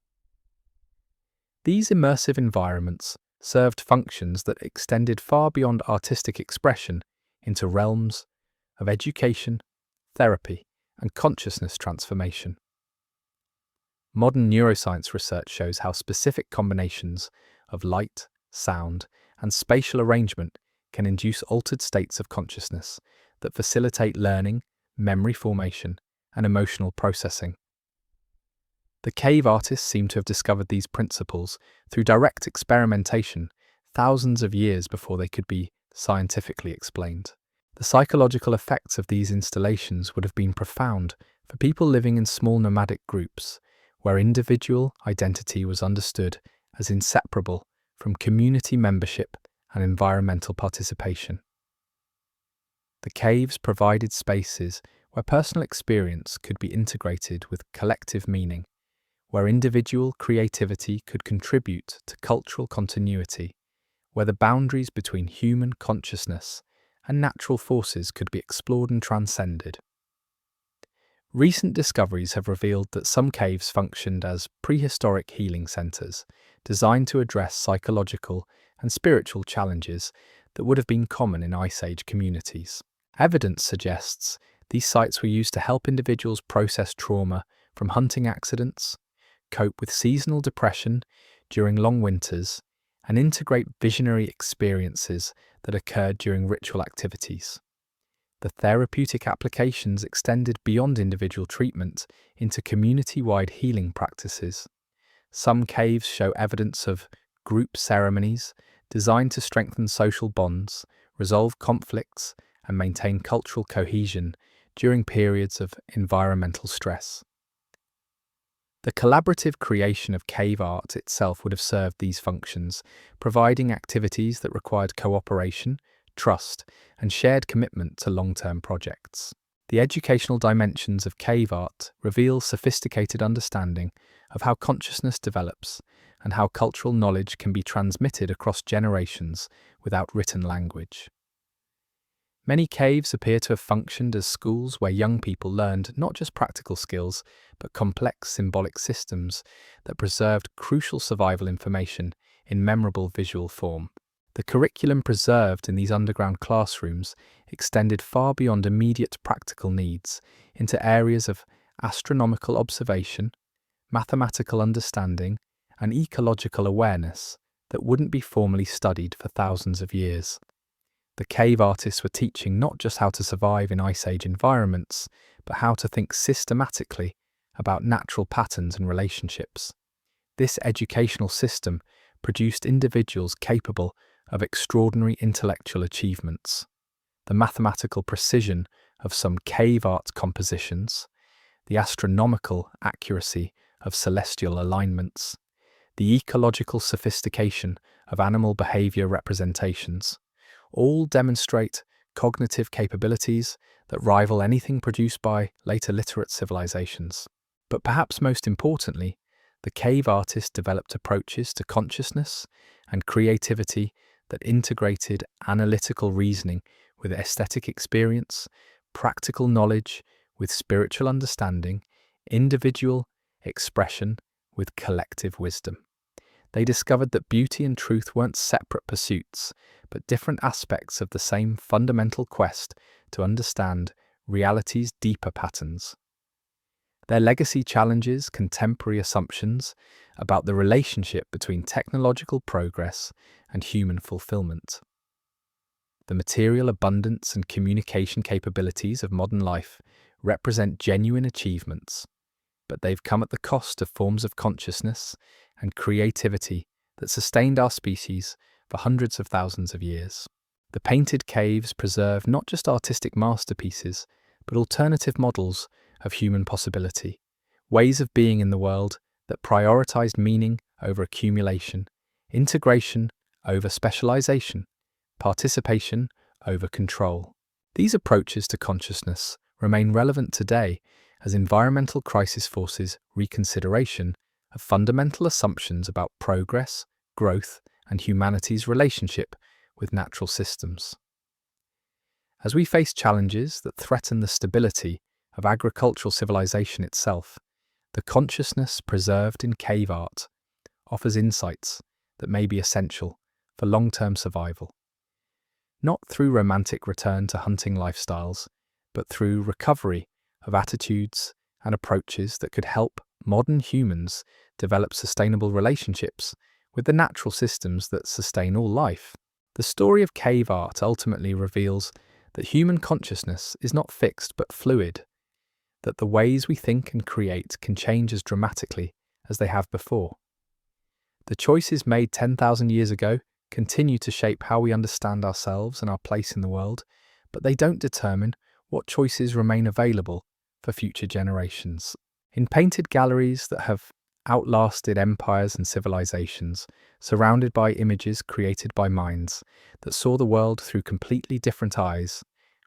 These immersive environments served functions that extended far beyond artistic expression into realms of education, therapy, and consciousness transformation. Modern neuroscience research shows how specific combinations of light, sound, and spatial arrangement can induce altered states of consciousness that facilitate learning, memory formation, and emotional processing. The cave artists seem to have discovered these principles through direct experimentation thousands of years before they could be scientifically explained. The psychological effects of these installations would have been profound for people living in small nomadic groups, where individual identity was understood as inseparable from community membership and environmental participation. The caves provided spaces where personal experience could be integrated with collective meaning, where individual creativity could contribute to cultural continuity, where the boundaries between human consciousness and natural forces could be explored and transcended. Recent discoveries have revealed that some caves functioned as prehistoric healing centers, designed to address psychological and spiritual challenges that would have been common in Ice Age communities. Evidence suggests These sites were used to help individuals process trauma from hunting accidents, cope with seasonal depression during long winters, and integrate visionary experiences that occurred during ritual activities. The therapeutic applications extended beyond individual treatment into community-wide healing practices. Some caves show evidence of group ceremonies designed to strengthen social bonds, resolve conflicts, and maintain cultural cohesion during periods of environmental stress. The collaborative creation of cave art itself would have served these functions, providing activities that required cooperation, trust, and shared commitment to long-term projects. The educational dimensions of cave art reveal sophisticated understanding of how consciousness develops and how cultural knowledge can be transmitted across generations without written language. Many caves appear to have functioned as schools where young people learned not just practical skills, but complex symbolic systems that preserved crucial survival information in memorable visual form. The curriculum preserved in these underground classrooms extended far beyond immediate practical needs into areas of astronomical observation, mathematical understanding, and ecological awareness that wouldn't be formally studied for thousands of years. The cave artists were teaching not just how to survive in Ice Age environments, but how to think systematically about natural patterns and relationships. This educational system produced individuals capable of extraordinary intellectual achievements. The mathematical precision of some cave art compositions, the astronomical accuracy of celestial alignments, the ecological sophistication of animal behavior representations, all demonstrate cognitive capabilities that rival anything produced by later literate civilizations. But perhaps most importantly, the cave artists developed approaches to consciousness and creativity that integrated analytical reasoning with aesthetic experience, practical knowledge with spiritual understanding, individual expression with collective wisdom. They discovered that beauty and truth weren't separate pursuits, but different aspects of the same fundamental quest to understand reality's deeper patterns. Their legacy challenges contemporary assumptions about the relationship between technological progress and human fulfillment. The material abundance and communication capabilities of modern life represent genuine achievements, but they've come at the cost of forms of consciousness and creativity that sustained our species for hundreds of thousands of years. The painted caves preserve not just artistic masterpieces, but alternative models of human possibility, ways of being in the world that prioritized meaning over accumulation, integration over specialization, participation over control. These approaches to consciousness remain relevant today as environmental crisis forces reconsideration of fundamental assumptions about progress, growth, and humanity's relationship with natural systems. As we face challenges that threaten the stability of agricultural civilization itself, the consciousness preserved in cave art offers insights that may be essential for long-term survival. Not through romantic return to hunting lifestyles, but through recovery of attitudes and approaches that could help modern humans develop sustainable relationships with the natural systems that sustain all life. The story of cave art ultimately reveals that human consciousness is not fixed but fluid, that the ways we think and create can change as dramatically as they have before. The choices made 10,000 years ago continue to shape how we understand ourselves and our place in the world, but they don't determine what choices remain available for future generations. In painted galleries that have outlasted empires and civilizations, surrounded by images created by minds that saw the world through completely different eyes,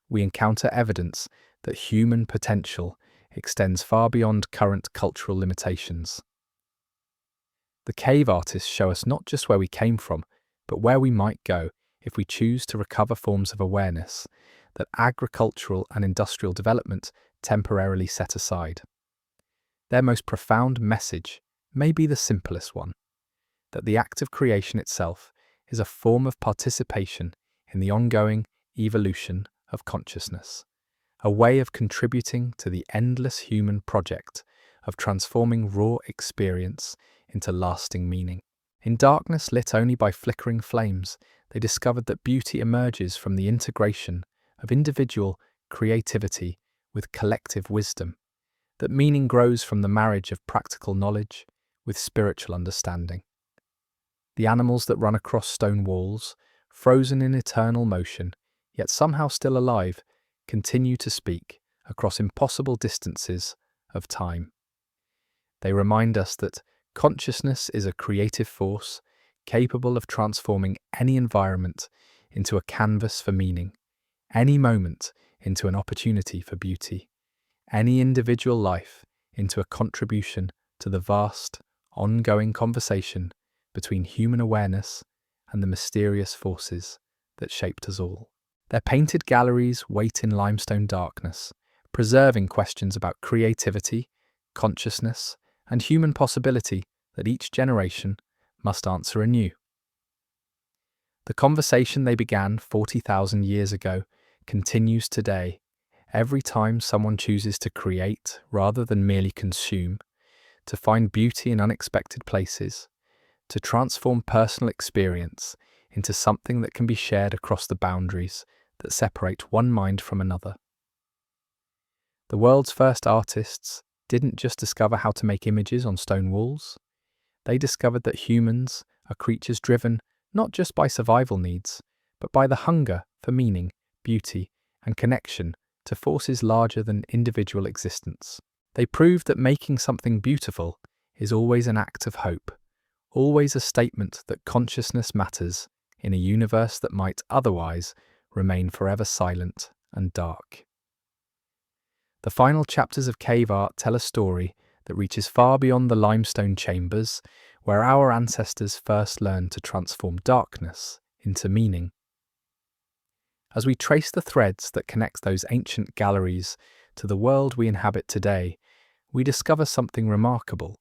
we encounter evidence that human potential extends far beyond current cultural limitations. The cave artists show us not just where we came from, but where we might go if we choose to recover forms of awareness that agricultural and industrial development temporarily set aside. Their most profound message may be the simplest one, that the act of creation itself is a form of participation in the ongoing evolution of consciousness, a way of contributing to the endless human project of transforming raw experience into lasting meaning. In darkness lit only by flickering flames, they discovered that beauty emerges from the integration of individual creativity with collective wisdom, that meaning grows from the marriage of practical knowledge with spiritual understanding. The animals that run across stone walls, frozen in eternal motion, yet somehow still alive, continue to speak across impossible distances of time. They remind us that consciousness is a creative force capable of transforming any environment into a canvas for meaning, any moment into an opportunity for beauty, any individual life into a contribution to the vast, ongoing conversation between human awareness and the mysterious forces that shaped us all. Their painted galleries wait in limestone darkness, preserving questions about creativity, consciousness, and human possibility that each generation must answer anew. The conversation they began 40,000 years ago continues today, every time someone chooses to create rather than merely consume, to find beauty in unexpected places, to transform personal experience into something that can be shared across the boundaries that separate one mind from another. The world's first artists didn't just discover how to make images on stone walls. They discovered that humans are creatures driven not just by survival needs, but by the hunger for meaning, beauty, and connection to forces larger than individual existence. They proved that making something beautiful is always an act of hope, always a statement that consciousness matters in a universe that might otherwise remain forever silent and dark. The final chapters of cave art tell a story that reaches far beyond the limestone chambers where our ancestors first learned to transform darkness into meaning. As we trace the threads that connect those ancient galleries to the world we inhabit today, we discover something remarkable.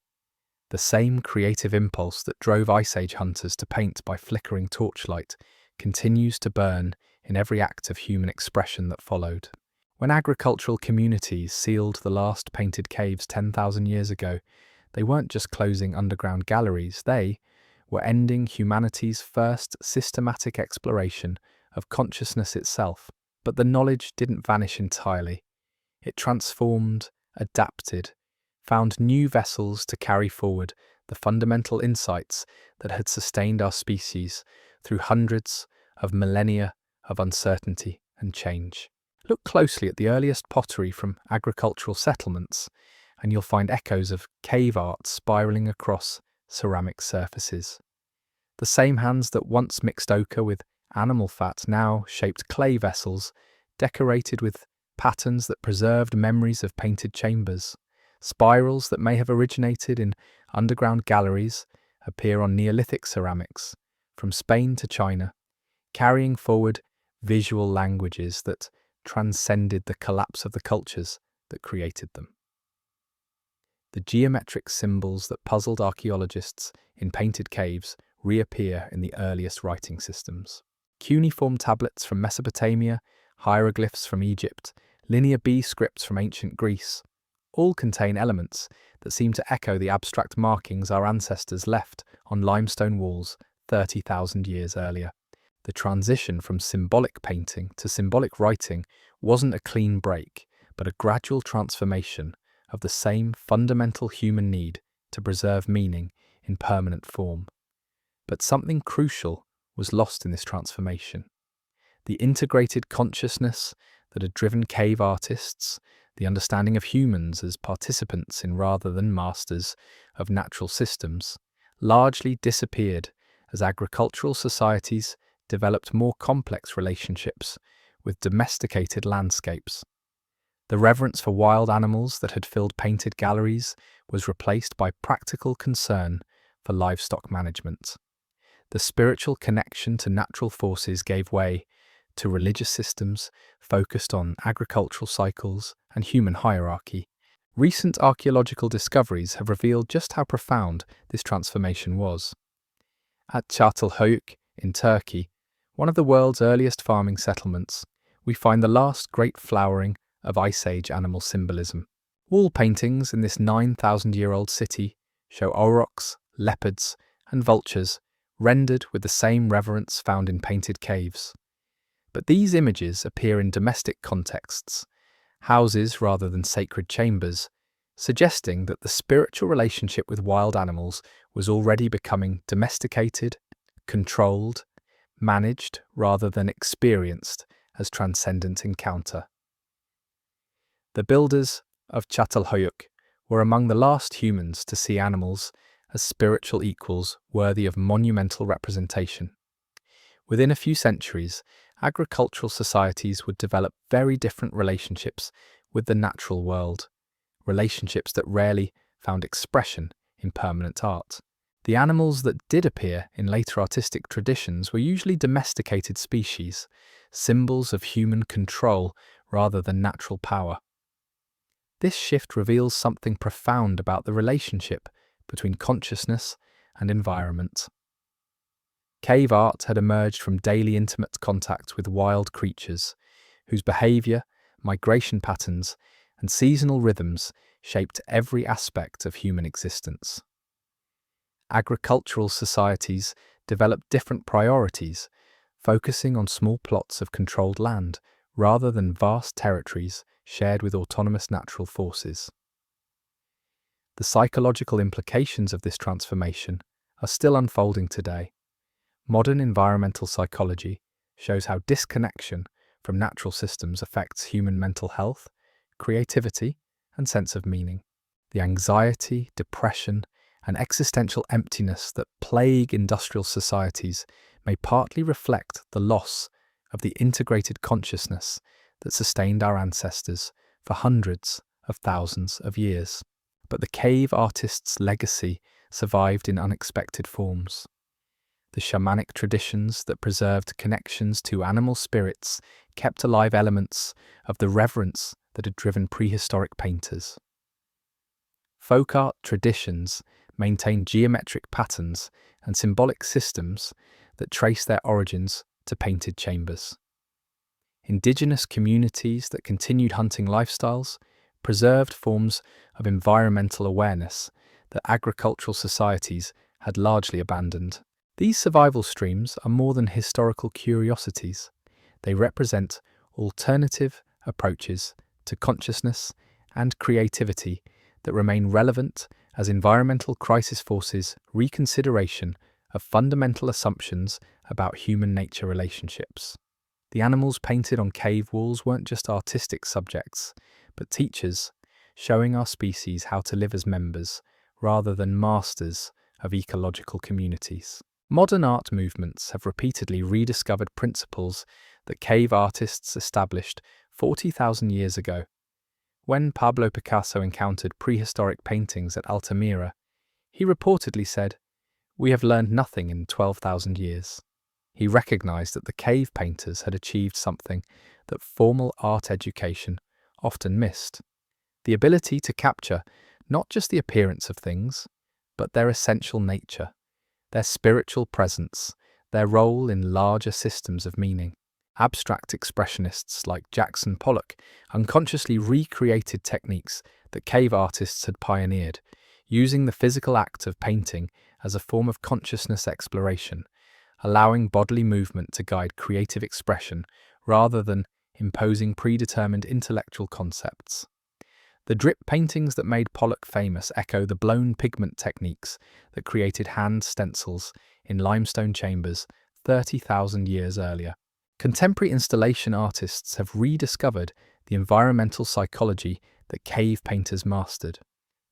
The same creative impulse that drove Ice Age hunters to paint by flickering torchlight continues to burn in every act of human expression that followed. When agricultural communities sealed the last painted caves 10,000 years ago, they weren't just closing underground galleries, they were ending humanity's first systematic exploration of consciousness itself. But the knowledge didn't vanish entirely. It transformed, adapted, found new vessels to carry forward the fundamental insights that had sustained our species through hundreds of millennia of uncertainty and change. Look closely at the earliest pottery from agricultural settlements, and you'll find echoes of cave art spiraling across ceramic surfaces. The same hands that once mixed ochre with animal fat now shaped clay vessels, decorated with patterns that preserved memories of painted chambers. Spirals that may have originated in underground galleries appear on Neolithic ceramics, from Spain to China, carrying forward visual languages that transcended the collapse of the cultures that created them. The geometric symbols that puzzled archaeologists in painted caves reappear in the earliest writing systems. Cuneiform tablets from Mesopotamia, hieroglyphs from Egypt, Linear B scripts from ancient Greece, all contain elements that seem to echo the abstract markings our ancestors left on limestone walls 30,000 years earlier. The transition from symbolic painting to symbolic writing wasn't a clean break, but a gradual transformation of the same fundamental human need to preserve meaning in permanent form. But something crucial was lost in this transformation. The integrated consciousness that had driven cave artists, the understanding of humans as participants in rather than masters of natural systems, largely disappeared as agricultural societies developed more complex relationships with domesticated landscapes. The reverence for wild animals that had filled painted galleries was replaced by practical concern for livestock management. The spiritual connection to natural forces gave way to religious systems focused on agricultural cycles and human hierarchy. Recent archaeological discoveries have revealed just how profound this transformation was. At Çatalhöyük in Turkey, one of the world's earliest farming settlements, we find the last great flowering of Ice Age animal symbolism. Wall paintings in this 9,000-year-old city show aurochs, leopards, and vultures rendered with the same reverence found in painted caves. But these images appear in domestic contexts, houses rather than sacred chambers, suggesting that the spiritual relationship with wild animals was already becoming domesticated, controlled, managed rather than experienced as transcendent encounter. The builders of Çatalhöyük were among the last humans to see animals as spiritual equals worthy of monumental representation. Within a few centuries, agricultural societies would develop very different relationships with the natural world, relationships that rarely found expression in permanent art. The animals that did appear in later artistic traditions were usually domesticated species, symbols of human control rather than natural power. This shift reveals something profound about the relationship between consciousness and environment. Cave art had emerged from daily intimate contact with wild creatures, whose behavior, migration patterns, and seasonal rhythms shaped every aspect of human existence. Agricultural societies developed different priorities, focusing on small plots of controlled land rather than vast territories shared with autonomous natural forces. The psychological implications of this transformation are still unfolding today. Modern environmental psychology shows how disconnection from natural systems affects human mental health, creativity, and sense of meaning. The anxiety, depression, and existential emptiness that plague industrial societies may partly reflect the loss of the integrated consciousness that sustained our ancestors for hundreds of thousands of years. But the cave artist's legacy survived in unexpected forms. The shamanic traditions that preserved connections to animal spirits kept alive elements of the reverence that had driven prehistoric painters. Folk art traditions maintained geometric patterns and symbolic systems that trace their origins to painted chambers. Indigenous communities that continued hunting lifestyles preserved forms of environmental awareness that agricultural societies had largely abandoned. These survival streams are more than historical curiosities. They represent alternative approaches to consciousness and creativity that remain relevant as environmental crisis forces reconsideration of fundamental assumptions about human-nature relationships. The animals painted on cave walls weren't just artistic subjects, but teachers, showing our species how to live as members rather than masters of ecological communities. Modern art movements have repeatedly rediscovered principles that cave artists established 40,000 years ago. When Pablo Picasso encountered prehistoric paintings at Altamira, he reportedly said, "We have learned nothing in 12,000 years." He recognized that the cave painters had achieved something that formal art education often missed: the ability to capture not just the appearance of things, but their essential nature, their spiritual presence, their role in larger systems of meaning. Abstract expressionists like Jackson Pollock unconsciously recreated techniques that cave artists had pioneered, using the physical act of painting as a form of consciousness exploration, allowing bodily movement to guide creative expression rather than imposing predetermined intellectual concepts. The drip paintings that made Pollock famous echo the blown pigment techniques that created hand stencils in limestone chambers 30,000 years earlier. Contemporary installation artists have rediscovered the environmental psychology that cave painters mastered,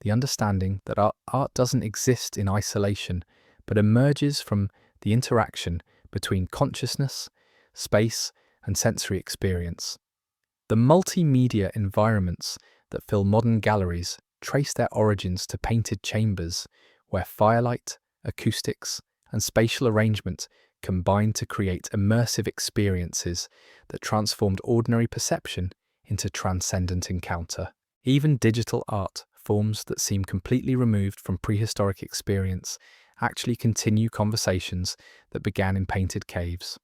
the understanding that art doesn't exist in isolation, but emerges from the interaction between consciousness, space, and sensory experience. The multimedia environments that fill modern galleries trace their origins to painted chambers, where firelight, acoustics, and spatial arrangement combined to create immersive experiences that transformed ordinary perception into transcendent encounter. Even digital art forms that seem completely removed from prehistoric experience actually continue conversations that began in painted caves.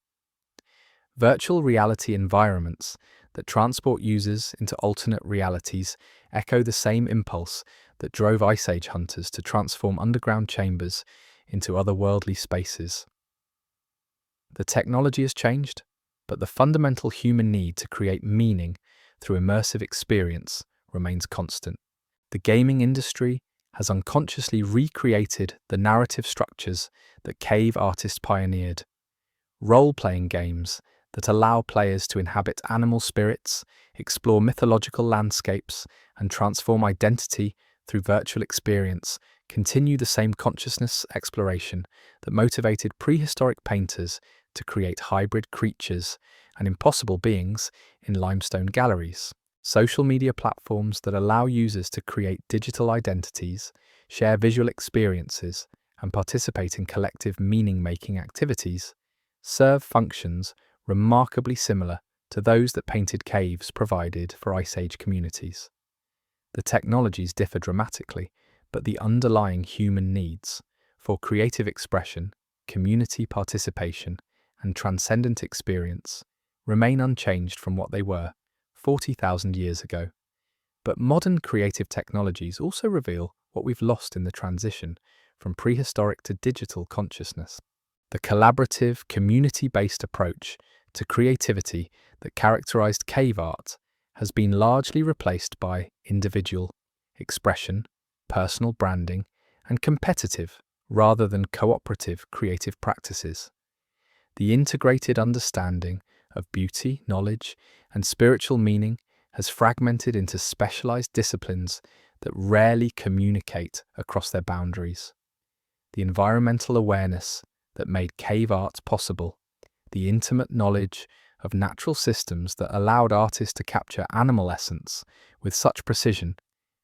Virtual reality environments that transport users into alternate realities echo the same impulse that drove Ice Age hunters to transform underground chambers into otherworldly spaces. The technology has changed, but the fundamental human need to create meaning through immersive experience remains constant. The gaming industry has unconsciously recreated the narrative structures that cave artists pioneered. Role-playing games that allow players to inhabit animal spirits, explore mythological landscapes, and transform identity through virtual experience continue the same consciousness exploration that motivated prehistoric painters to create hybrid creatures and impossible beings in limestone galleries. Social media platforms that allow users to create digital identities, share visual experiences, and participate in collective meaning-making activities serve functions remarkably similar to those that painted caves provided for Ice Age communities. The technologies differ dramatically, but the underlying human needs for creative expression, community participation, and transcendent experience remain unchanged from what they were 40,000 years ago. But modern creative technologies also reveal what we've lost in the transition from prehistoric to digital consciousness. The collaborative, community-based approach to creativity that characterized cave art has been largely replaced by individual expression, personal branding, and competitive, rather than cooperative creative practices. The integrated understanding of beauty, knowledge, and spiritual meaning has fragmented into specialized disciplines that rarely communicate across their boundaries. The environmental awareness that made cave art possible, the intimate knowledge of natural systems that allowed artists to capture animal essence with such precision,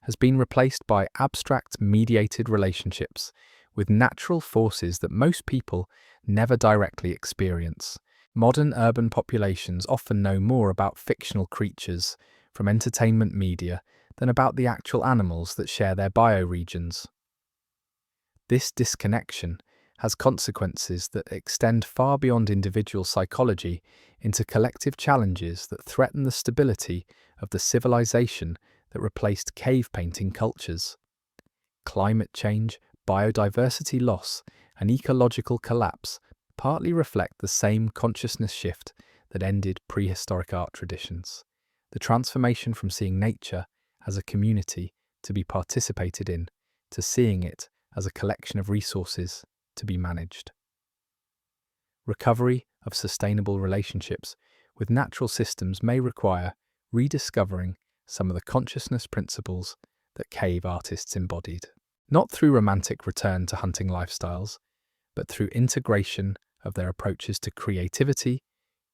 has been replaced by abstract mediated relationships with natural forces that most people never directly experience. Modern urban populations often know more about fictional creatures from entertainment media than about the actual animals that share their bioregions. This disconnection has consequences that extend far beyond individual psychology into collective challenges that threaten the stability of the civilization that replaced cave painting cultures. Climate change, biodiversity loss, and ecological collapse partly reflect the same consciousness shift that ended prehistoric art traditions. The transformation from seeing nature as a community to be participated in, to seeing it as a collection of resources to be managed. Recovery of sustainable relationships with natural systems may require rediscovering some of the consciousness principles that cave artists embodied. Not through romantic return to hunting lifestyles, but through integration of their approaches to creativity,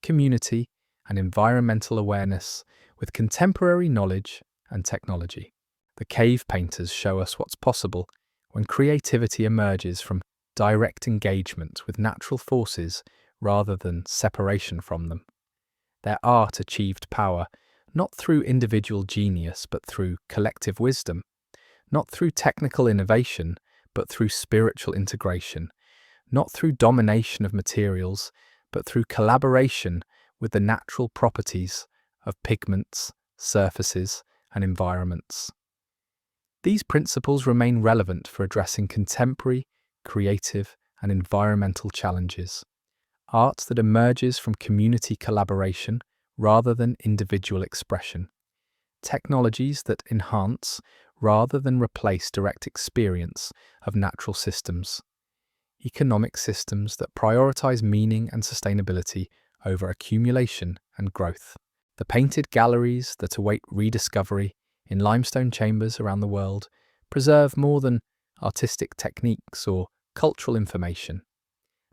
community, and environmental awareness with contemporary knowledge and technology. The cave painters show us what's possible when creativity emerges from direct engagement with natural forces rather than separation from them. Their art achieved power not through individual genius but through collective wisdom, not through technical innovation but through spiritual integration, not through domination of materials but through collaboration with the natural properties of pigments, surfaces, and environments. These principles remain relevant for addressing contemporary, creative, and environmental challenges. Art that emerges from community collaboration rather than individual expression. Technologies that enhance rather than replace direct experience of natural systems. Economic systems that prioritize meaning and sustainability over accumulation and growth. The painted galleries that await rediscovery in limestone chambers around the world preserve more than artistic techniques or cultural information.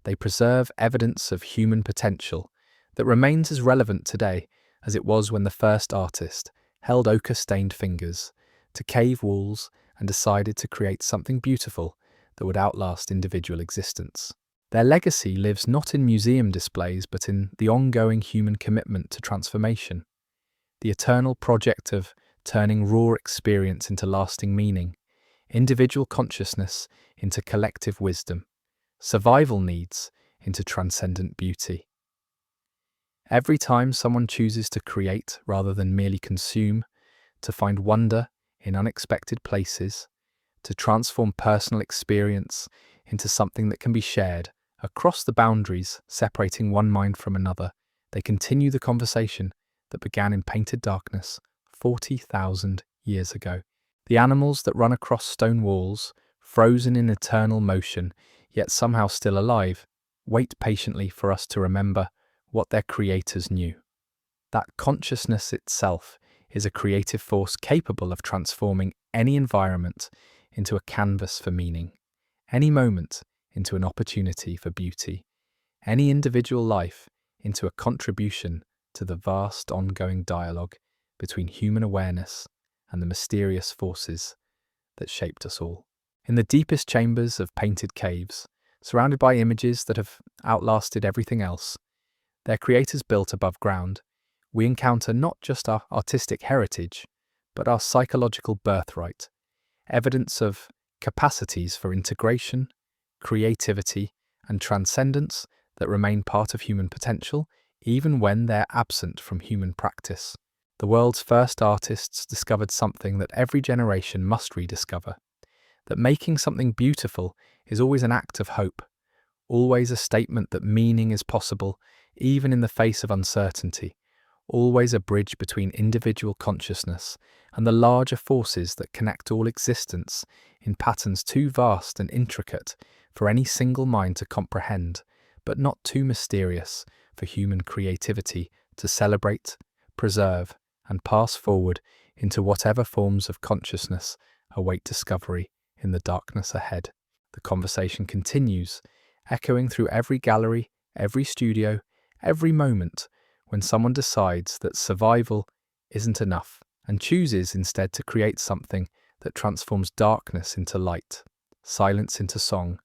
They preserve evidence of human potential that remains as relevant today as it was when the first artist held ochre-stained fingers to cave walls and decided to create something beautiful that would outlast individual existence. Their legacy lives not in museum displays but in the ongoing human commitment to transformation, the eternal project of turning raw experience into lasting meaning, individual consciousness into collective wisdom, survival needs into transcendent beauty. Every time someone chooses to create rather than merely consume, to find wonder in unexpected places, to transform personal experience into something that can be shared across the boundaries separating one mind from another, they continue the conversation that began in painted darkness 40,000 years ago. The animals that run across stone walls, frozen in eternal motion, yet somehow still alive, wait patiently for us to remember what their creators knew. That consciousness itself is a creative force capable of transforming any environment into a canvas for meaning, any moment into an opportunity for beauty, any individual life into a contribution to the vast ongoing dialogue between human awareness and the mysterious forces that shaped us all. In the deepest chambers of painted caves, surrounded by images that have outlasted everything else, their creators built above ground, we encounter not just our artistic heritage, but our psychological birthright, evidence of capacities for integration, creativity, and transcendence that remain part of human potential, even when they're absent from human practice. The world's first artists discovered something that every generation must rediscover, that making something beautiful is always an act of hope, always a statement that meaning is possible, even in the face of uncertainty, always a bridge between individual consciousness and the larger forces that connect all existence in patterns too vast and intricate for any single mind to comprehend, but not too mysterious for human creativity to celebrate, preserve, and pass forward into whatever forms of consciousness await discovery in the darkness ahead. The conversation continues, echoing through every gallery, every studio, every moment when someone decides that survival isn't enough and chooses instead to create something that transforms darkness into light, silence into song,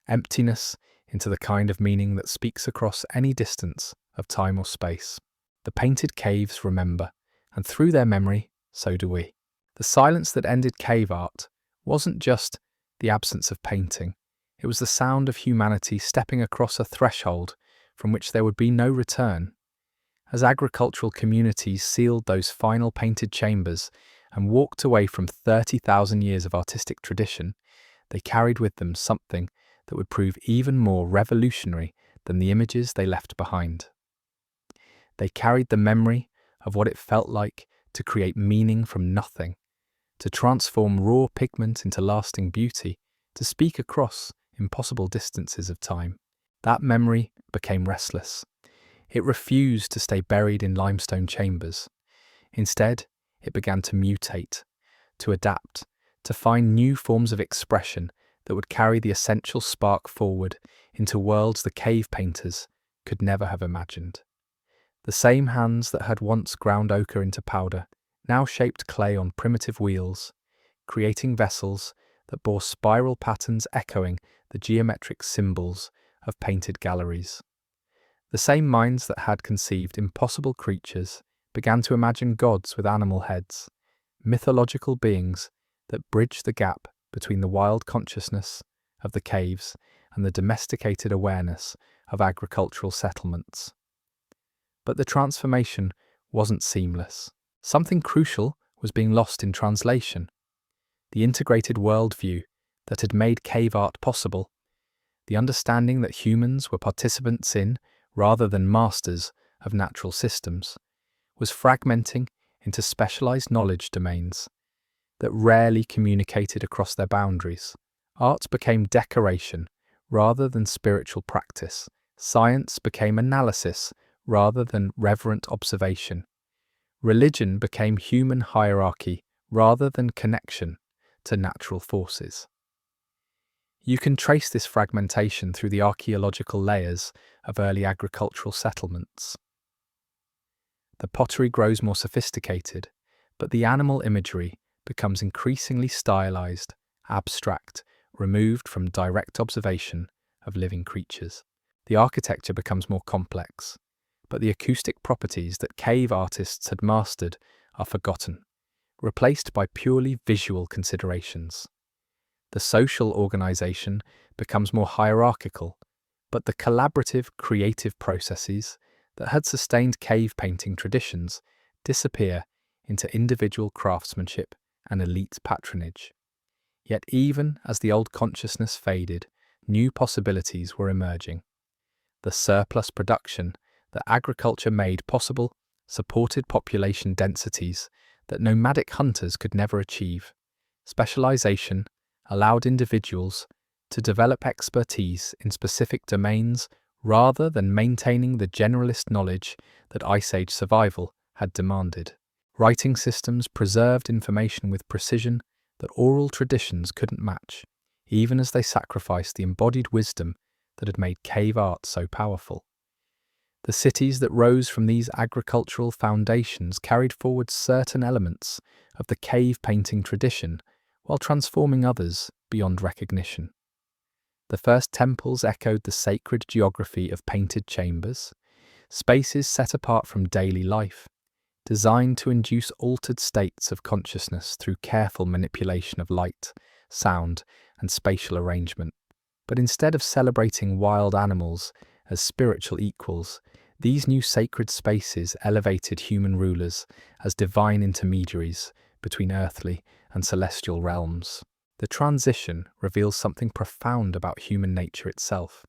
emptiness into the kind of meaning that speaks across any distance of time or space. The painted caves remember, and through their memory, so do we. The silence that ended cave art wasn't just the absence of painting, it was the sound of humanity stepping across a threshold from which there would be no return. As agricultural communities sealed those final painted chambers and walked away from 30,000 years of artistic tradition, they carried with them something that would prove even more revolutionary than the images they left behind. They carried the memory of what it felt like to create meaning from nothing, to transform raw pigment into lasting beauty, to speak across impossible distances of time. That memory became restless. It refused to stay buried in limestone chambers. Instead, it began to mutate, to adapt, to find new forms of expression that would carry the essential spark forward into worlds the cave painters could never have imagined. The same hands that had once ground ochre into powder now shaped clay on primitive wheels, creating vessels that bore spiral patterns echoing the geometric symbols of painted galleries. The same minds that had conceived impossible creatures began to imagine gods with animal heads, mythological beings that bridged the gap between the wild consciousness of the caves and the domesticated awareness of agricultural settlements. But the transformation wasn't seamless. Something crucial was being lost in translation. The integrated worldview that had made cave art possible, the understanding that humans were participants in, rather than masters, of natural systems, was fragmenting into specialized knowledge domains that rarely communicated across their boundaries. Art became decoration rather than spiritual practice. Science became analysis rather than reverent observation. Religion became human hierarchy rather than connection to natural forces. You can trace this fragmentation through the archaeological layers of early agricultural settlements. The pottery grows more sophisticated, but the animal imagery becomes increasingly stylized, abstract, removed from direct observation of living creatures. The architecture becomes more complex, but the acoustic properties that cave artists had mastered are forgotten, replaced by purely visual considerations. The social organization becomes more hierarchical, but the collaborative, creative processes that had sustained cave painting traditions disappear into individual craftsmanship and elite patronage. Yet even as the old consciousness faded, new possibilities were emerging. The surplus production that agriculture made possible supported population densities that nomadic hunters could never achieve. Specialization allowed individuals to develop expertise in specific domains rather than maintaining the generalist knowledge that Ice Age survival had demanded. Writing systems preserved information with precision that oral traditions couldn't match, even as they sacrificed the embodied wisdom that had made cave art so powerful. The cities that rose from these agricultural foundations carried forward certain elements of the cave painting tradition while transforming others beyond recognition. The first temples echoed the sacred geography of painted chambers, spaces set apart from daily life, designed to induce altered states of consciousness through careful manipulation of light, sound, and spatial arrangement. But instead of celebrating wild animals as spiritual equals, these new sacred spaces elevated human rulers as divine intermediaries between earthly and celestial realms. The transition reveals something profound about human nature itself.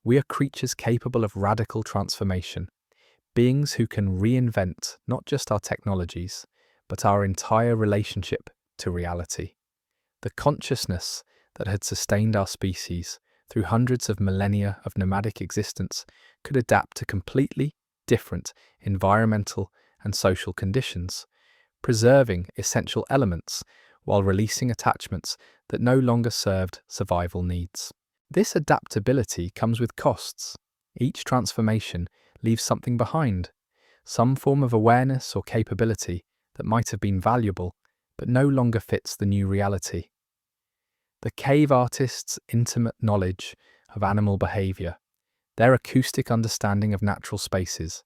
We are creatures capable of radical transformation, beings who can reinvent not just our technologies, but our entire relationship to reality. The consciousness that had sustained our species through hundreds of millennia of nomadic existence could adapt to completely different environmental and social conditions, preserving essential elements while releasing attachments that no longer served survival needs. This adaptability comes with costs. Each transformation leaves something behind, some form of awareness or capability that might have been valuable, but no longer fits the new reality. The cave artists' intimate knowledge of animal behavior, their acoustic understanding of natural spaces,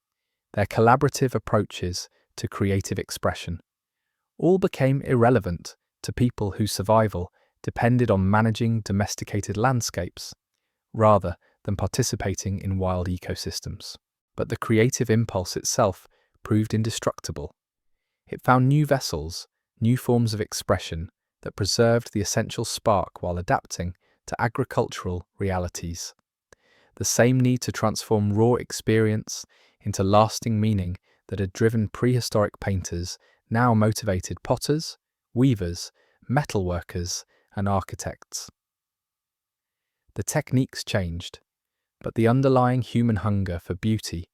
their collaborative approaches to creative expression, all became irrelevant to people whose survival depended on managing domesticated landscapes rather than participating in wild ecosystems. But the creative impulse itself proved indestructible. It found new vessels, new forms of expression that preserved the essential spark while adapting to agricultural realities. The same need to transform raw experience into lasting meaning that had driven prehistoric painters now motivated potters, weavers, metalworkers, and architects. The techniques changed, but the underlying human hunger for beauty,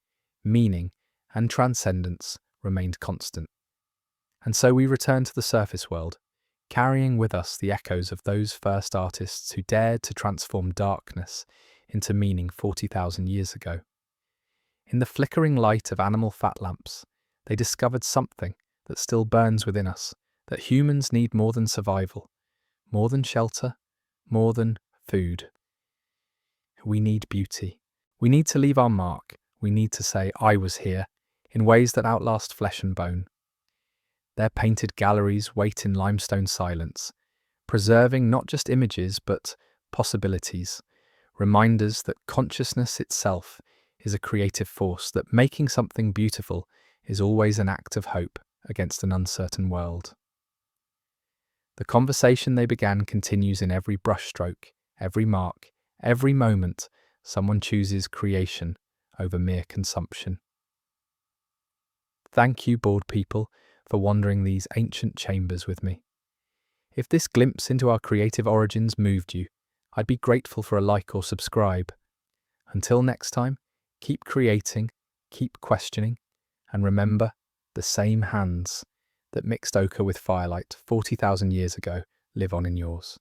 meaning, and transcendence remained constant. And so we return to the surface world, carrying with us the echoes of those first artists who dared to transform darkness into meaning 40,000 years ago. In the flickering light of animal fat lamps, they discovered something that still burns within us, that humans need more than survival, more than shelter, more than food. We need beauty. We need to leave our mark. We need to say, "I was here," in ways that outlast flesh and bone. Their painted galleries wait in limestone silence, preserving not just images but possibilities, reminders that consciousness itself is a creative force, that making something beautiful is always an act of hope against an uncertain world. The conversation they began continues in every brushstroke, every mark, every moment someone chooses creation over mere consumption. Thank you, bored people, for wandering these ancient chambers with me. If this glimpse into our creative origins moved you, I'd be grateful for a like or subscribe. Until next time, keep creating, keep questioning, and remember, the same hands that mixed ochre with firelight 40,000 years ago live on in yours.